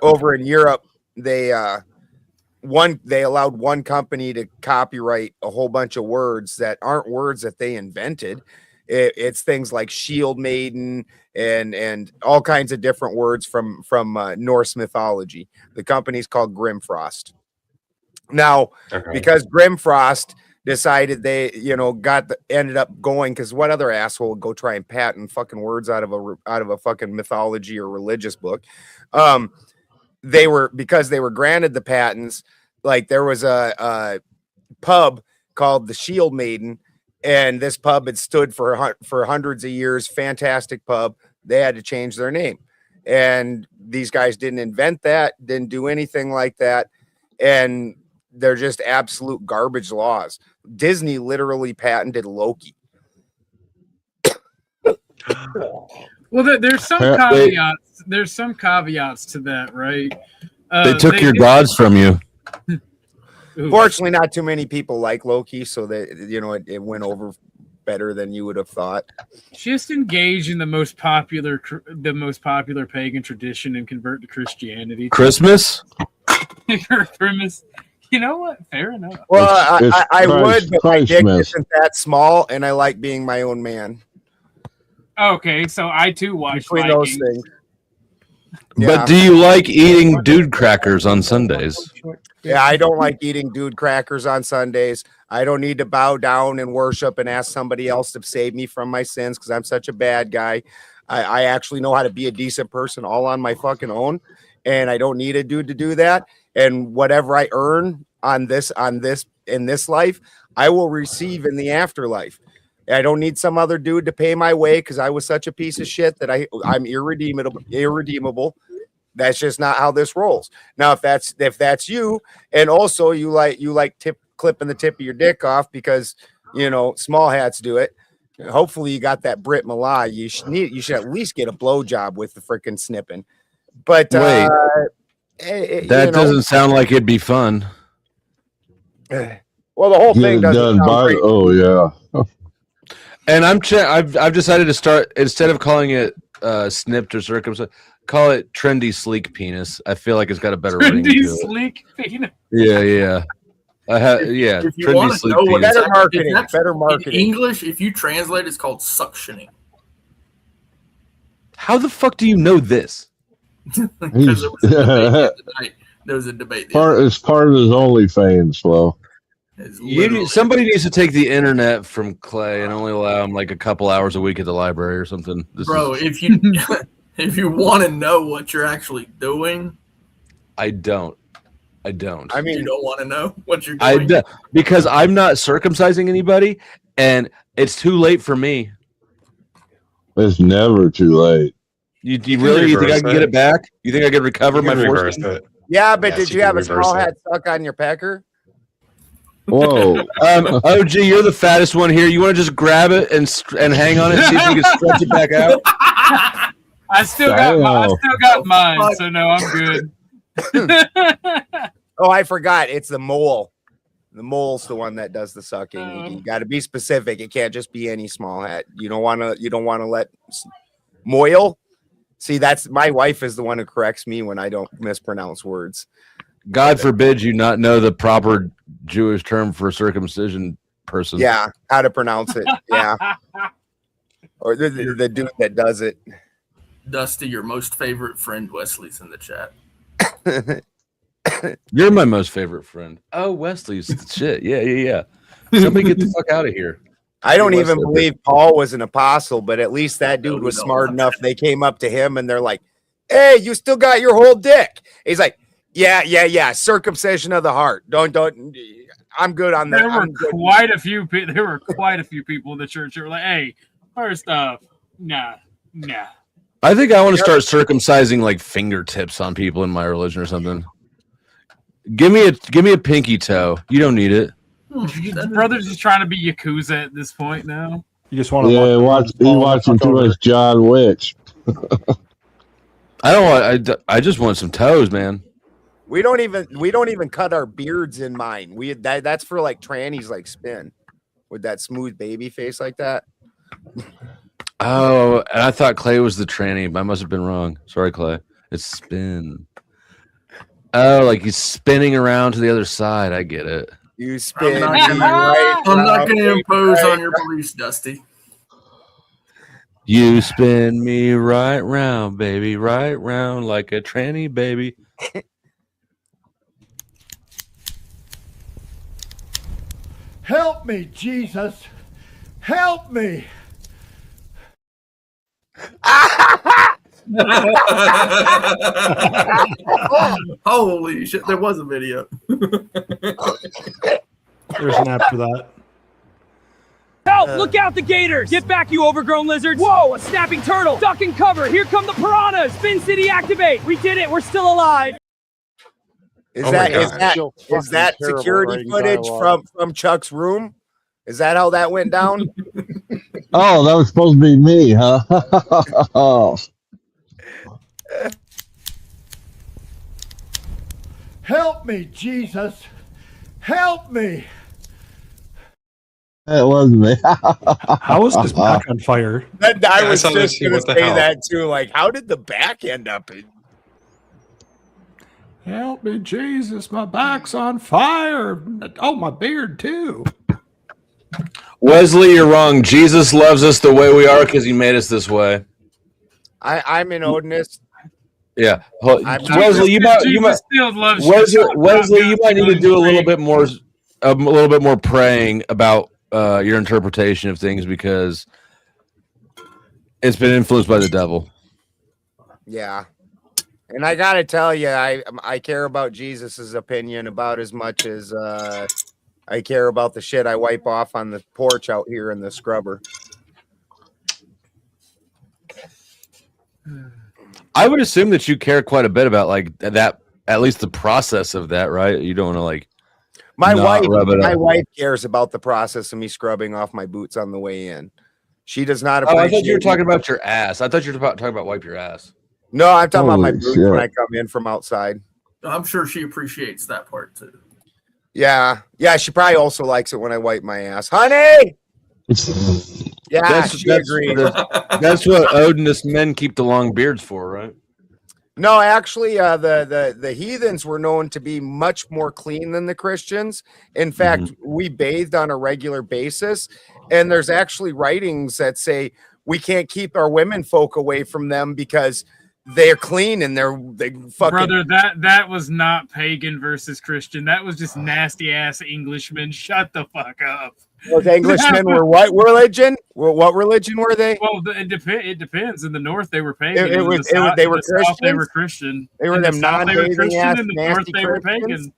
over in Europe, they allowed one company to copyright a whole bunch of words that aren't words that they invented. It's things like shield maiden and all kinds of different words from Norse mythology. The company's called Grimfrost. Now, because Grimfrost decided they, ended up going, because what other asshole would go try and patent fucking words out of a fucking mythology or religious book? Because they were granted the patents. Like, there was a pub called the Shield Maiden, and this pub had stood for hundreds of years. Fantastic pub. They had to change their name, and these guys didn't invent that, didn't do anything like that, and they're just absolute garbage laws. Disney literally patented Loki. Well, there's some caveats. There's some caveats to that, right? They took your gods from you. Fortunately, not too many people like Loki, so that it went over better than you would have thought. Just engage in the most popular pagan tradition and convert to Christianity. Christmas. Christmas. You know what? Fair enough. Well, I would, but my dick isn't that small, and I like being my own man. Okay, so I too watch between those things. But do you like eating dude crackers on Sundays? Yeah, I don't like eating dude crackers on Sundays. I don't need to bow down and worship and ask somebody else to save me from my sins because I'm such a bad guy. I actually know how to be a decent person all on my fucking own, and I don't need a dude to do that. And whatever I earn in this life, I will receive in the afterlife. I don't need some other dude to pay my way because I was such a piece of shit that I'm irredeemable. That's just not how this rolls. Now, if that's you, and also you like clipping the tip of your dick off because small hats do it. Hopefully, you got that Brit Malai. You should at least get a blowjob with the freaking snipping. But wait, that doesn't sound like it'd be fun. Well, the whole thing doesn't sound great. Oh yeah. And I've decided to start, instead of calling it snipped or circumcised, call it trendy sleek penis. I feel like it's got a better ring to it. Trendy sleek penis. Yeah. If you trendy want to sleek know what penis. Better marketing. In English, if you translate, it's called suctioning. How the fuck do you know this? Because there was a debate. It's part of his OnlyFans flow. Somebody needs to take the internet from Clay and only allow him like a couple hours a week at the library or something. If you want to know what you're actually doing, I don't. I mean, you don't want to know what you're doing. Because I'm not circumcising anybody, and it's too late for me. It's never too late. You really? You think I can get it back? You think I can recover my reverse foreskin? it. Yeah, but Yes, did you you can have a reverse small it. hat stuck on your pecker? Whoa. OG, you're the fattest one here. You want to just grab it and hang on it and see if we can stretch it back out? I still got mine, so no, I'm good. Oh, I forgot. It's the mole. The mole's the one that does the sucking. You got to be specific. It can't just be any small hat. You don't want to let moil. See, that's my wife is the one who corrects me when I don't mispronounce words. God forbid you not know the proper Jewish term for circumcision person. Yeah, how to pronounce it. Yeah. Or the dude that does it. Dusty, your most favorite friend, Wesley's in the chat. You're my most favorite friend. Oh, Wesley's shit. Yeah. Somebody get the fuck out of here. I don't even believe Paul was an apostle, but at least that dude was smart enough. They came up to him and they're like, "Hey, you still got your whole dick?" He's like, Yeah. Circumcision of the heart. Don't. I'm good on that. There were quite a few people in the church that were like, "Hey, first off, nah." I think I want to start circumcising like fingertips on people in my religion or something. Give me a pinky toe. You don't need it. The brother's just trying to be Yakuza at this point now. You just want to Yeah, he's watching too much John Wick. I just want some toes, man. We don't even cut our beards in mine. That's for like trannies like Spin with that smooth baby face like that. Oh, and I thought Clay was the tranny. I must have been wrong. Sorry, Clay. It's Spin. Oh, like he's spinning around to the other side. I get it. You spin. I'm not going to impose on your beliefs, Dusty. You spin me right round, baby, right round like a tranny, baby. Help me, Jesus. Help me. Holy shit, there was a video. There's an app for that. Help! Look out, the gators! Get back, you overgrown lizards! Whoa, a snapping turtle! Duck and cover! Here come the piranhas! Spin City activate! We did it! We're still alive! Is that security footage from Chuck's room? Is that how that went down? Oh, that was supposed to be me, huh? Help me, Jesus. Help me. It was me. How was this back on fire? I was just going to say that too. Like, how did the back end up? Help me, Jesus. My back's on fire. Oh, my beard, too. Wesley, you're wrong. Jesus loves us the way we are because he made us this way. I'm an Odinist. Yeah, Wesley, you might need to do a little bit more praying about your interpretation of things because it's been influenced by the devil. Yeah, and I gotta tell you, I care about Jesus's opinion about as much as I care about the shit I wipe off on the porch out here in the scrubber. I would assume that you care quite a bit about like that, at least the process of that, right? You don't want to like. My wife cares about the process of me scrubbing off my boots on the way in. She does not appreciate. Oh, I thought you were talking about your ass. I thought you were talking about wipe your ass. No, I'm talking about my boots when I come in from outside. I'm sure she appreciates that part too. Yeah. She probably also likes it when I wipe my ass, honey. Yeah, she agrees. That's what Odinist men keep the long beards for, right? No, actually, the heathens were known to be much more clean than the Christians. In fact, we bathed on a regular basis, and there's actually writings that say we can't keep our women folk away from them because they're clean and they fucking. Brother, that was not pagan versus Christian. That was just nasty ass Englishmen. Shut the fuck up. Those Englishmen were what religion? What religion were they? Well, it depends. In the north, they were pagan. They were Christian. They were Christian. They were them non-bathing ass in the north, nasty they were Christians. pagan.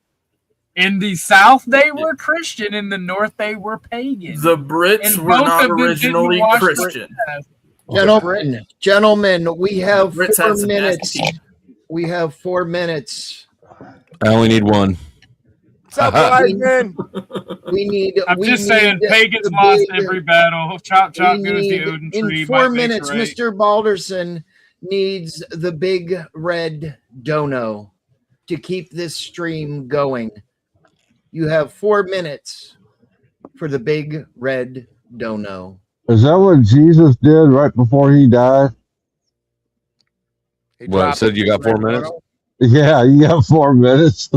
In the south, they were Christian. In the north, they were pagan. The Brits were not originally Christian. Gentlemen, we have Brits 4 had some minutes. nasty- We have 4 minutes. I only need one. What's up, Wiseman? We need. I'm we just saying, need pagans the lost big- every battle. Chop chop we goes the need- Odin in tree. 4 might make minutes, right. Mr. Balderson needs the big red dono to keep this stream going. You have 4 minutes for the big red dono. Is that what Jesus did right before he died? Well, it said you got 4 minutes. Yeah, you got 4 minutes.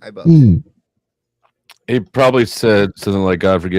I He probably said something like, "God forgive